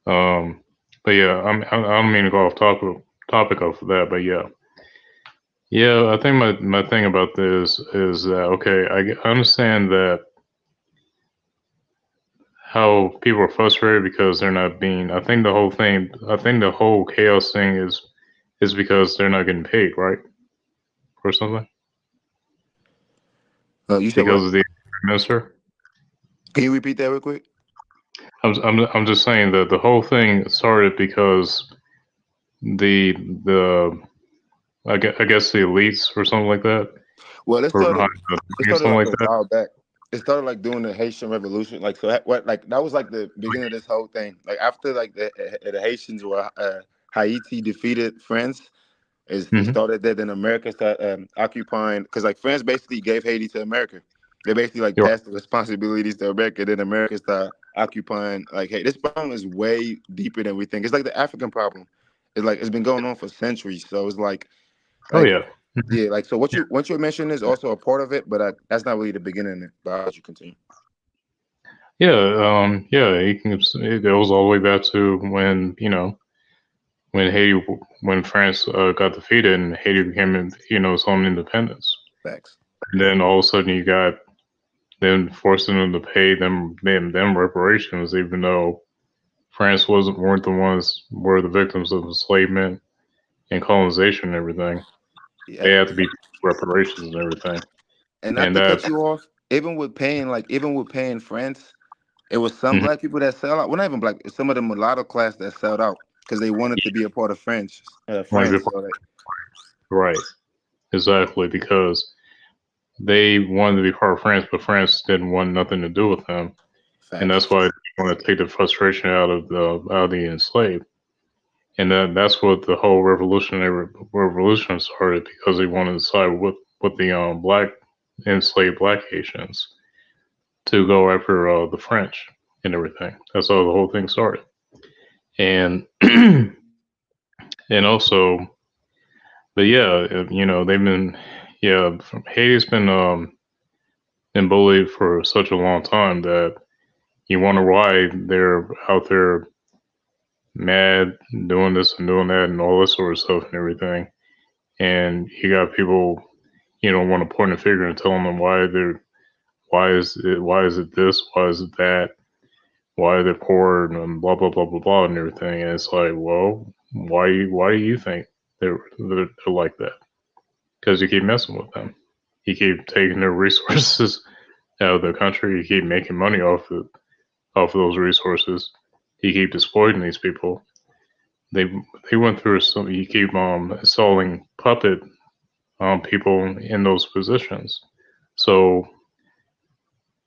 Um, but yeah, I don't mean to go off topic off of that, but yeah. I think my thing about this is that okay, I understand that how people are frustrated because they're not being. I think the whole chaos thing is because they're not getting paid, right, or something. You said Because what? of the minister. Can you repeat that real quick? I'm just saying that the whole thing started because the I guess the elites or something like that Well, were behind the it thing or started something like like a that. while back. It started like during the Haitian Revolution. Like so, what like that was like the beginning of this whole thing. Like after like the Haitians were Haiti defeated France. Is it Hmm. started there? Then America started occupying because like France basically gave Haiti to America. They basically like You're passed the responsibilities to America. Then America started occupying. Like, hey, this problem is way deeper than we think. It's like the African problem. It's like it's been going on for centuries. So it's Oh like yeah. yeah, like so. What you mentioned is also a part of it, but that's not really the beginning. But I'll let you continue. Yeah. It goes all the way back to when when Haiti when France got defeated and Haiti became its own independence. Facts. And then all of a sudden you got them forcing them to pay them reparations, even though France weren't the ones were the victims of enslavement and colonization and everything. They Yeah, had to be reparations and everything. and not And to cut that you off, even with paying France, it was some mhm, black people that sell out. Well, not even black. Some of the mulatto class that sold out because they wanted to be a part of French. want to be France. So like, right. Exactly, because they wanted to be part of France, but France didn't want nothing to do with them. And facts. that's why they want to take the frustration out of the enslaved. And that's what the whole revolution started because they wanted to side with the black enslaved black Haitians to go after the French and everything. That's how the whole thing started. And and also, but yeah, they've been Haiti's been bullied for such a long time that you wonder why they're out there mad doing this and doing that and all this sort of stuff and everything. And you got people want to point a finger and telling them why is it this, why is it that, why they're poor and blah blah blah blah blah and everything. And it's like, well, why do you think they're like that? Because you keep messing with them. You keep taking their resources out of the country. You keep making money off of those resources. You keep exploiting these people. They they went through some. You keep installing puppet people in those positions. So,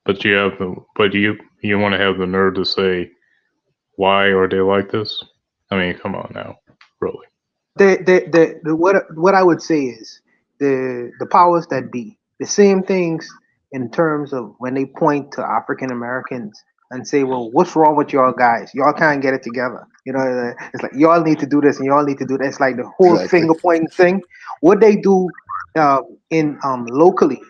but you want to have the nerve to say why are they like this? I mean, come on now, really. What I would say is the powers that be, the same things in terms of when they point to African Americans and say, well, what's wrong with y'all guys? Y'all can't get it together. It's like y'all need to do this and y'all need to do that. It's like the whole Exactly. finger pointing thing. What they do in locally,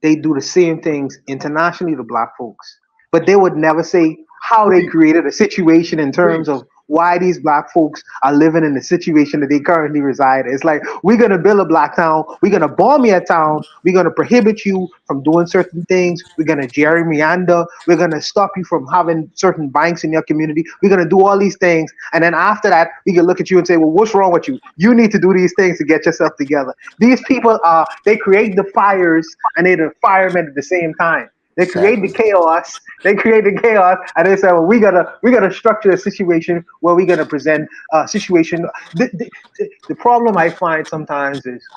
they do the same things internationally to black folks, but they would never say how they created a situation in terms of why these black folks are living in the situation that they currently reside in. It's like we're gonna build a black town, we're gonna bomb your town, we're gonna prohibit you from doing certain things, we're gonna gerrymander, we're gonna stop you from having certain banks in your community, we're gonna do all these things, and then after that we can look at you and say, well, what's wrong with you? You need to do these things to get yourself together. These people are they create the fires and they're the firemen at the same time. They create the Exactly. chaos. They create the chaos, and they say, "Well, we gotta structure a situation where we're gonna present a situation." The problem I find sometimes is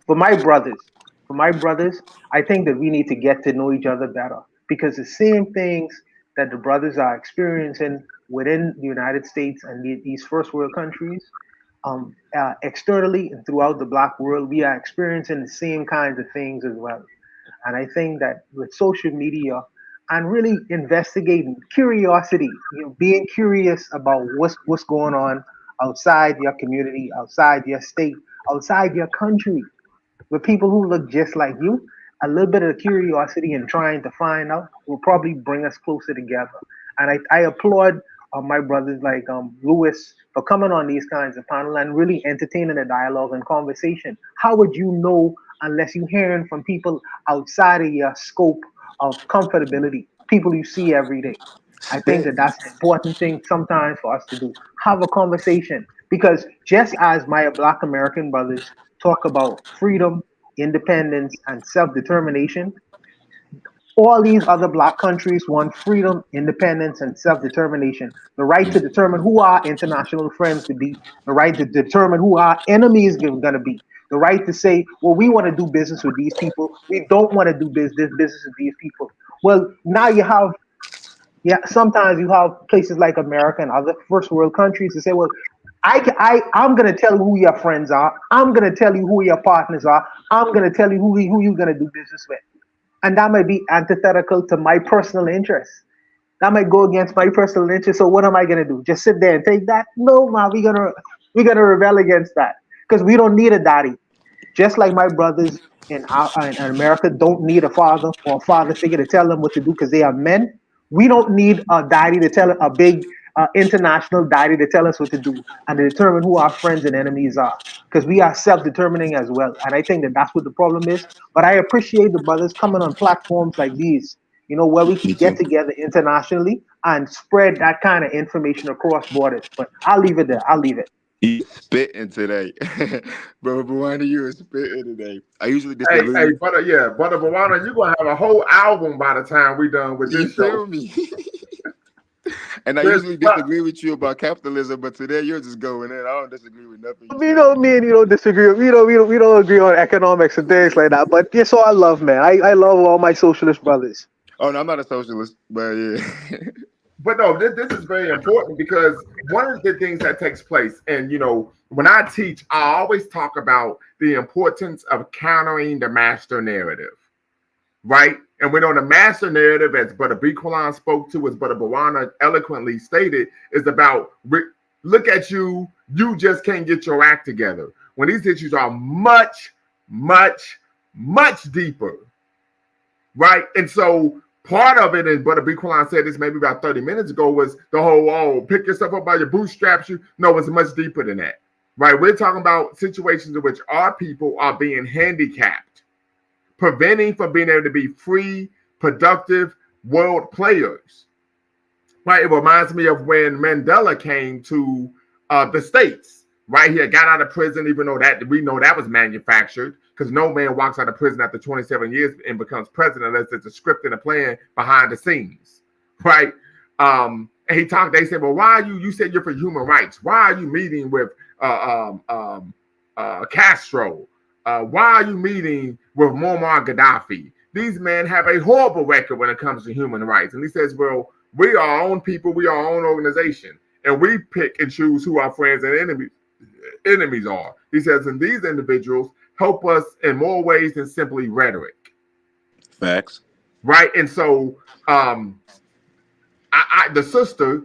for my brothers, for my brothers, I think that we need to get to know each other better because the same things that the brothers are experiencing within the United States and these first world countries, externally and throughout the black world, we are experiencing the same kinds of things as well. And I think that with social media and really investigating curiosity, being curious about what's going on outside your community, outside your state, outside your country. with people who look just like you, a little bit of curiosity and trying to find out will probably bring us closer together. And I applaud my brothers like Lewis for coming on these kinds of panels and really entertaining a dialogue and conversation. How would you know unless you're hearing from people outside of your scope of comfortability, people you see every day? I think that Spit. that's an important thing sometimes for us to do. Have a conversation because just as my Black American brothers talk about freedom, independence, and self-determination, all these other Black countries want freedom, independence, and self-determination. The right to determine who our international friends to be, the right to determine who our enemies are going to be, the right to say, well, we want to do business with these people, we don't want to do business with these people. Well, now you have sometimes you have places like America and other first world countries to say, well, I'm going to tell you who your friends are. I'm going to tell you who your partners are. I'm going to tell you who you're going to do business with. And that might be antithetical to my personal interests. That might go against my personal interest. So what am I going to do? Just sit there and take that? No, man, we're gonna rebel against that because we don't need a daddy. Just like my brothers in America don't need a father or a father figure to tell them what to do because they are men. We don't need a daddy to tell a big international daddy to tell us what to do and to determine who our friends and enemies are because we are self-determining as well. And I think that that's what the problem is. But I appreciate the brothers coming on platforms like these, where we Me can get too. together internationally and spread that kind of information across borders. But I'll leave it there. I'll leave it. You spitting today, bro. Buwana, you are spitting today. I usually Hey, disagree. brother, yeah, brother Bawana, you're gonna have a whole album by the time we done with You this show. feel me? And I This, usually but disagree with you about capitalism, but today you're just going in. I don't disagree with nothing you We say. don't me and you don't disagree. We don't agree on economics and things like that. But it's all I love, man. I love all my socialist brothers. Oh no, I'm not a socialist, but yeah. but no, this is very important because one of the things that takes place, and when I teach, I always talk about the importance of countering the master narrative, right? And we know the master narrative, as Brother Biqualan spoke to, as Brother Bawana eloquently stated, is about look at you, you just can't get your act together. When these issues are much, much, much deeper, right? And so part of it, and Brother Biqualan said this maybe about 30 minutes ago, was the whole, pick yourself up by your bootstraps. No, it's much deeper than that, right? We're talking about situations in which our people are being handicapped, preventing from being able to be free, productive world players. Right? It reminds me of when Mandela came to the States. Right? He had got out of prison, even though that we know that was manufactured, because no man walks out of prison after 27 years and becomes president unless there's a script and a plan behind the scenes. Right? And he talked. They said, "Well, why are you? You said you're for human rights. Why are you meeting with Castro? Why are you meeting with Muammar Gaddafi? These men have a horrible record when it comes to human rights." And he says, "Well, we are our own people. We are our own organization, and we pick and choose who our friends and enemies are." He says, "And these individuals help us in more ways than simply rhetoric." Facts. Right? And so, the sister,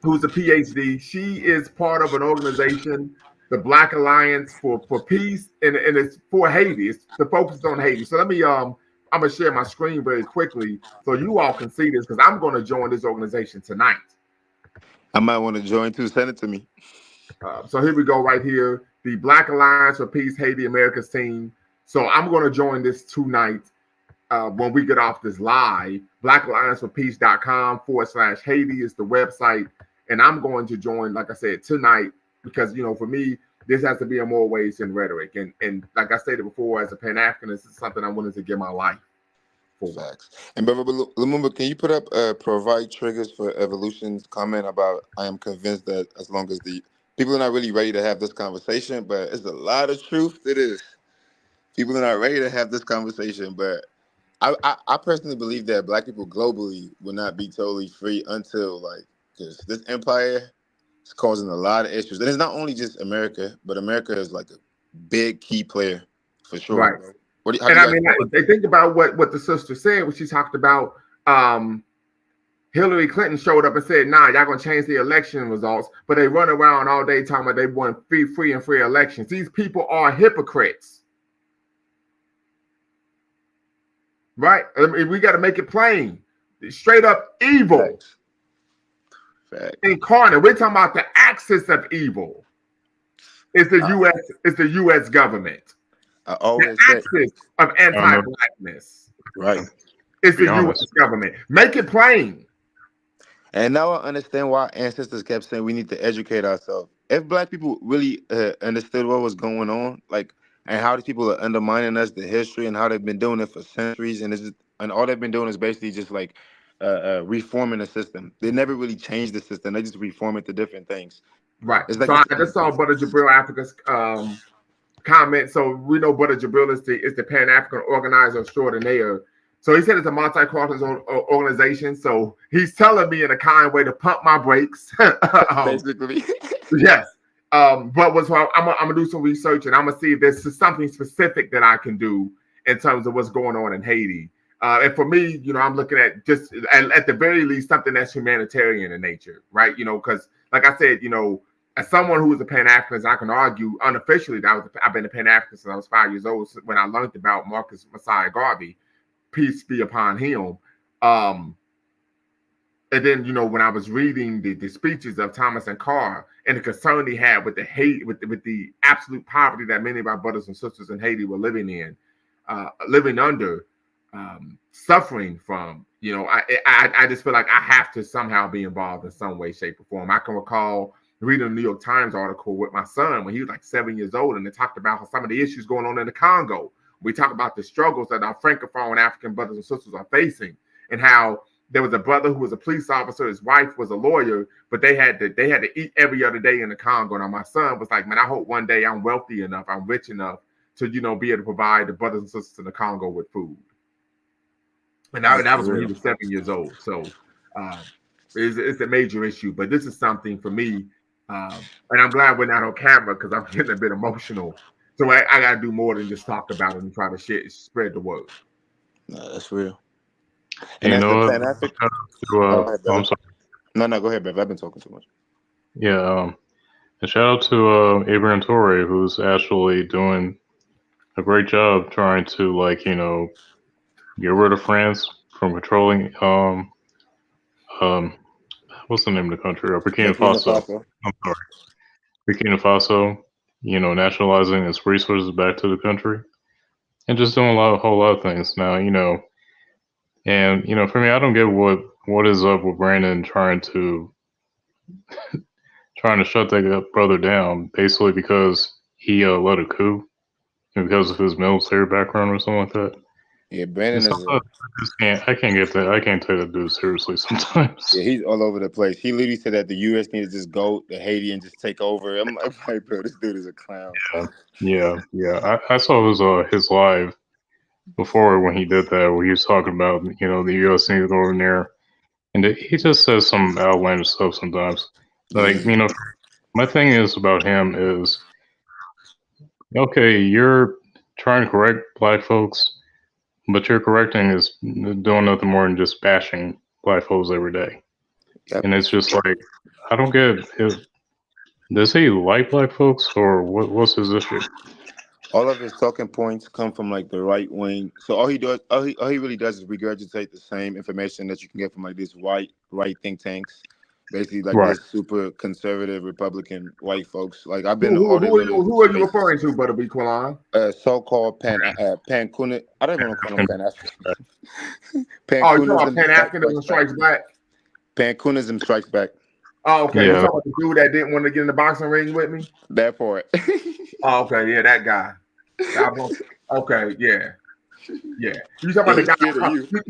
who's a PhD, she is part of an organization, the Black Alliance for Peace, and it's for Haiti. It's the focus on Haiti. So let me I'm gonna share my screen very quickly so you all can see this because I'm gonna join this organization tonight. I might want to join too. Send it to me. So here we go right here. The Black Alliance for Peace Haiti America's team. So I'm gonna join this tonight. When we get off this live, blackallianceforpeace.com/Haiti is the website. And I'm going to join, like I said, tonight, because, for me, this has to be in more ways than rhetoric. And like I stated before, as a Pan-Africanist, it's something I'm willing to give my life for. Facts. And Brother Lumumba, can you put up provide triggers for evolution's comment about I am convinced that as long as the people are not really ready to have this conversation, but it's a lot of truth to this. People are not ready to have this conversation, but I personally believe that Black people globally will not be totally free until because this empire is causing a lot of issues. And it's not only just America, but America is like a big key player for sure. Right. How and do you I mean, they think about what the sister said when she talked about Hillary Clinton showed up and said, "Nah, y'all gonna change the election results," but they run around all day talking about they want free and fair elections. These people are hypocrites. right? I mean, we got to make it plain. Straight up evil. Facts. Incarnate. We're talking about the axis of evil. It's the U.S. It's the U.S. government. I The always say, axis of anti-blackness. right. It's Be the U.S. honest. government. Make it plain. And now I understand why ancestors kept saying we need to educate ourselves. If black people really understood what was going on, like, and how these people are undermining us, the history, and how they've been doing it for centuries, and all they've been doing is basically just like reforming the system. They never really changed the system; they just reform it to different things. Right. It's like So I just saw Brother Jabril Africa's comment. So we know Brother Jabril is the Pan African organizer extraordinaire. So he said it's a multi-cultural organization. So he's telling me in a kind way to pump my brakes. basically. Yes. But I'm gonna do some research and I'm gonna see if there's something specific that I can do in terms of what's going on in Haiti. And for me, I'm looking at just at the very least something that's humanitarian in nature, right? Because like I said, as someone who is a Pan Africanist, I can argue unofficially that I've been a Pan Africanist since I was 5 years old. When I learned about Marcus Messiah Garvey, peace be upon him. And then, when I was reading the speeches of Thomas and Carr and the concern he had with the hate, with the absolute poverty that many of our brothers and sisters in Haiti were living under, suffering from, I just feel like I have to somehow be involved in some way, shape, or form. I can recall reading a New York Times article with my son when he was like 7 years old, and they talked about how some of the issues going on in the Congo. We talk about the struggles that our Francophone African brothers and sisters are facing, and how there was a brother who was a police officer, his wife was a lawyer, but they had to eat every other day in the Congo. Now my son was like, man, I hope one day I'm wealthy enough, I'm rich enough to be able to provide the brothers and sisters in the Congo with food. And that was when he was 7 years old. So it's a major issue. But this is something for me, and I'm glad we're not on camera because I'm getting a bit emotional. So I got to do more than just talk about it and try to spread the word. No, that's real. And You that's the know Pan what? African. Oh, I'm sorry. No, go ahead, Bev. I've been talking too much. Yeah. And shout out to Abraham Torre, who's actually doing a great job trying to get rid of France from controlling um what's the name of the country? Burkina Burkina Faso. Faso. I'm sorry. Burkina Faso, nationalizing its resources back to the country. And just doing a whole lot of things now, and for me I don't get what is up with Brandon trying to shut that brother down basically because he led a coup and because of his military background or something like that. Yeah, Brandon is. I can't get that. I can't take that dude seriously sometimes. Yeah, he's all over the place. He literally said that the U.S. needs to just go to Haiti and just take over. I'm like, bro, this dude is a clown. Yeah. I saw his live before when he did that, where he was talking about the U.S. needs to go in there, and he just says some outlandish stuff sometimes. Like my thing is about him is okay, you're trying to correct black folks, but you're correcting is doing nothing more than just bashing black folks every day. Yep. And it's just like, I don't get it. Does he like black folks or what's his issue? All of his talking points come from like the right wing. So all he really does is regurgitate the same information that you can get from like these right think tanks. Basically, like Right. this super conservative Republican white folks. Like I've Who, been to all their who, little who are you spaces. referring to, Brother B. Quillan? So-called Pan Kuna. I don't even want to call them Pan Africans. Oh, you're talking about Pan Africanism Strikes Back? Pan-Kunism Strikes Back. Oh, okay. Yeah. You talking about the dude that didn't want to get in the boxing ring with me? That part. Oh, okay. Yeah, that guy. Okay, yeah. Yeah. You talking about the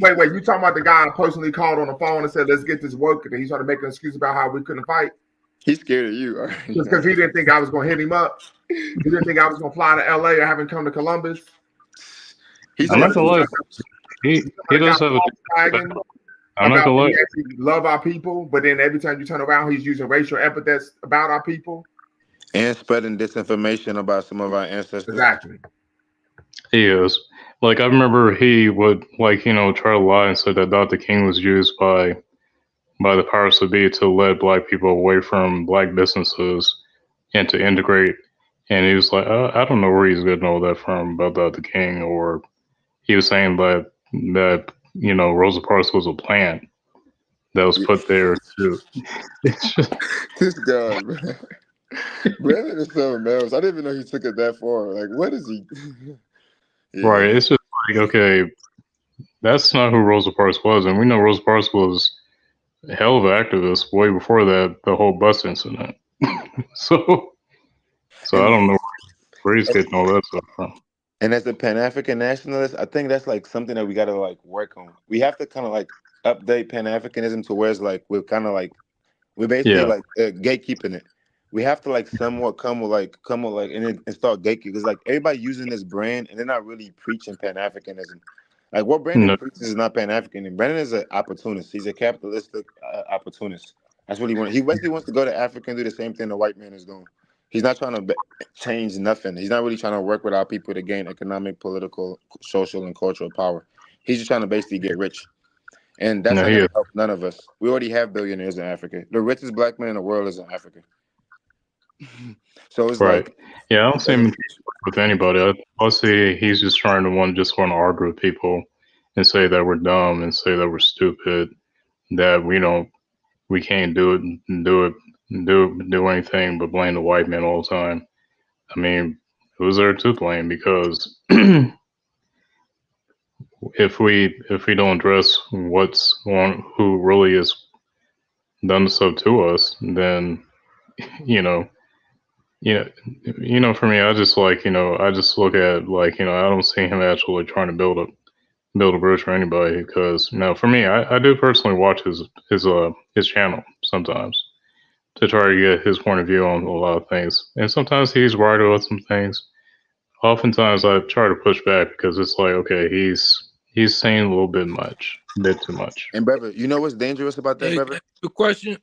guy? Wait. You talking about the guy I personally called on the phone and said, let's get this work, and then he's trying to make an excuse about how we couldn't fight? He's scared of you. Just because he didn't think I was going to hit him up. He didn't think I was going to fly to LA or have him come to Columbus. I'm not gonna lie. He does have a. I'm not gonna lie. We actually love our people, but then every time you turn around, he's using racial epithets about our people and spreading disinformation about some of our ancestors. Exactly. He is. Like I remember he would try to lie and say that Dr. King was used by the powers that be to lead black people away from black businesses and to integrate. And he was like, I don't know where he's getting all that from about Dr. King, or he was saying that that Rosa Parks was a plant that was put there to. This guy, man. Brandon is so embarrassed. I didn't even know he took it that far. Like, what is he? Right. Yeah. It's just like, okay, that's not who Rosa Parks was, and we know Rosa Parks was a hell of an activist way before that, the whole bus incident. so, I And don't know where he's getting all that stuff from. and as a Pan African nationalist, I think that's like something that we gotta like work on. We have to kind of like update Pan Africanism to where it's like we're kind of like we're basically Yeah. like gatekeeping it. We have to like somewhat come with like and start gatekeeping because like everybody using this brand and they're not really preaching Pan Africanism. Like what Brandon No. preaches is not Pan African. Brandon is an opportunist. He's a capitalistic opportunist. That's what he wants. He basically wants to go to Africa and do the same thing the white man is doing. He's not trying to change nothing. He's not really trying to work with our people to gain economic, political, social, and cultural power. He's just trying to basically get rich. And that's No, not he going is. to help none of us. We already have billionaires in Africa. The richest black man in the world is in Africa. So it's Right. like, Yeah, I don't see him with anybody. I see he's just trying to want to argue with people and say that we're dumb and say that we're stupid, that we can't do it and do anything but blame the white man all the time. I mean, who's there to blame? Because if we don't address who really has done stuff to us, then you know you know for me, I just look at I don't see him actually trying to build a bridge for anybody because for me, I do personally watch his channel sometimes to try to get his point of view on a lot of things, and sometimes he's right about some things. Oftentimes, I try to push back because it's like, okay, he's saying a little bit too much. and brother, you know what's dangerous about that, Hey, brother? the question.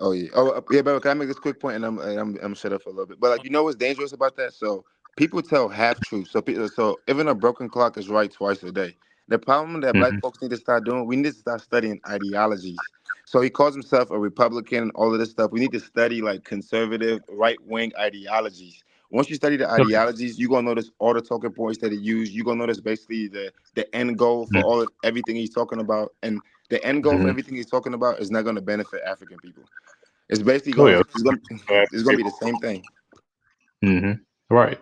Oh yeah. Oh yeah, brother. Can I make this quick point? And I'm shut up for a little bit. But like, you know what's dangerous about that? So people tell half truths. So even a broken clock is right twice a day. The problem that black Hmm. folks need to start doing, we need to start studying ideologies. So he calls himself a Republican, all of this stuff. We need to study like conservative, right wing ideologies. Once you study the ideologies, you're gonna notice all the talking points that he used. You're gonna notice basically the end goal for everything he's talking about. And the end goal for Hmm. everything he's talking about is not gonna benefit African people. It's basically Oh going. yeah. It's gonna be the same thing. Hmm. Right.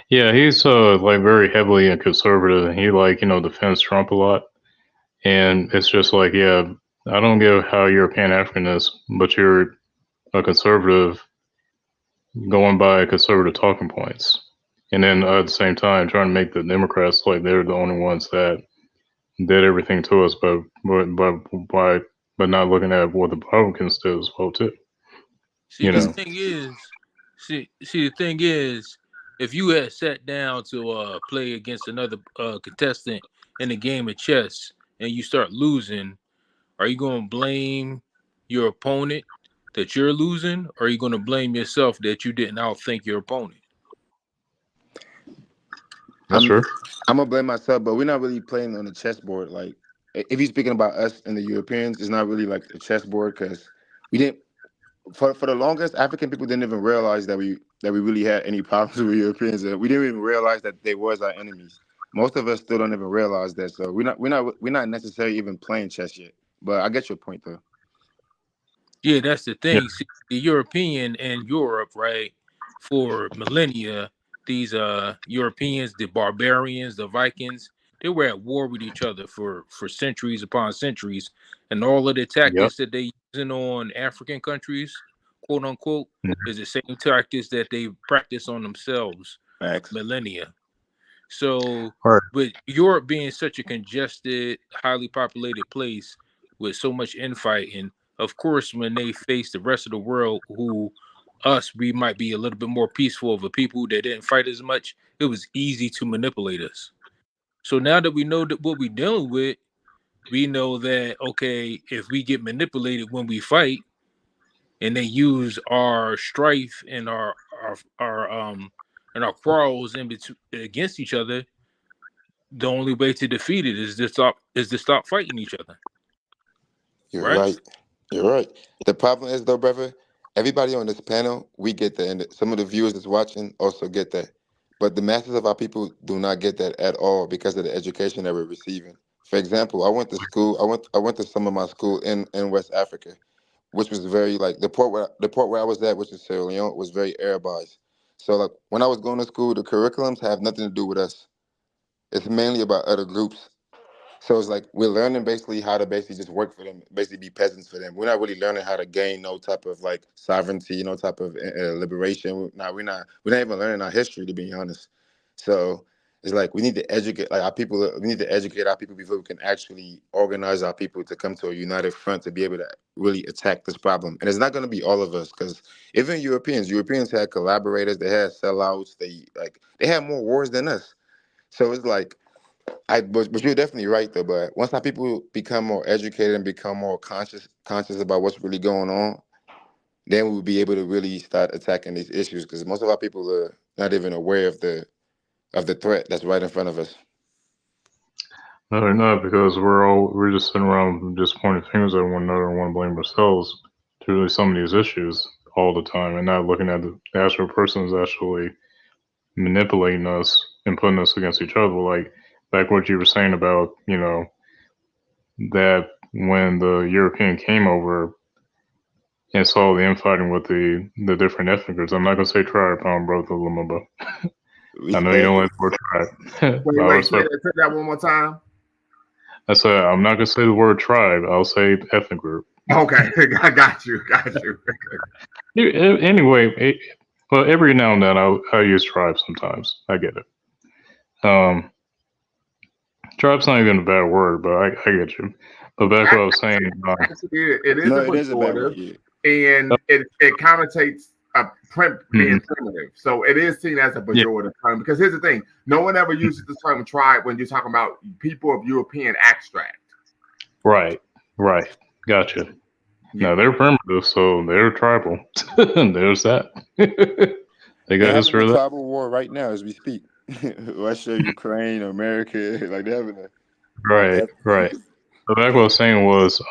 Yeah, he's very heavily and conservative, and he defends Trump a lot. And it's just like, yeah, I don't give how you're a Pan Africanist, but you're a conservative going by conservative talking points. And then at the same time, trying to make the Democrats like they're the only ones that did everything to us, but not looking at what the Republicans did as well too. See, You the know. thing is, see, the thing is, if you had sat down to play against another contestant in a game of chess and you start losing, are you going to blame your opponent that you're losing, or are you going to blame yourself that you didn't outthink your opponent? That's I'm true. I'm gonna blame myself, but we're not really playing on the chessboard. Like if you're speaking about us and the Europeans, it's not really like a chessboard because we didn't for the longest African people didn't even realize that we really had any problems with Europeans. And we didn't even realize that they was our enemies. Most of us still don't even realize that. So we're not necessarily even playing chess yet. But I get your point though. Yeah, that's the Yeah. thing. See, the European and Europe, right? For millennia, these Europeans, the barbarians, the Vikings, they were at war with each other for centuries upon centuries, and all of the Yep. tactics that they using on African countries, quote unquote, is the same tactics that they practice on themselves for Facts. millennia. So, All right. with Europe being such a congested, highly populated place with so much infighting, of course, when they face the rest of the world, we might be a little bit more peaceful of a people that didn't fight as much, it was easy to manipulate us. So now that we know that what we're dealing with, we know that, okay, if we get manipulated when we fight and they use our strife and our quarrels against each other, the only way to defeat it is to stop fighting each other, You're right? right. You're right. The problem is though, brother, everybody on this panel, we get that, and some of the viewers that's watching also get that. but the masses of our people do not get that at all because of the education that we're receiving. For example, I went to school. I went to some of my school in West Africa, which was very like the port where I was at, which is Sierra Leone, was very Arabized. So like when I was going to school, the curriculums have nothing to do with us. It's mainly about other groups. So it's like we're learning basically how to basically just work for them, basically be peasants for them. We're not really learning how to gain no type of like sovereignty, no type of liberation. We're not even learning our history, to be honest. So it's like we need to educate like our people. We need to educate our people before we can actually organize our people to come to a united front to be able to really attack this problem. And it's not going to be all of us because even Europeans had collaborators, they had sellouts, they had more wars than us. So it's like but you're definitely right though. But once our people become more educated and become more conscious about what's really going on, then we'll be able to really start attacking these issues. Because most of our people are not even aware of the threat that's right in front of us. No, they're not because we're just sitting around just pointing fingers at one another and want to blame ourselves to really some of these issues all the time, and not looking at the actual person who's actually manipulating us and putting us against each other. Like back what you were saying about that when the European came over and saw the infighting with the different ethnic groups. I'm not gonna say tribe, brother Lumumba. I know you don't like the word tribe. I Wait, say respect. that one more time. I said I'm not gonna say the word tribe. I'll say ethnic group. Okay, I got you. Anyway, well, every now and then I'll use tribe sometimes. I get it. Tribe's not even a bad word, but I get you. But back what I was saying. Actually, it is No, a it is a bad word. pejorative, and it connotates being primitive. So it is seen as a pejorative term because here's the thing: no one ever uses the term tribe when you're talking about people of European extract. Right. Gotcha. Yeah. No, they're primitive, so they're tribal. There's that. They got They're having history a of that. tribal war right now as we speak. Russia, Ukraine, America, like they're having a Right. So back what I was saying was,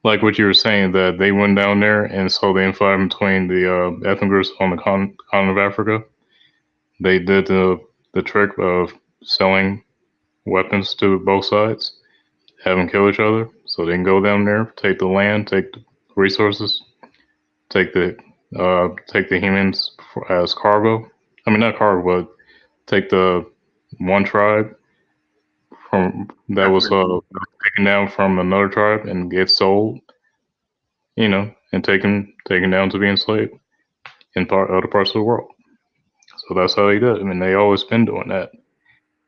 like what you were saying, that they went down there and saw the infighting between the ethnic groups on the continent of Africa. They did the trick of selling weapons to both sides, have them kill each other, so they can go down there, take the land, take the resources, take the humans as cargo. I mean, not cargo, but take the one tribe from that was taken down from another tribe and get sold, and taken down to be enslaved in other parts of the world. So that's how they did it. I mean, they always been doing that,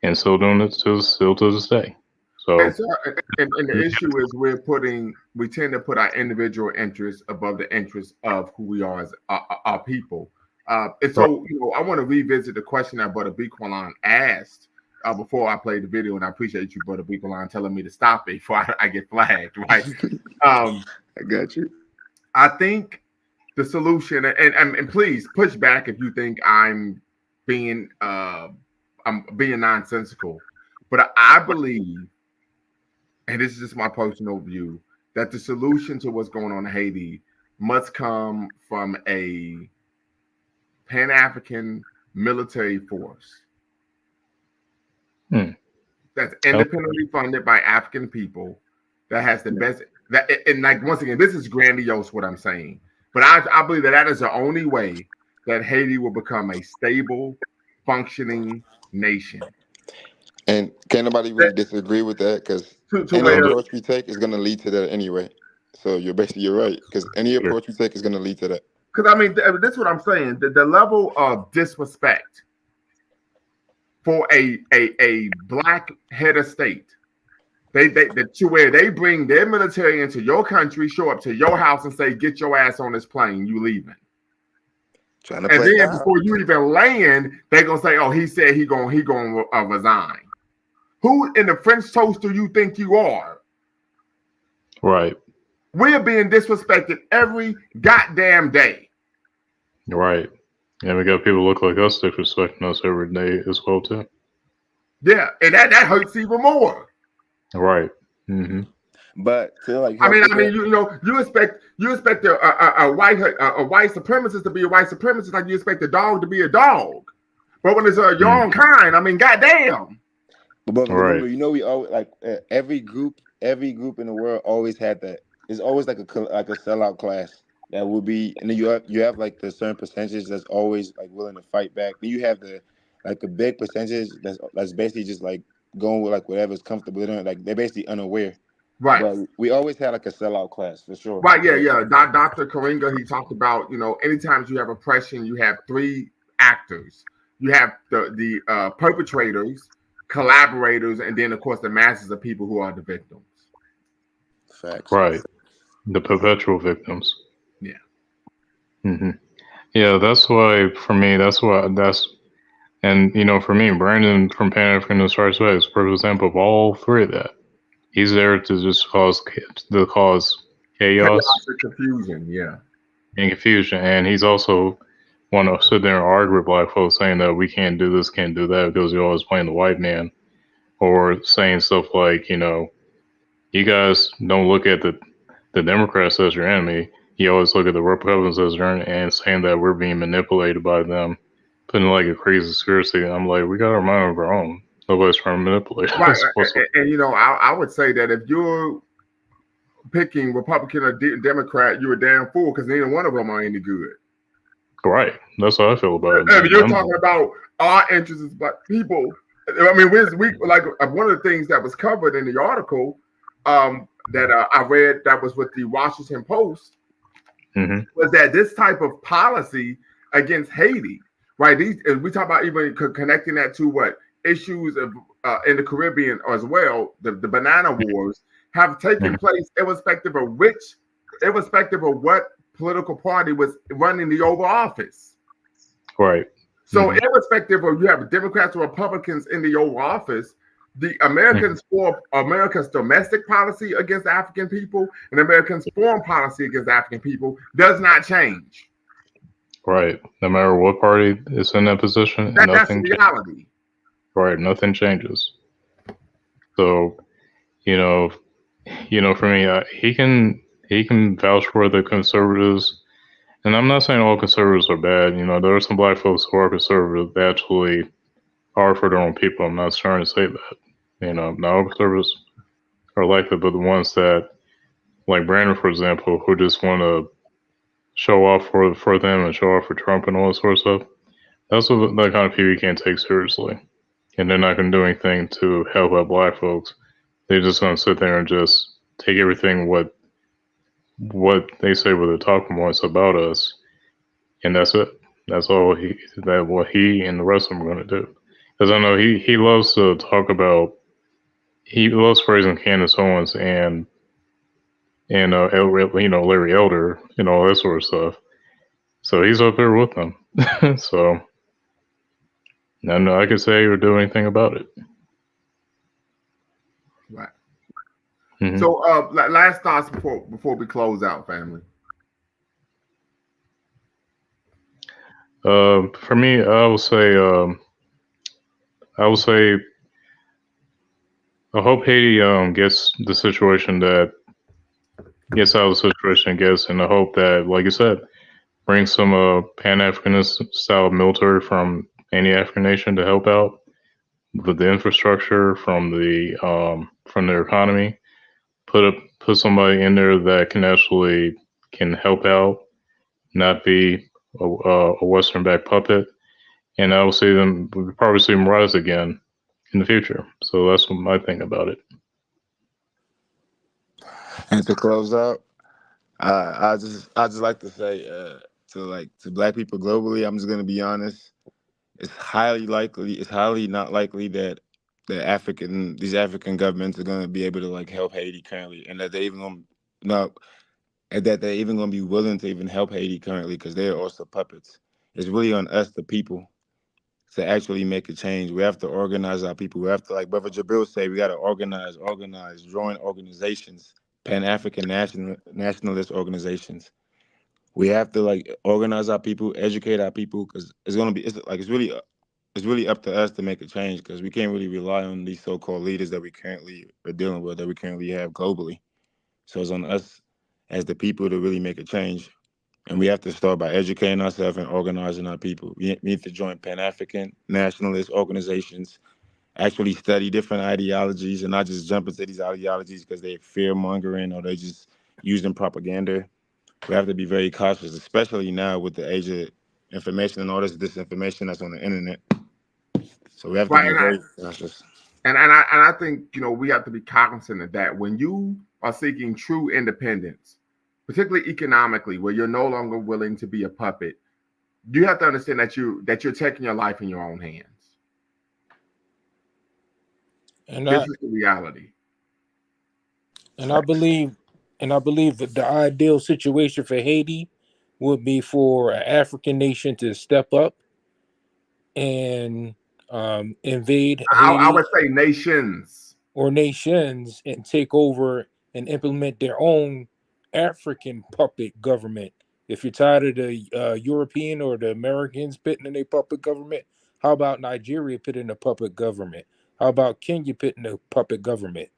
and still doing it still to this day. So, and the issue is we tend to put our individual interests above the interests of who we are as our people. And so, I want to revisit the question that Brother Bequalan asked before I played the video, and I appreciate you, Brother Bequalan, telling me to stop it before I get flagged, right? I got you. I think the solution, and please push back if you think I'm being nonsensical, but I believe, and this is just my personal view, that the solution to what's going on in Haiti must come from a Pan-African military force that's independently funded by African people, that has the best. And like once again, this is grandiose what I'm saying, but I believe that is the only way that Haiti will become a stable, functioning nation. And can't nobody really disagree with that because any approach we take is going to lead to that anyway. So you're right because any approach we take is going to lead to that. Because I mean, this is what I'm saying. The level of disrespect for a black head of state, where they bring their military into your country, show up to your house and say, "Get your ass on this plane, you leaving." And then before you even land, they're gonna say, "Oh, he said he gonna resign." Who in the French toast do you think you are? Right. We're being disrespected every goddamn day. Right. And we got people look like us disrespecting us every day as well too. Yeah, and that hurts even more. Right. Mm-hmm. But to like, I mean, you expect a white supremacist to be a white supremacist, like you expect a dog to be a dog. But when it's your own kind, I mean, goddamn. But brother, Right. remember, we always like every group in the world always had that. It's always like a sellout class that will be, and then you have like the certain percentage that's always like willing to fight back. Then you have the big percentage that's basically just like going with like whatever's comfortable. They don't, like they're basically unaware. Right. But we always had like a sellout class for sure. Right, yeah. Dr. Karinga, he talked about, anytime you have oppression, you have three actors. You have the perpetrators, collaborators, and then, of course, the masses of people who are the victims. Facts. Right. The perpetual victims. Yeah. Yeah, that's why, for me, and, for me, Brandon from Pan African Strikes Back is a perfect example of all three of that. He's there to just cause chaos and confusion, yeah. And confusion. And he's also want to sit there and argue with black folks saying that we can't do this, can't do that because you're always playing the white man. Or saying stuff like, you guys don't look at the Democrats as your enemy. You always look at the Republicans as your enemy, and saying that we're being manipulated by them, putting like a crazy conspiracy. I'm like, we got our mind of our own. Nobody's trying to manipulate Right. us. And I would say that if you're picking Republican or Democrat, you're a damn fool because neither one of them are any good. Right. That's how I feel about it. If you're talking about our interests as black people, I mean, we like one of the things that was covered in the article that I read that was with the Washington Post was that this type of policy against Haiti, right? We talk about even connecting that to what issues of in the Caribbean as well. The banana wars have taken place irrespective of what political party was running the Oval Office. Right. So irrespective of you have Democrats or Republicans in the Oval Office, the Americans for America's domestic policy against African people and Americans' foreign policy against African people does not change. Right. No matter what party is in that position, that's the reality. Right. Nothing changes. So, for me, he can vouch for the conservatives. And I'm not saying all conservatives are bad. There are some black folks who are conservative that actually are for their own people. I'm not trying to say that. Not all conservatives are like that, but the ones that, like Brandon, for example, who just want to show off for them and show off for Trump and all that sort of stuff, that's the kind of people you can't take seriously. And they're not going to do anything to help out black folks. They're just going to sit there and just take everything what they say with the talking points about us, and that's it. That's all what he and the rest of them are going to do. Because I know he loves to talk about. He loves praising Candace Owens and Larry Elder and all that sort of stuff. So he's up there with them. So none I could say or do anything about it. Right. So last thoughts before we close out, family. For me, I will say I hope Haiti gets the situation that gets out of the situation, and I hope that, like you said, bring some Pan-Africanist style military from any African nation to help out with the infrastructure from their economy. Put somebody in there that can help out, not be a Western backed puppet, and I will probably see them rise again in the future. So that's what I think about it. And to close out, I just like to say to black people globally, I'm just gonna be honest. It's highly not likely that these African governments are gonna be able to like help Haiti currently, and that they're even gonna be willing to even help Haiti currently, because they're also puppets. It's really on us, the people, to actually make a change. We have to organize our people. We have to, like Brother Jabril said, we got to organize, join organizations, Pan-African nationalist organizations. We have to like organize our people, educate our people, because it's really up to us to make a change, because we can't really rely on these so-called leaders that we currently are dealing with, that we currently have globally. So it's on us as the people to really make a change. And we have to start by educating ourselves and organizing our people. We need to join Pan-African nationalist organizations, actually study different ideologies and not just jump into these ideologies because they're fear-mongering or they just using propaganda. We have to be very cautious, especially now with the age of information and all this disinformation that's on the internet. So we have to Right, be very cautious. and I think we have to be cognizant of that when you are seeking true independence, particularly economically, where you're no longer willing to be a puppet. You have to understand that you're taking your life in your own hands. And This I is the reality. and I believe that the ideal situation for Haiti would be for an African nation to step up and invade I Haiti would say nations. or nations and take over and implement their own African puppet government. If you're tired of the European or the Americans putting in a puppet government, how about Nigeria putting a puppet government? How about Kenya putting a puppet government?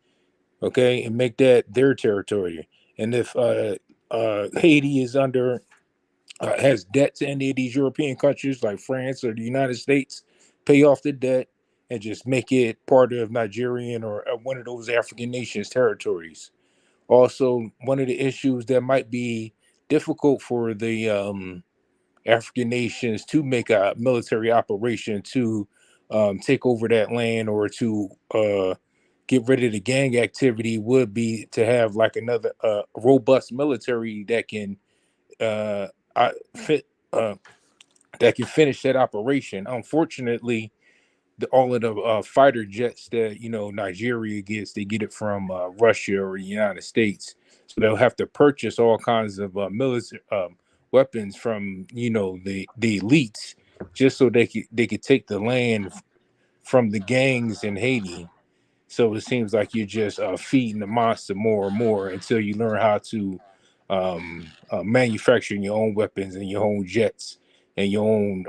Okay, and make that their territory. And if Haiti is under has debt to any of these European countries like France or the United States, pay off the debt and just make it part of Nigerian or one of those African nations' territories. Also, one of the issues that might be difficult for the African nations to make a military operation to take over that land or to get rid of the gang activity would be to have like another robust military that can uh, fit that can finish that operation. Unfortunately, all of the fighter jets that Nigeria gets, they get it from Russia or the United States, so they'll have to purchase all kinds of military weapons from the elites just so they could take the land from the gangs in Haiti. So it seems like you're just feeding the monster more and more until you learn how to manufacture your own weapons and your own jets and your own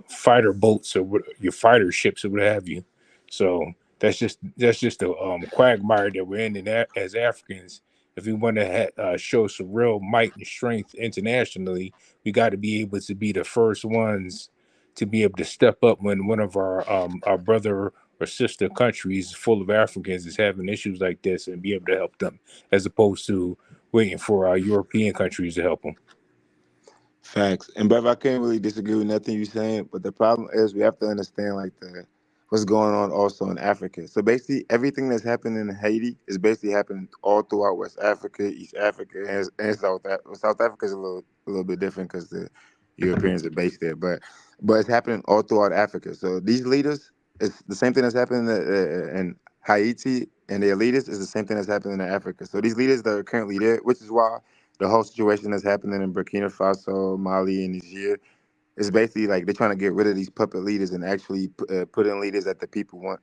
fighter boats or your fighter ships or what have you. So that's just the quagmire that we're in that as Africans. If we want to show some real might and strength internationally, we got to be able to be the first ones to be able to step up when one of our brother or sister countries full of Africans is having issues like this and be able to help them, as opposed to waiting for our European countries to help them. Facts. And brother, I can't really disagree with nothing you're saying, but the problem is we have to understand like the what's going on also in Africa. So basically everything that's happening in Haiti is basically happening all throughout West Africa, East Africa, and South Africa. South Africa is a little bit different because the Europeans are based there, but it's happening all throughout Africa. So these leaders, it's the same thing that's happening in Haiti, and their leaders is the same thing that's happening in Africa. So these leaders that are currently there, which is why the whole situation that's happening in Burkina Faso, Mali, and Niger is basically like they're trying to get rid of these puppet leaders and actually put in leaders that the people want,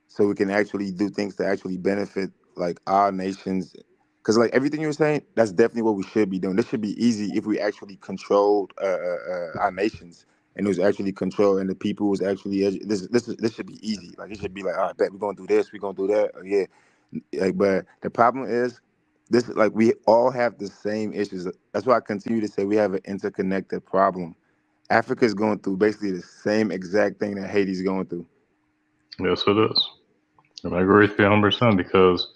so we can actually do things to actually benefit like our nations. Because like everything you were saying, that's definitely what we should be doing. This should be easy if we actually controlled our nations and it was actually controlled and the people was actually this should be easy. Like it should be like, all right, bet we're gonna do this, we're gonna do that. Yeah, like, but the problem is this, like we all have the same issues. That's why I continue to say we have an interconnected problem. Africa is going through basically the same exact thing that Haiti's going through. Yes, it is. And I agree with you 100% because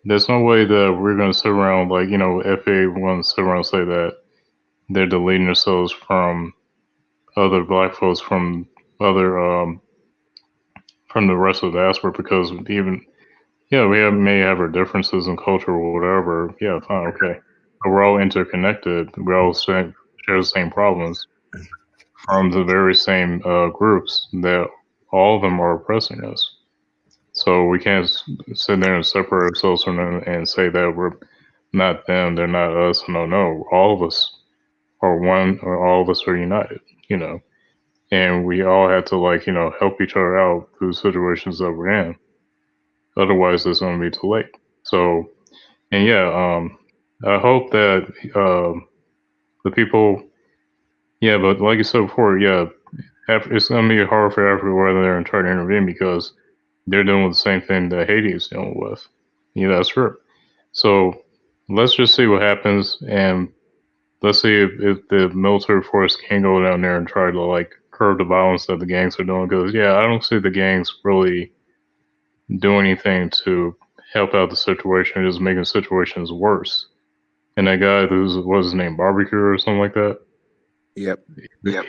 there's no way that we're going to sit around, like, FA wants to sit around and say that they're deleting themselves from other black folks other, from the rest of the diaspora because even, yeah, may have our differences in culture or whatever. Yeah, fine, okay. But we're all interconnected. We all share the same problems from the very same groups that all of them are oppressing us. So we can't sit there and separate ourselves from them and say that we're not them, they're not us. No, no, all of us are one, or all of us are united, and we all have to help each other out through the situations that we're in. Otherwise, it's going to be too late. So, and yeah, I hope that the people, yeah, but like you said before, yeah, it's going to be hard for Africa whether they're trying to intervene because they're dealing with the same thing that Haiti is dealing with. Yeah, that's true. So let's just see what happens. And let's see if the military force can go down there and try to like curb the violence that the gangs are doing. Because yeah, I don't see the gangs really do anything to help out the situation, just making situations worse. And that guy who's what's his name, Barbecue or something like that. Yep.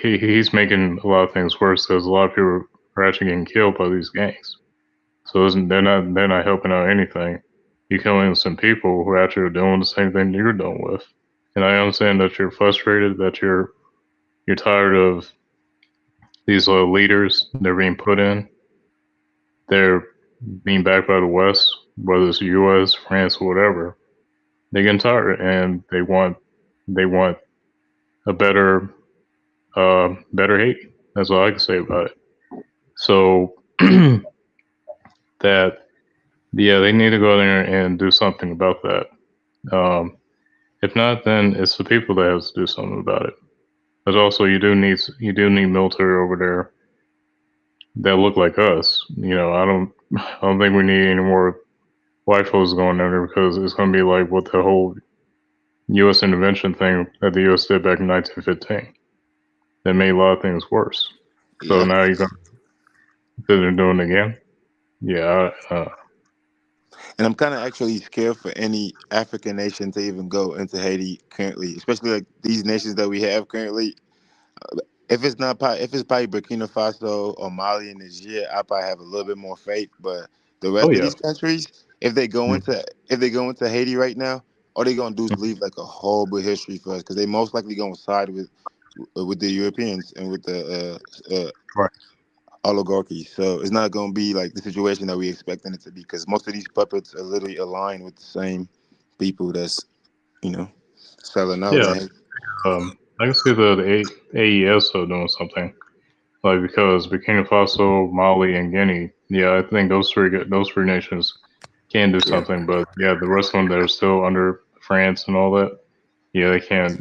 He's making a lot of things worse because a lot of people are actually getting killed by these gangs. So they're not helping out anything. You're killing some people who actually are doing the same thing you're doing with. And I understand that you're frustrated, that you're tired of these leaders they're being put in. They're being backed by the West, whether it's the U.S., France, or whatever. They're getting tired, and they want a better Haiti. That's all I can say about it. So that yeah, they need to go there and do something about that. If not, then it's the people that have to do something about it. But also, you do need military over there that look like us. You know, I don't think we need any more white folks going down there because it's going to be like what the whole U.S. intervention thing that the U.S. did back in 1915. That made a lot of things worse. So Yep. now you're going to do it again. Yeah. And I'm kind of actually scared for any African nation to even go into Haiti currently, especially like these nations that we have currently. If it's not, if it's probably Burkina Faso or Mali and Niger, I probably have a little bit more faith. But the Oh rest of yeah. these countries, if they go into Haiti right now, all they gonna do is leave like a horrible history for us because they most likely gonna side with the Europeans and with the Right. oligarchy. So it's not gonna be like the situation that we expecting it to be because most of these puppets are literally aligned with the same people that's selling out. Yeah. And I can see the AES are doing something. Like because Burkina Faso, Mali, and Guinea, yeah, I think those three nations can do yeah, something. But yeah, the rest of them that are still under France and all that, yeah, they can't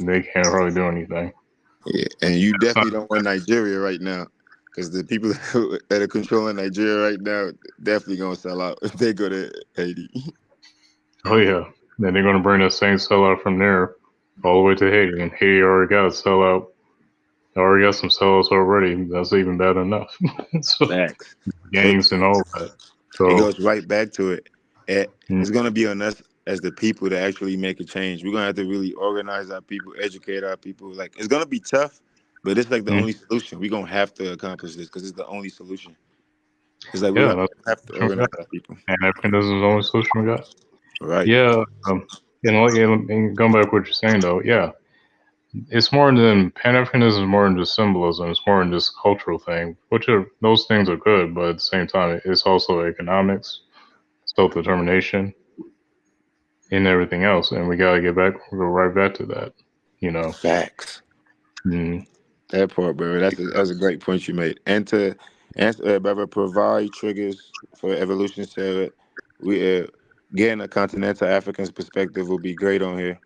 really do anything. yeah, and you definitely don't want Nigeria right now because the people that are controlling Nigeria right now definitely gonna sell out if they go to Haiti. Oh yeah, then they're gonna bring that same sellout from there all the way to Haiti, and Haiti already got a sellout. Already got some sellouts already. That's even bad enough. So Facts. gangs and all that. It So goes right back to it. mm, It's gonna be on us as the people to actually make a change. We're gonna have to really organize our people, educate our people. Like it's gonna be tough, but it's like the mm, only solution. We're gonna have to accomplish this because it's the only solution. It's like we're yeah, gonna that's have to the solution we organize got. our people. And African is the only solution we got. Right. Yeah, and going back to what you're saying though, yeah, it's more than Pan Africanism is more than just symbolism. It's more than just a cultural thing, which are those things are good, but at the same time, it's also economics, self determination, and everything else. And we gotta go right back to that. You know. Facts. Mm, That part, brother. That's a great point you made. And to answer, brother, provide triggers for evolution. So we getting a continental African's perspective will be great on here.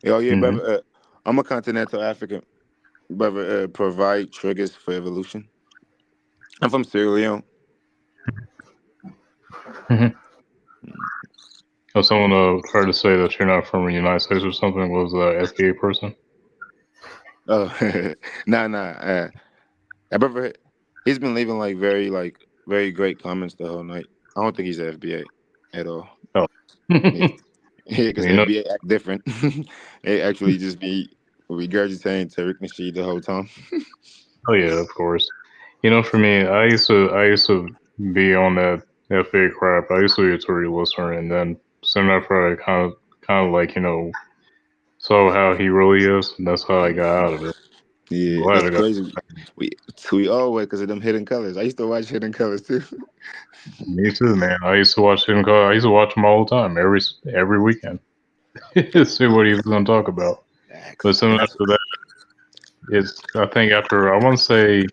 Oh yeah, mm-hmm. brother. I'm a continental African, brother. Provide triggers for evolution. I'm from Sierra Leone. Mm-hmm. If someone tried to say that you're not from the United States or something, was a FBA person? Oh, nah. Brother, he's been leaving like very great comments the whole night. I don't think he's a FBA at all. Oh. Yeah, because You know. FBA act different. They actually just be regurgitating Tariq Nasheed the whole time. Oh yeah, of course. You know, for me, I used to be on that FA crap. I used to be a Tory listener, and then soon after I kind of like saw how he really is, and that's how I got out of it. Yeah, Glad that's I got. crazy. We all went because of them Hidden Colors. I used to watch Hidden Colors too. Me too, man. I used to watch him. I used to watch him all the time, every weekend. See what he was going to talk about. But soon And that's after that, I think after I want to say,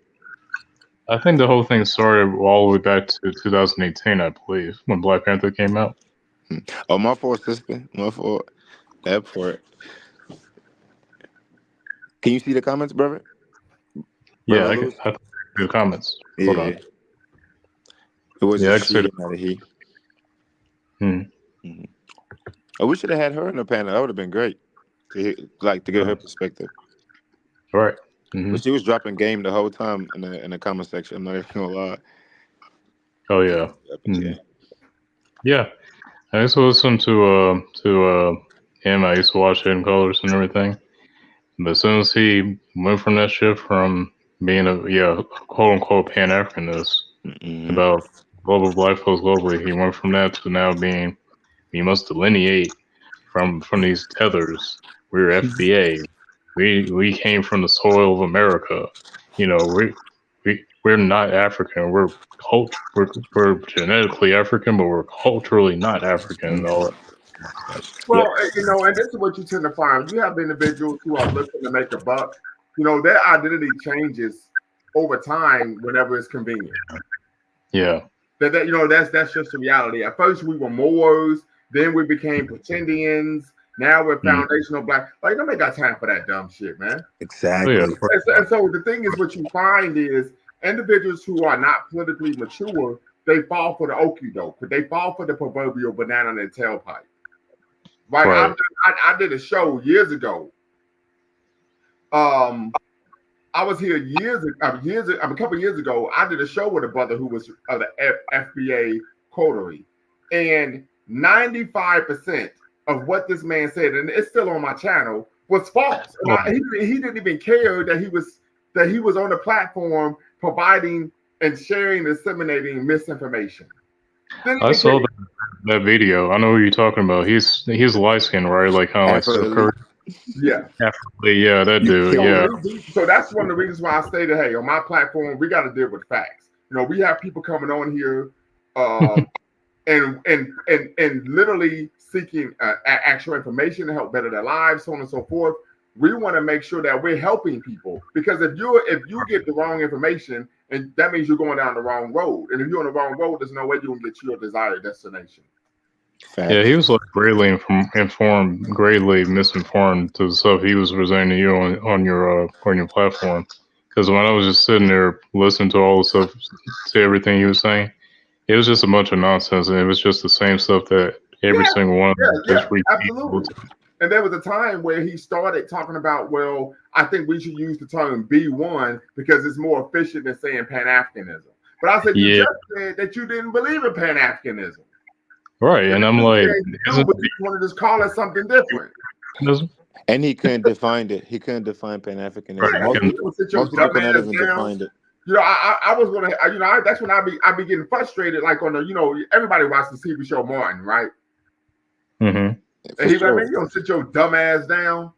I think the whole thing started all the way back to 2018, I believe, when Black Panther came out. oh, my fault, sister. My fault. That part. Can you see the comments, brother? Yeah, Brother Lewis? I the comments. Hold on. Yeah. It was a Yeah, I can see she, the. not a he. Hmm. Oh, we should have had her in the panel. That would have been great. to get her perspective. Right. But she was dropping game the whole time in the comment section. I'm not even gonna lie. Oh yeah. Dropping game. Yeah. I used to listen to him. I used to watch Hidden Colors and everything. But as soon as he went from that shift from being a quote unquote Pan Africanist about global black folks globally, he went from that to now being we must delineate from these tethers. We're FBA. We came from the soil of America. You know, we're not African. We're genetically African, but we're culturally not African and all that. Well, and this is what you tend to find. You have individuals who are looking to make a buck. Their identity changes over time whenever it's convenient. Yeah. That's just the reality. At first we were Moors, then we became Pretendians. Now we're foundational black. Like, nobody got time for that dumb shit, man. Exactly. And so the thing is, what you find is individuals who are not politically mature, they fall for the okie doke. They fall for the proverbial banana in their tailpipe. Right. I did a show years ago. I was here a couple years ago. I did a show with a brother who was of the FBA coterie, and 95% of what this man said, and it's still on my channel, was false. And he didn't even care that he was on the platform providing and sharing, disseminating misinformation. I saw that video. I know what you're talking about. He's light skinned, right? Like kind of like Steph Curry. Yeah. Yeah, that dude. Yeah. So that's one of the reasons why I stated, hey, on my platform, we got to deal with facts. We have people coming on here, and literally seeking actual information to help better their lives, so on and so forth. We want to make sure that we're helping people, because if you get the wrong information, and that means you're going down the wrong road, and if you're on the wrong road, there's no way you're gonna get to your desired destination. Yeah, he was like greatly informed, greatly misinformed to the stuff he was presenting to you on your platform. Because when I was just sitting there listening to all the stuff, to everything he was saying, it was just a bunch of nonsense, and it was just the same stuff that every single one of them just absolutely. And there was a time where he started talking about, well, I think we should use the term B1 because it's more efficient than saying Pan-Africanism. But I said, you just said that you didn't believe in Pan-Africanism. Right, and I'm like, but you want to just call it something different. And he couldn't define it. He couldn't define Pan-Africanism. Most people not even defined it. I was gonna, that's when I be getting frustrated. Like on the, everybody watches the TV show Martin, right? Mm-hmm. And he's like, man, you don't sit your dumb ass down.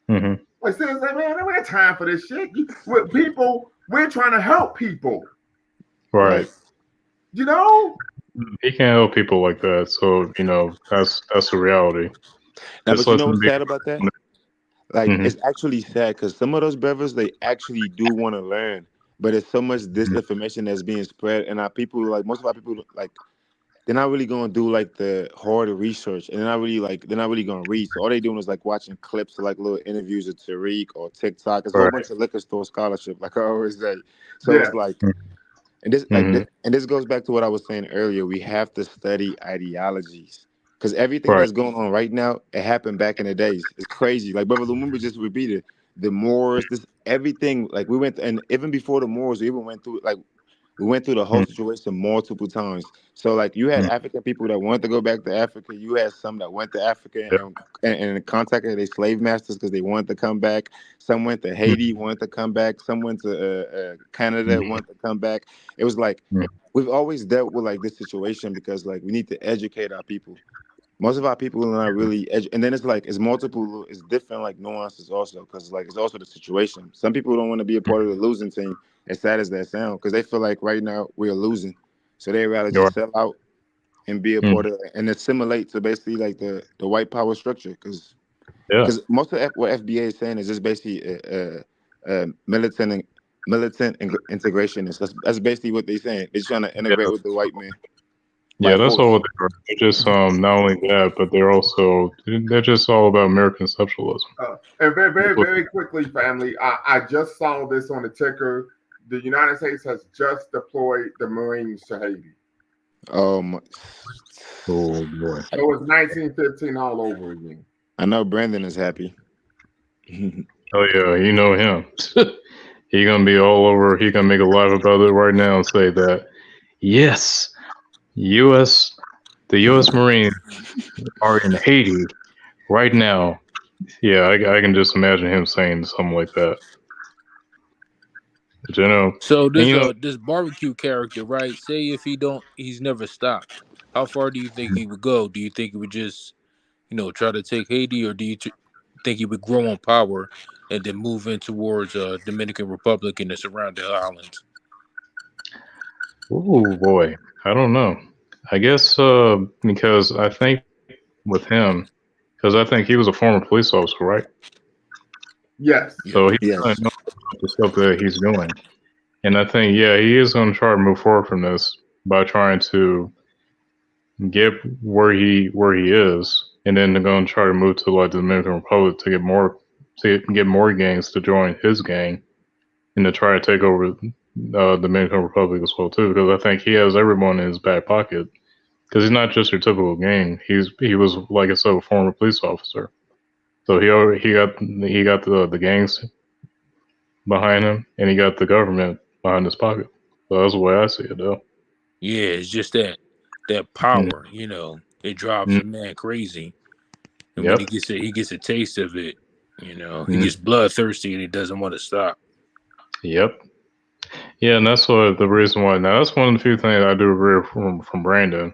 Mm-hmm. Like, seriously, man, I don't have time for this shit. We're trying to help people. Right. He can't help people like that. So, that's the reality. Now, but you know what's sad about that? Like, it's actually sad because some of those brothers, they actually do want to learn, but it's so much disinformation that's being spread, and most of our people, like, they're not really gonna do like the hard research, and they're not really gonna read. So all they doing is like watching clips of like little interviews of Tariq or TikTok. It's a whole bunch of liquor store scholarship, like I always say. So it's like, and this goes back to what I was saying earlier. We have to study ideologies, because everything that's going on right now, it happened back in the days. It's crazy. Like Brother Lumumba just repeated, the Moors, everything. Like we went, and even before the Moors, we even went through we went through the whole situation multiple times. So like you had African people that wanted to go back to Africa. You had some that went to Africa and contacted their slave masters because they wanted to come back. Some went to Haiti, wanted to come back. Some went to Canada, wanted to come back. It was like we've always dealt with like this situation because like we need to educate our people. Most of our people are not really and then it's like it's multiple, it's different like nuances also, because like it's also the situation. Some people don't want to be a part of the losing team, as sad as that sound, because they feel like right now we're losing, so they rather just sell out and be a part of and assimilate to basically like the white power structure, because most of what FBA is saying is just basically militant integration. That's basically what they're saying. They're trying to integrate with the white man. Yeah, that's all what they are. They're just not only that, but they're just all about American conceptualism. And very, very, very quickly, family, I just saw this on the ticker. The United States has just deployed the Marines to Haiti. Oh boy! So it's 1915 all over again. I know Brandon is happy. Oh yeah, you know him. He gonna be all over. He gonna make a live about it right now and say that yes, U.S. the U.S. Marines are in Haiti right now. Yeah, I can just imagine him saying something like that. But, So and this barbecue character, right? Say if he's never stopped. How far do you think he would go? Do you think he would just, try to take Haiti, or do you think he would grow on power and then move in towards Dominican Republic and the surrounding islands? oh boy, I don't know. I guess because I think with him, because I think he was a former police officer, right? Yes. So he kind Yes. of knows the stuff that he's doing. And I think, yeah, he is going to try to move forward from this by trying to get where he is, and then they're going to try to move to like the Dominican Republic to get more gangs to join his gang, and to try to take over Dominican Republic as well too. Because I think he has everyone in his back pocket. Because he's not just your typical gang. He was, like I said, a former police officer. So he got the gangs behind him, and he got the government behind his pocket. So that's the way I see it, though. Yeah, it's just that Mhm. power, it drives Mhm. a man crazy. And when Yep. he gets a taste of it, he Mhm. gets bloodthirsty and he doesn't want to stop. Yep. Yeah, and that's what the reason why. Now that's one of the few things I do agree from Brandon.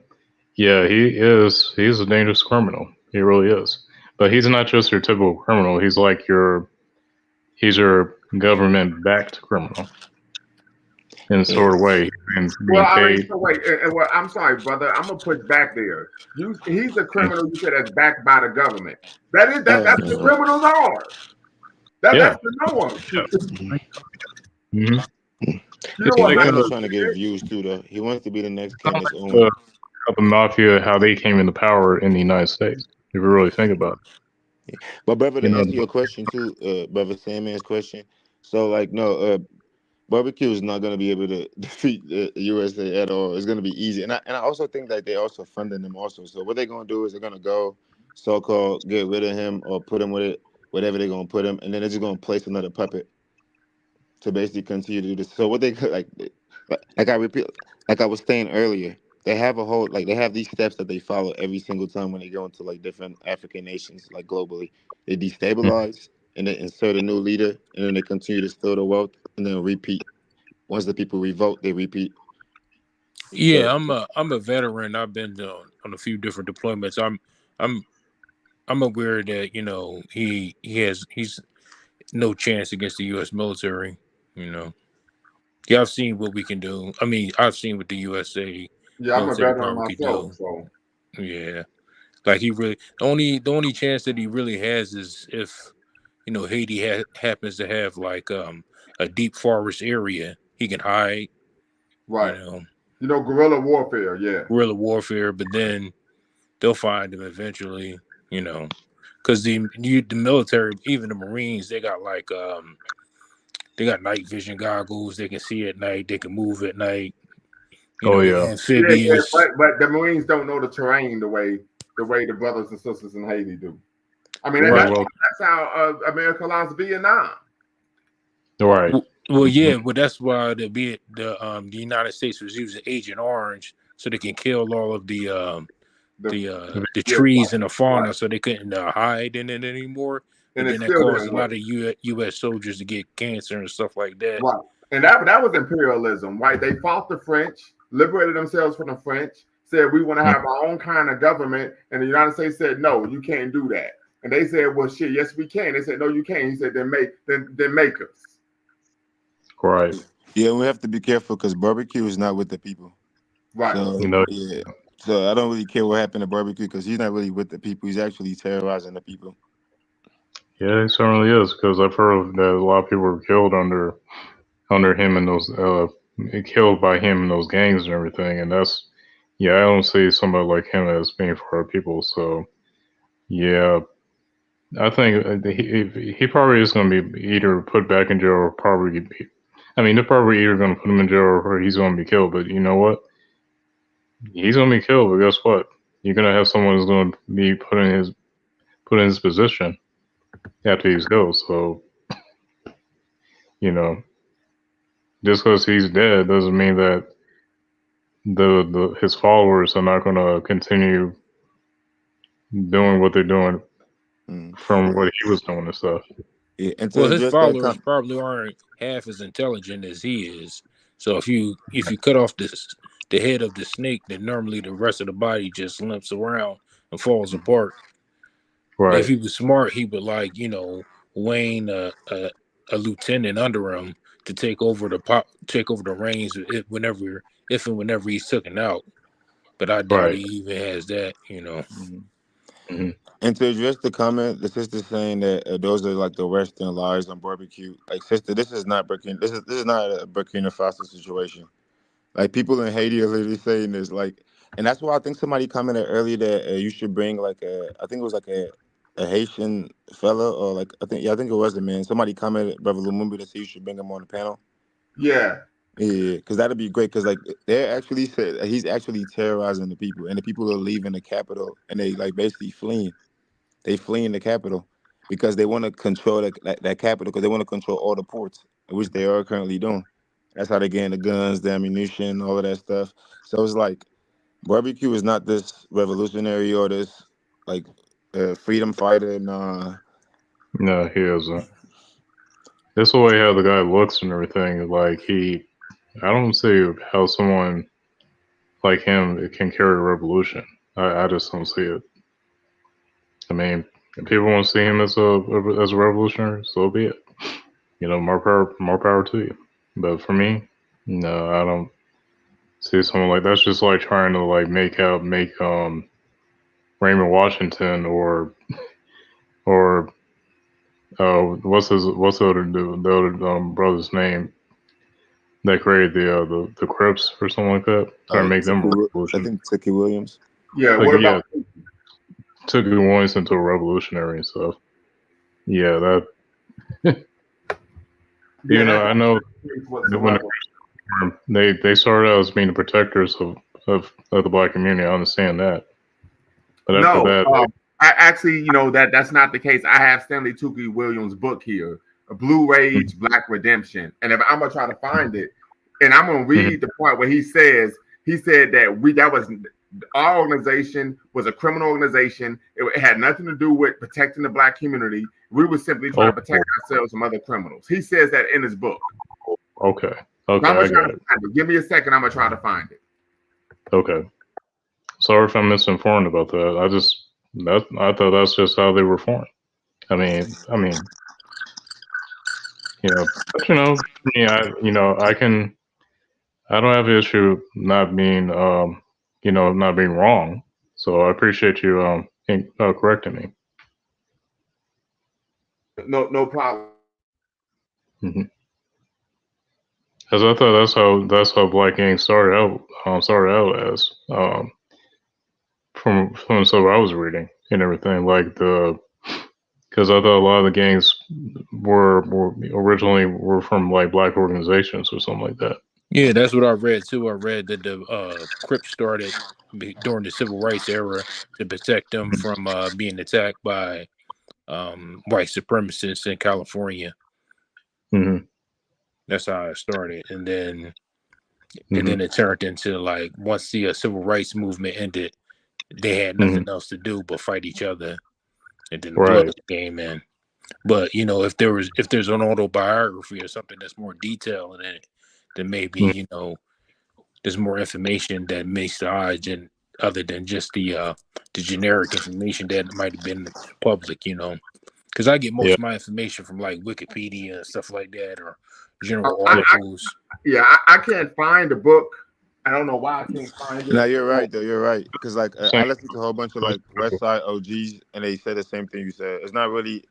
Yeah, he's a dangerous criminal. He really is. But he's not just your typical criminal. He's your government backed criminal in a Yeah. sort of way. And Well, being I mean, paid. so wait. Well, I'm sorry, brother. I'm gonna push back there. He's a Mhm. criminal. You said that's backed by the government. That is that. That's what Uh, criminals are. That's Yeah. the norm. Hmm. You know It's what like my Brandon's thing trying to get is? views too, though. He wants to be the next kind of Candace like Owens. how the mafia, how they came into power in the United States. If you really think about But brother, it, to answer your question too, brother Sandman's question. So like, no, barbecue is not going to be able to defeat the USA at all. It's going to be easy, and I also think that they're also funding them also. So what they're going to do is they're going to go so-called get rid of him or put him with it, whatever they're going to put him, and then they're just going to place another puppet to basically continue to do this. So what they could like I repeat, like I was saying earlier, they have a whole like they have these steps that they follow every single time when they go into like different African nations, like globally. They destabilize and they insert a new leader, and then they continue to steal the wealth, and then repeat. Once the people revolt, they repeat. So Yeah, I'm a veteran. I've been on a few different deployments. I'm I'm aware that he's no chance against the U.S. military. You know, yeah, I've seen what we can do. I mean, I've seen what the USA Yeah, I'm a military veteran probably could myself, do. so Yeah, like he really the only chance that he really has is if Haiti happens to have like a deep forest area he can hide. You right. know, Guerrilla warfare. Yeah, guerrilla warfare, but then they'll find him eventually. You know, because the military, even the Marines, they got night vision goggles. They can see at night. They can move at night. oh The yeah, yeah. amphibious. But the Marines don't know the terrain the way the brothers and sisters in Haiti do. I mean, very Right. well, that's how America lost Vietnam. right. Well, Mhm. yeah, well, that's why the United States was using Agent Orange so they can kill all of The the yeah, trees and the right. fauna, so they couldn't hide in it anymore. And And it then that still caused didn't a work. lot of U.S. soldiers to get cancer and stuff like that. Right. And that was imperialism, right? They fought the French, liberated themselves from the French, said we want to Mhm. have our own kind of government, and the United States said no, you can't do that. And they said, well, shit, yes, we can. They said, no, you can't. He said, then make us. Right. yeah, we have to be careful because barbecue is not with the people. Right. So You know, yeah, so I don't really care what happened to barbecue because he's not really with the people. He's actually terrorizing the people. yeah, it certainly is because I've heard that a lot of people were killed under him and those killed by him and those gangs and everything, and that's yeah, I don't see somebody like him as being for our people. So yeah, I think he probably is going to be either put back in jail or probably be. I mean, they're probably either going to put him in jail or he's going to be killed. But you know what? He's going to be killed. But guess what? You're going to have someone who's going to be put in his position after he's killed. So, you know, just because he's dead doesn't mean that the his followers are not going to continue doing what they're doing from what he was doing and stuff. Yeah, and to Well, his address that, followers probably aren't half as intelligent as he is. So if you cut off the head of the snake, then normally the rest of the body just limps around and falls apart. Right. If he was smart, he would Wayne a lieutenant under him to take over the reins if and whenever he's taken out. But I doubt he even has that. Mm-hmm. And to address the comment, the sister saying that those are like the Western lies on barbecue. Like, sister, this is not not a Burkina Faso situation. Like, people in Haiti are literally saying this. Like, and that's why I think somebody commented earlier that you should bring like I think it was like a Haitian fella, or like I think it was a man. Somebody commented, Brother Lumumba, that said you should bring him on the panel. Yeah. Yeah, because that'd be great. Because like they're actually said he's actually terrorizing the people, and the people are leaving the capital, and they like basically fleeing. They fleeing the capital because they want to control that capital, because they want to control all the ports, which they are currently doing. That's how they're getting the guns, the ammunition, all of that stuff. So it's like barbecue is not this revolutionary or this like freedom fighter. Nah. No, he isn't. That's the way how the guy looks and everything. Like I don't see how someone like him can carry a revolution. I just don't see it. I mean, if people want to see him as a revolutionary, so be it. More power to you. But for me, no, I don't see someone like that's just like trying to like make Raymond Washington or what's the other dude, the other brother's name that created the Crips or something like that. Trying to make them a revolution. I think Tookie Williams. Yeah, like, what about Tookie Williams into a revolutionary and stuff. Yeah, that I know when they started out as being the protectors of the black community. I understand that. But after that, I actually, that's not the case. I have Stanley Tookie Williams' book here, A Blue Rage, Black Redemption. And if I'm gonna try to find it, and I'm gonna read the part where he said that our organization was a criminal organization. It had nothing to do with protecting the black community. We were simply trying to protect ourselves from other criminals. He says that in his book. Okay. I got it. Give me a second. I'm gonna try to find it. Okay. Sorry if I'm misinformed about that. I thought that's just how they were formed. I mean, but I don't have an issue not being, not being wrong. So I appreciate you correcting me. No problem. Mm-hmm. Because I thought that's how Black Gang started out as from stuff I was reading and everything, like because I thought a lot of the gangs were originally from like black organizations or something like that. Yeah, that's what I read too. I read that the Crips started during the civil rights era to protect them from being attacked by white supremacists in California. Mm-hmm. That's how it started, and then it turned into like once the civil rights movement ended, they had nothing else to do but fight each other, and then the blood came in. But if there's an autobiography or something that's more detailed in it, then maybe there's more information that makes the odds, and other than just the generic information that might have been public, because I get most of my information from like Wikipedia and stuff like that, or general articles. I can't find the book. I don't know why I can't find it. No, you're right though. You're right, because like I listened to a whole bunch of like West Side OGs, and they said the same thing you said. It was not really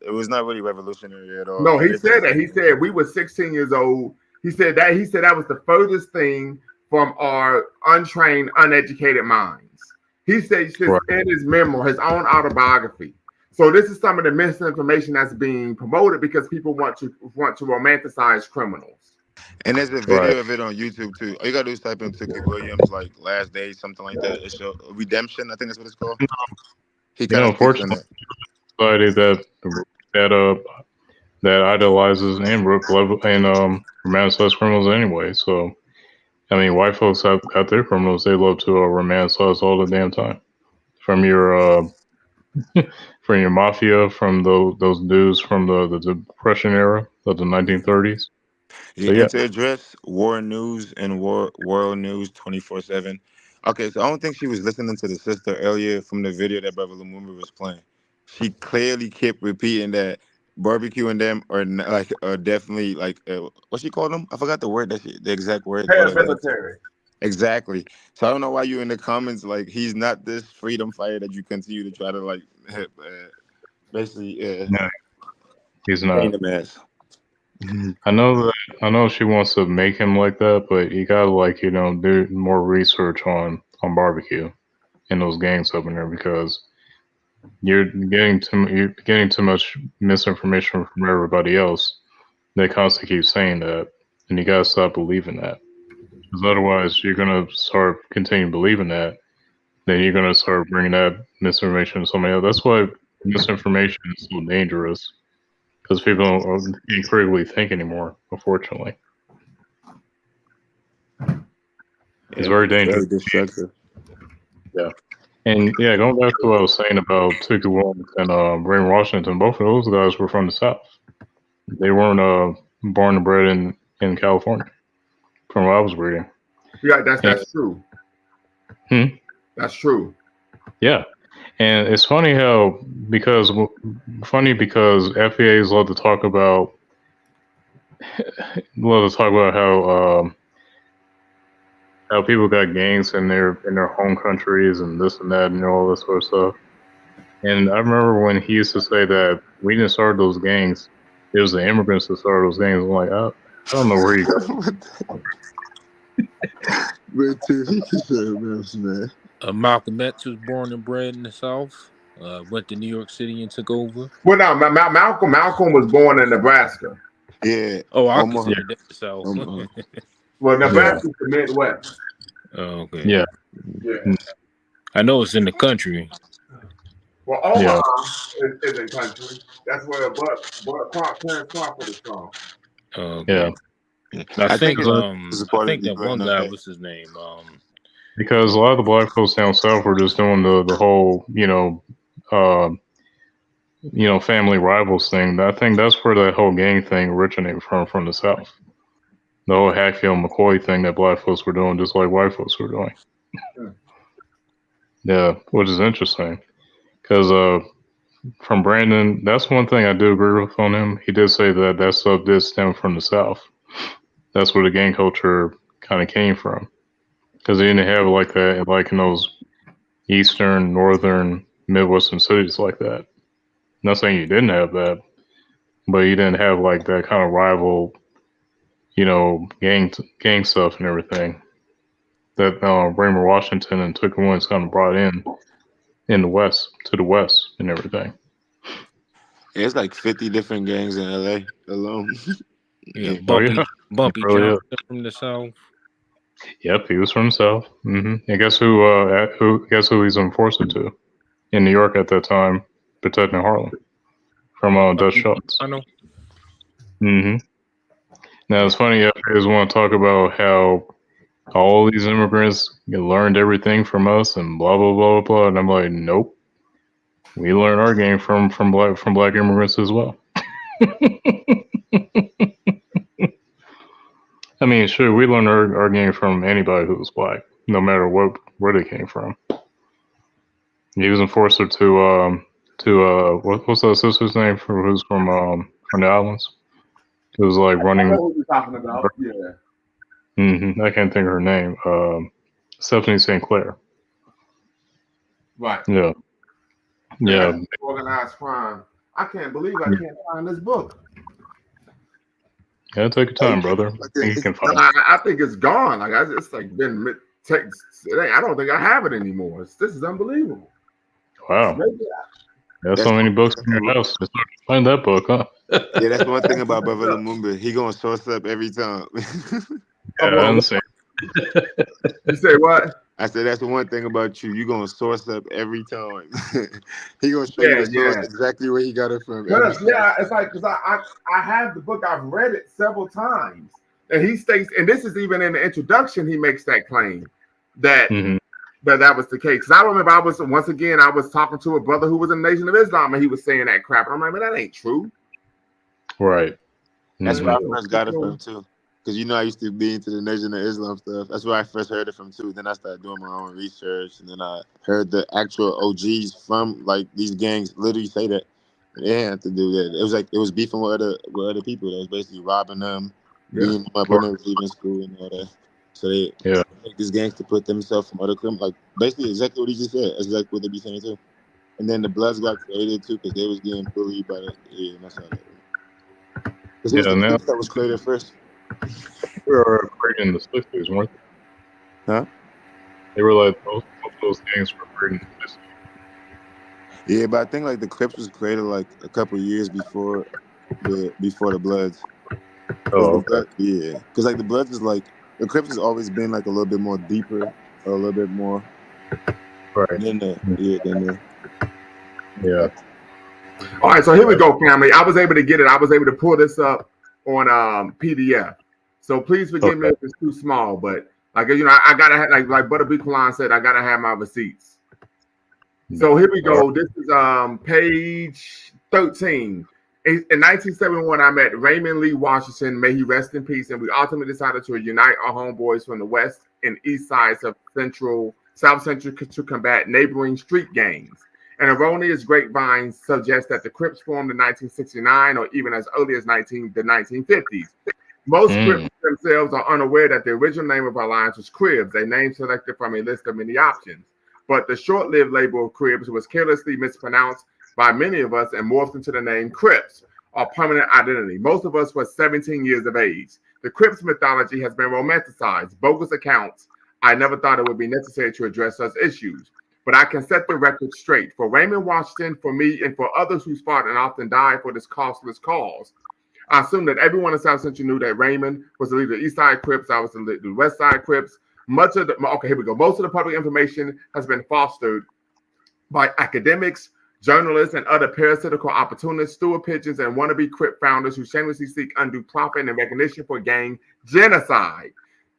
revolutionary at all. No, he said that. He said we were 16 years old. He said that was the furthest thing from our untrained, uneducated minds. He said in his memoir, his own autobiography. So this is some of the misinformation that's being promoted because people want to romanticize criminals. And there's a video of it on YouTube too. All you gotta do is type in Tookie Williams, like last day, something like that. It's Redemption, I think that's what it's called. He kind of speaks on that. society that idolizes and romanticizes criminals anyway. So I mean, white folks have got their criminals. They love to romanticize all the damn time. From your from your mafia, from those dudes from the Depression era of the 1930s. Yeah, So yeah, and to address war news and world news 24/7. Okay, so I don't think she was listening to the sister earlier from the video that Brother Lumumba was playing. She clearly kept repeating that barbecue and them are definitely what she called them? I forgot the word the exact word. Or Paramilitary. Exactly. So I don't know why you in the comments like he's not this freedom fighter that you continue to try to basically no, he's paint not. him as. I know she wants to make him like that, but you gotta do more research on barbecue and those gangs up in there because you're getting too much misinformation from everybody else. They constantly keep saying that, and you gotta stop believing that. Because otherwise, you're gonna start continue believing that. Then you're gonna start bringing that misinformation to somebody else. That's why misinformation is so dangerous. Because people can't critically think anymore. Unfortunately, it's Yeah, very it's dangerous. very destructive. Yeah. And yeah, going back to what I was saying about Tookie Williams and Raymond Washington, both of those guys were from the South. They weren't born and bred in California, from what I was reading. Yeah, that's true. That's true. Yeah, and it's funny because FBA's love to talk about how people got gangs in their home countries and this and that and all this sort of stuff. And I remember when he used to say that we didn't start those gangs; it was the immigrants that started those gangs. I'm like, I don't know where you got. But he can say else, man. Malcolm X was born and bred in the South. Went to New York City and took over. Well, now Malcolm was born in Nebraska. Yeah. Oh, I consider that the South. Well, Nebraska's the Midwest. Oh, okay. Yeah. Yeah. I know it's in the country. Well, Omaha is in country. That's where Clarence Crawford is from. Okay. Yeah. I think I think that one guy, what's his name? Because a lot of the black folks down south were just doing the whole, family rivals thing. I think that's where that whole gang thing originated from the South. The whole Hatfield McCoy thing that black folks were doing, just like white folks were doing. Yeah, which is interesting. Because from Brandon, that's one thing I do agree with on him. He did say that stuff did stem from the South. That's where the gang culture kind of came from. Because they didn't have like that, like in those eastern, northern, midwestern cities like that. Not saying you didn't have that, but you didn't have like that kind of rival, gang stuff and everything that Raymond Washington and Tookie Williams kind of brought in the West to the West and everything. Yeah, it's like 50 different gangs in LA alone. Yeah, Bumpy Johnson from the South. Yep, he was from the South. And guess who he's enforcer to in New York at that time, protecting Harlem from Dutch Schultz. I know. Now it's funny. I just want to talk about how all these immigrants learned everything from us and blah blah blah blah. And I'm like, nope, we learned our game from black immigrants as well. I mean, sure, we learned our game from anybody who was black, no matter where they came from. He was enforcer to what's that sister's name who's from the islands? It was like running. I know what you're talking about. Yeah. I can't think of her name. Stephanie St. Clair. Right. Yeah. Yeah. Organized crime. I can't believe I can't find this book. Yeah, take your time, brother. I think you can find it. I think it's gone. Like it's like been I don't think I have it anymore. This is unbelievable. Wow. There's so many books in your house. It's hard to find that book, huh? Yeah, that's one thing about Brother Lumumba. He gonna source up every time. Yeah, I understand. You say what? I said that's the one thing about you. You're gonna source up every time. He gonna show you Yeah, the source yeah. exactly where he got it from every Cause single yeah, time. it's like because I have the book. I've read it several times, and he states, and this is even in the introduction, he makes that claim that Hmm. that was the case. Because I remember I was once again I was talking to a brother who was in the Nation of Islam, and he was saying that crap. And I'm like, man, that ain't true. Right. That's Hmm. where I first got it from too. Because I used to be into the Nation of Islam stuff. That's where I first heard it from too. Then I started doing my own research, and then I heard the actual OGs from like these gangs literally say that they had to do that. It was like it was beefing with other people. That was basically robbing them, Yeah. beating them up when they was leaving school and all that. So they Yeah. make these gangs to put themselves from other criminals. Like basically exactly what he just said. That's exactly what they be saying too. And then the Bloods got created too because they was getting bullied by the and that's how that. Because it was Yeah. the Now Crips that was created first. we were created in the '60s, weren't they? Huh? They were like most of those gangs were created in the '60s. Yeah, but I think like the Crips was created like a couple years before the Bloods. Because Oh, the okay. Blood, yeah, because like the Bloods is like the Crips has always been like a little bit more deeper, a little bit more Right. than the Yeah. All right, so here we go, family. I was able to get it. I was able to pull this up on PDF. So please forgive me Okay. if it's too small, but like I gotta have like Butter B. Kalan said, I gotta have my receipts. So here we All right. go. This is page 13. In 1971, I met Raymond Lee Washington, may he rest in peace, and we ultimately decided to unite our homeboys from the west and east sides of South Central to combat neighboring street gangs. An erroneous grapevine suggests that the Crips formed in 1969 or even as early as the 1950s. Most Crips Mm. themselves are unaware that the original name of our alliance was Cribs, a name selected from a list of many options. But the short-lived label of Cribs was carelessly mispronounced by many of us and morphed into the name Crips, our permanent identity. Most of us were 17 years of age. The Crips mythology has been romanticized, bogus accounts. I never thought it would be necessary to address such issues. But I can set the record straight. For Raymond Washington, for me, and for others who fought and often died for this costless cause, I assume that everyone in South Central knew that Raymond was the leader of the East Side Crips. I was the leader of the West Side Crips. Most of the public information has been fostered by academics, journalists, and other parasitical opportunists, steward pigeons, and wannabe Crip founders who shamelessly seek undue profit and recognition for gang genocide.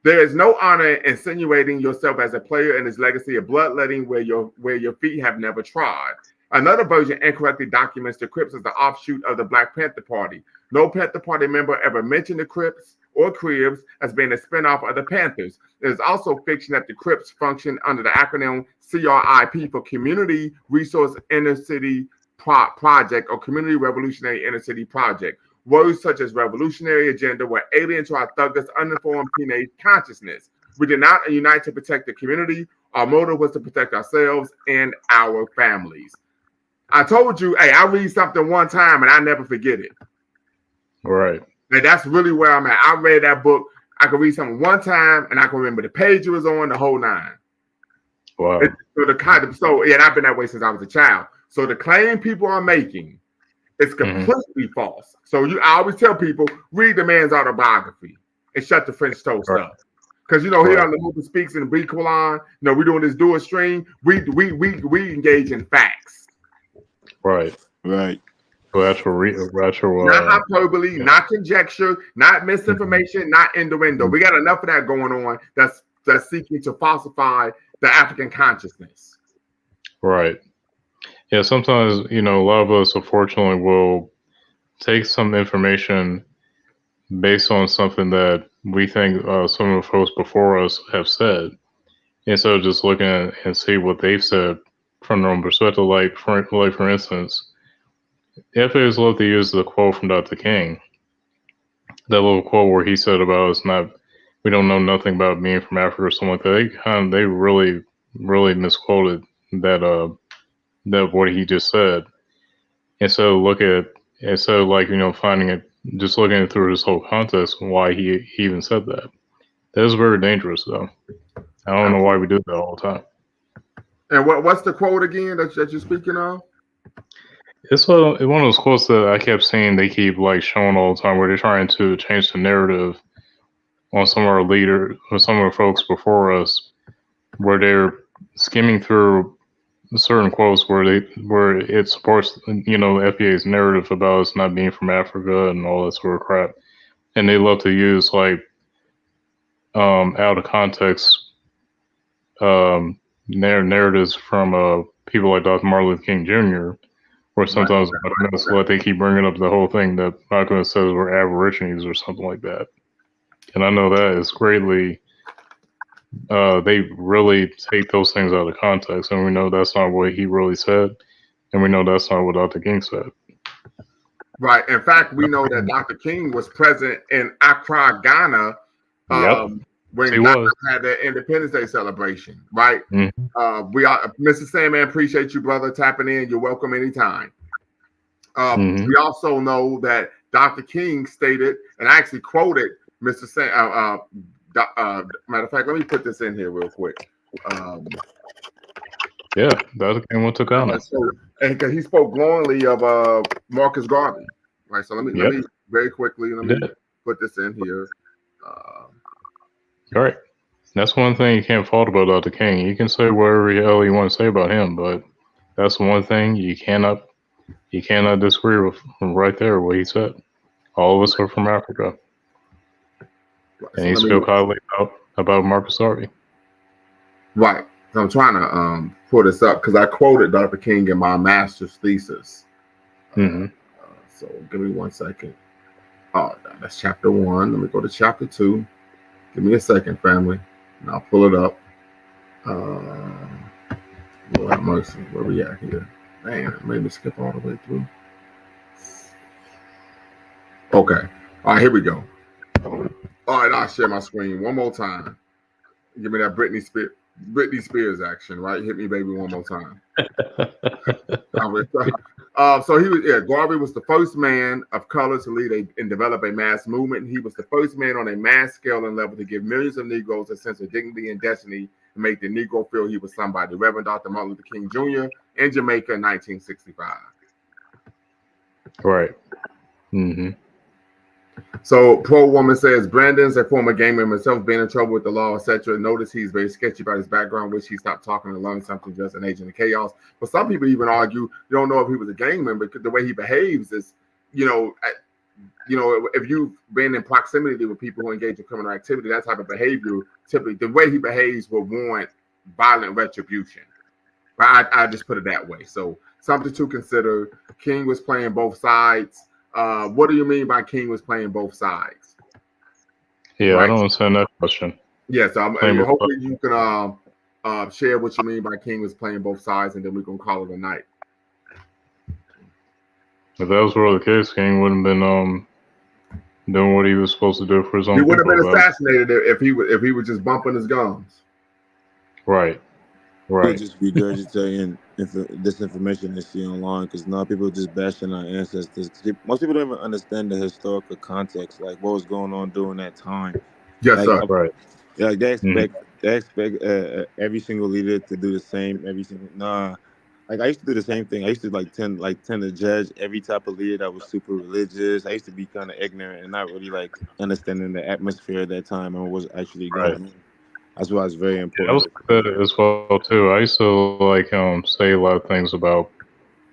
There is no honor in insinuating yourself as a player in this legacy of bloodletting where your feet have never trod. Another version incorrectly documents the Crips as the offshoot of the Black Panther Party. No Panther Party member ever mentioned the Crips or Cribs as being a spinoff of the Panthers. It is also fiction that the Crips function under the acronym CRIP for Community Resource Inner City Project or Community Revolutionary Inner City Project. Words such as revolutionary agenda were alien to our thuggish, uninformed teenage consciousness. We did not unite to protect the community. Our motive was to protect ourselves and our families. I told you, hey, I read something one time and I never forget it. Right. And that's really where I'm at. I read that book. I could read something one time and I can remember the page it was on, the whole nine. Wow. And I've been that way since I was a child. So the claim people are making is completely false. So I always tell people, read the man's autobiography and shut the French toast up. Because here on the Movie Speaks and the Brink, we're doing this dual stream. We engage in facts. Right. Right. Not hyperbole, not conjecture, not misinformation, not innuendo. We got enough of that going on that's seeking to falsify the African consciousness. Right. Yeah, sometimes, a lot of us, unfortunately, will take some information based on something that we think some of the folks before us have said, instead of just looking at and see what they've said from their own perspective. Like for instance, FAs love to use the quote from Dr. King, that little quote where he said about us we don't know nothing about being from Africa or something like that. They really, really misquoted that what he just said. And so finding it, just looking at through his whole context, why he even said that. That is very dangerous, though. I don't know why we do that all the time. And what's the quote again that you're speaking of? It's one of those quotes that I kept seeing. They keep showing all the time, where they're trying to change the narrative on some of our leaders or some of the folks before us, where they're skimming through certain quotes where it supports the FBA's narrative about us not being from Africa and all that sort of crap, and they love to use like out of context narratives from people like Dr. Martin Luther King Jr. Or sometimes like they keep bringing up the whole thing that Malcolm says we're Aborigines or something like that, and I know that is greatly. They really take those things out of context, and we know that's not what he really said, and we know that's not what Dr. King said. Right. In fact, we know that Dr. King was present in Accra, Ghana, when Ghana had their Independence Day celebration. Right. Mm-hmm. We are, Mr. Sandman, appreciate you, brother, tapping in. You're welcome anytime. We also know that Dr. King stated, and I actually quoted Mr. Matter of fact, let me put this in here real quick. Yeah, Dr. King went to Ghana. And because he spoke glowingly of Marcus Garvey, right? So let me very quickly put this in here. All right, that's one thing you can't fault about Dr. King. You can say whatever the hell you want to say about him, but that's one thing you cannot disagree with right there. What he said. All of us are from Africa, and he spoke highly about Marcus Garvey. Right. So I'm trying to pull this up because I quoted Dr. King in my master's thesis. So give me 1 second. Oh, that's chapter 1. Let me go to chapter 2. Give me a second, family, and I'll pull it up. Lord have mercy. Where we at here? Man, made me skip all the way through. Okay. All right, here we go. All right, I'll share my screen one more time. Give me that Britney Spears action, right? Hit me, baby, one more time. So he was, Garvey was the first man of color to lead and develop a mass movement. He was the first man on a mass scale and level to give millions of Negroes a sense of dignity and destiny and make the Negro feel he was somebody. Reverend Dr. Martin Luther King Jr. in Jamaica in 1965. Right. So Pro Woman says, Brandon's a former gamer himself, being in trouble with the law, etc. Notice he's very sketchy about his background, wish he stopped talking and learned something, just an agent of chaos. But some people even argue you don't know if he was a gang member because the way he behaves is, if you've been in proximity with people who engage in criminal activity, that type of behavior, typically the way he behaves will warrant violent retribution. I just put it that way. So something to consider. King was playing both sides. What do you mean by King was playing both sides? Yeah, right. I don't understand that question. Yes, hopefully you can share what you mean by King was playing both sides, and then we're gonna call it a night. If that was really the case, King wouldn't have been doing what he was supposed to do for his own. He would have been assassinated if he was just bumping his gums. Right. Right. Just regurgitating this information they see online, because now people just bashing our ancestors. Most people don't even understand the historical context, like what was going on during that time. Yes, sir. Right. Yeah, like they expect every single leader to do the same. Like I used to do the same thing. I used to tend to judge every type of leader that was super religious. I used to be kind of ignorant and not really understanding the atmosphere at that time and what was actually going on. That's why it's very important. That was as well too. I used to say a lot of things about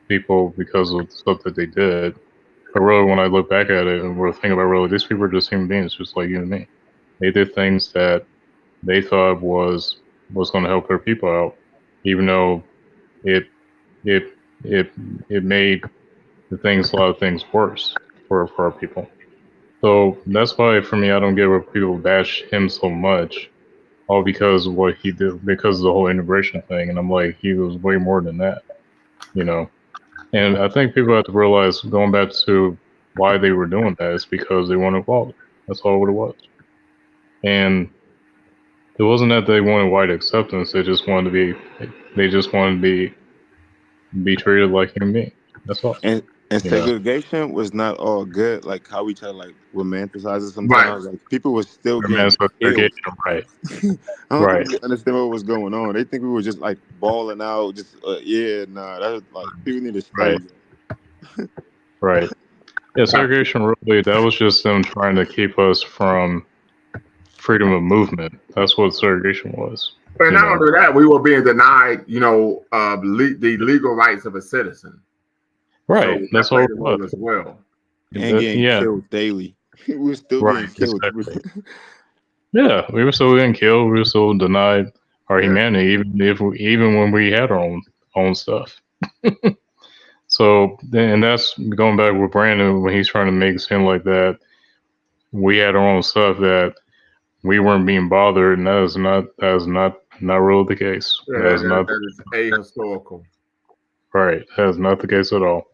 people because of stuff that they did. But really, when I look back at it and we're thinking about really, these people are just human beings, just like you and me. They did things that they thought was going to help their people out, even though it made a lot of things worse for our people. So that's why, for me, I don't get where people bash him so much. All because of what he did, because of the whole immigration thing. And I'm like, he was way more than that, And I think people have to realize, going back to why they were doing that, is because they wanted equality. That's all what it was. And it wasn't that they wanted white acceptance. They just wanted to be treated like human beings. That's all. And segregation was not all good, like how we try to romanticize it sometimes. Right. Like people were still getting killed. Right. I don't think they understand what was going on. They think we were just balling out. Just that was people need to study. Right. Yeah, segregation really, that was just them trying to keep us from freedom of movement. That's what segregation was. And You not know, only that, we were being denied, the legal rights of a citizen. So right? that That's all played it a was. role as well. And getting Yeah, killed daily. We're still right. getting killed. Exactly. Yeah, we were still getting killed. We were still denied our Yeah. humanity, even when we had our own stuff. So, and that's going back with Brandon when he's trying to make it seem like that we had our own stuff, that we weren't being bothered, and that is not really the case. Yeah, That is not that is ahistorical. right. That is not the case at all.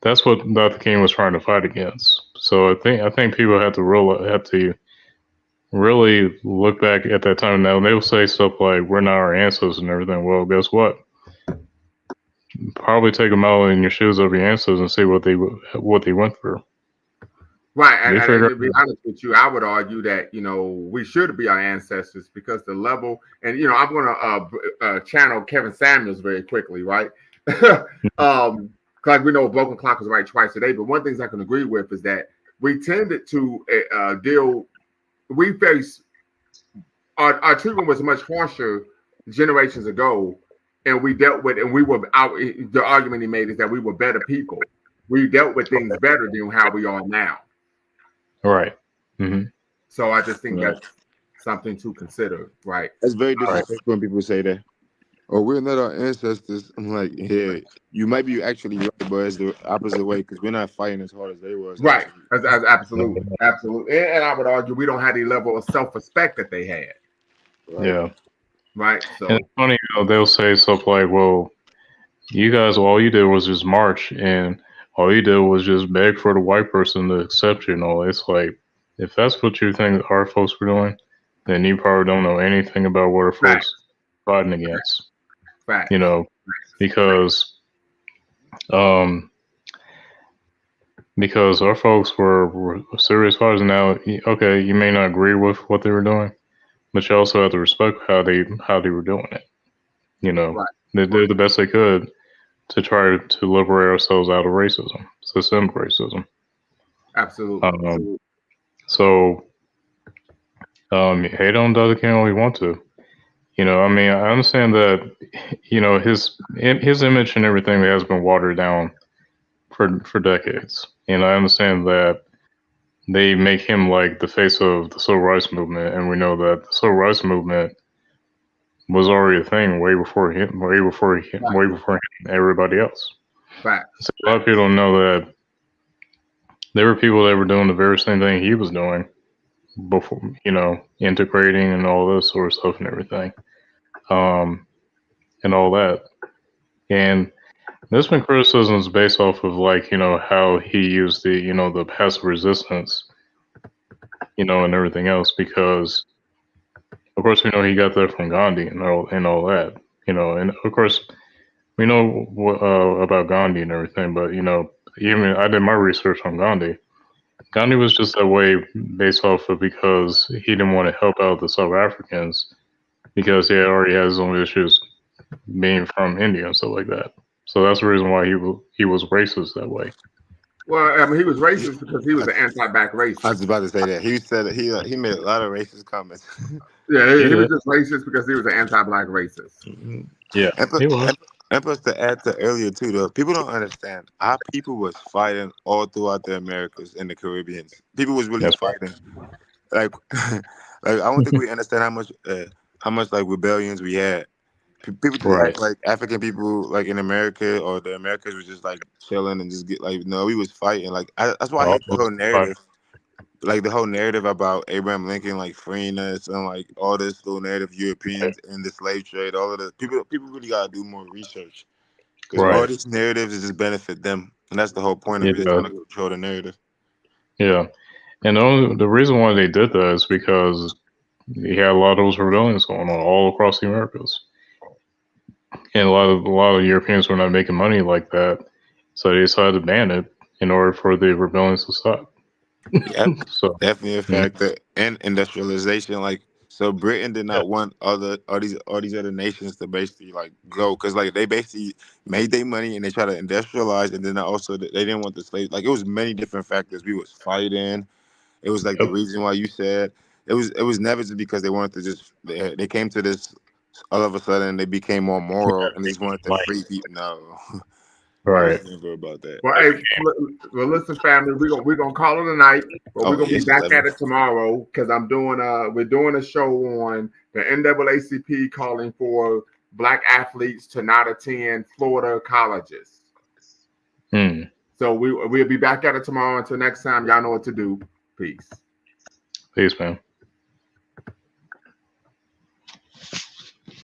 That's what Dr. King was trying to fight against. So I think people have to really look back at that time. Now they'll say stuff like we're not our ancestors and everything. Well, guess what? Probably take them out in your shoes of your ancestors and see what they went through. Right, They and figure to be honest with you, I would argue that we should be our ancestors because the level, and I'm going to channel Kevin Samuels very quickly, right? Like we know, a broken clock is right twice a day. But one thing I can agree with is that we tended to deal. We face our treatment was much harsher generations ago, and we dealt with, and we were out. The argument he made is that we were better people. We dealt with things better than how we are now. right. Hmm. So I just think Right. that's something to consider, right? That's very Right. disrespectful when people say that. Oh, we're not our ancestors. I'm like, yeah, you might be actually right, but it's the opposite way because we're not fighting as hard as they was. Right. Actually, That's absolutely, absolutely. And I would argue we don't have the level of self-respect that they had, right? Yeah. right? And So it's funny, they'll say stuff like, "Well, you guys, all you did was just march, and all you did was just beg for the white person to accept you." And all. It's like, if that's what you think our folks were doing, then you probably don't know anything about what our facts, folks fighting against. facts. You know, because um, because our folks were serious fighters. Now, okay, you may not agree with what they were doing, but you also have to respect how they were doing it. You know, Right. they did the best they could to try to liberate ourselves out of racism, systemic racism. Absolutely. So hate on Dr. King all you want to. I mean, I understand that his image and everything has been watered down for decades, and I understand that they make him like the face of the civil rights movement, and we know that the civil rights movement was already a thing way before him, way before him, and everybody else. Facts. So a lot of people don't know that there were people that were doing the very same thing he was doing before, integrating and all this sort of stuff and everything, and all that. And there's been criticisms based off of how he used the passive resistance, and everything else because of course we know he got that from Gandhi and all that, and of course we know about Gandhi and everything, but even I did my research on Gandhi. Gandhi was just that way based off of because he didn't want to help out the South Africans because he already has his own issues being from India and stuff like that. So that's the reason why he was racist that way. Well, I mean, he was racist because he was an anti-black racist. I was about to say that he said that he made a lot of racist comments. Yeah, He he was did. just racist because he was an anti-black racist. Yeah, And plus, he was. and plus to add to earlier too, though, people don't understand. Our people was fighting all throughout the Americas and the Caribbeans. People was really That's fighting. Like, like I don't think we understand how much like rebellions we had. People just right. act like African people like in America or the Americas was just like chilling and just get like no, we was fighting. Like that's why I All hate the of us whole fight. narrative. Like the whole narrative about Abraham Lincoln like freeing us and like all this little narrative Europeans and the slave trade, all of the people really gotta do more research because all Right. these narratives just benefit them, and that's the whole point of It it. They're does. trying to control the narrative. Yeah. And the reason why they did that is because you had a lot of those rebellions going on all across the Americas, and a lot of Europeans were not making money like that, so they decided to ban it in order for the rebellions to stop. Yep, So, definitely a mhm. factor. And industrialization, like so, Britain did Yeah. not want all these other nations to basically like go because like they basically made their money and they try to industrialize, and then also they didn't want the slaves. Like it was many different factors. We was fighting. It was like the Yep. reason why you said it was never just because they wanted to just they came to this All of a sudden, they became more moral and they just wanted to Like, free people. No, right. never about that. Well, hey, well, listen, family, we're gonna call it a night, but we're Oh, gonna be it's back 11. at it tomorrow because we're doing a show on the NAACP calling for Black athletes to not attend Florida colleges. So we'll be back at it tomorrow. Until next time, y'all know what to do. Peace. Peace, man.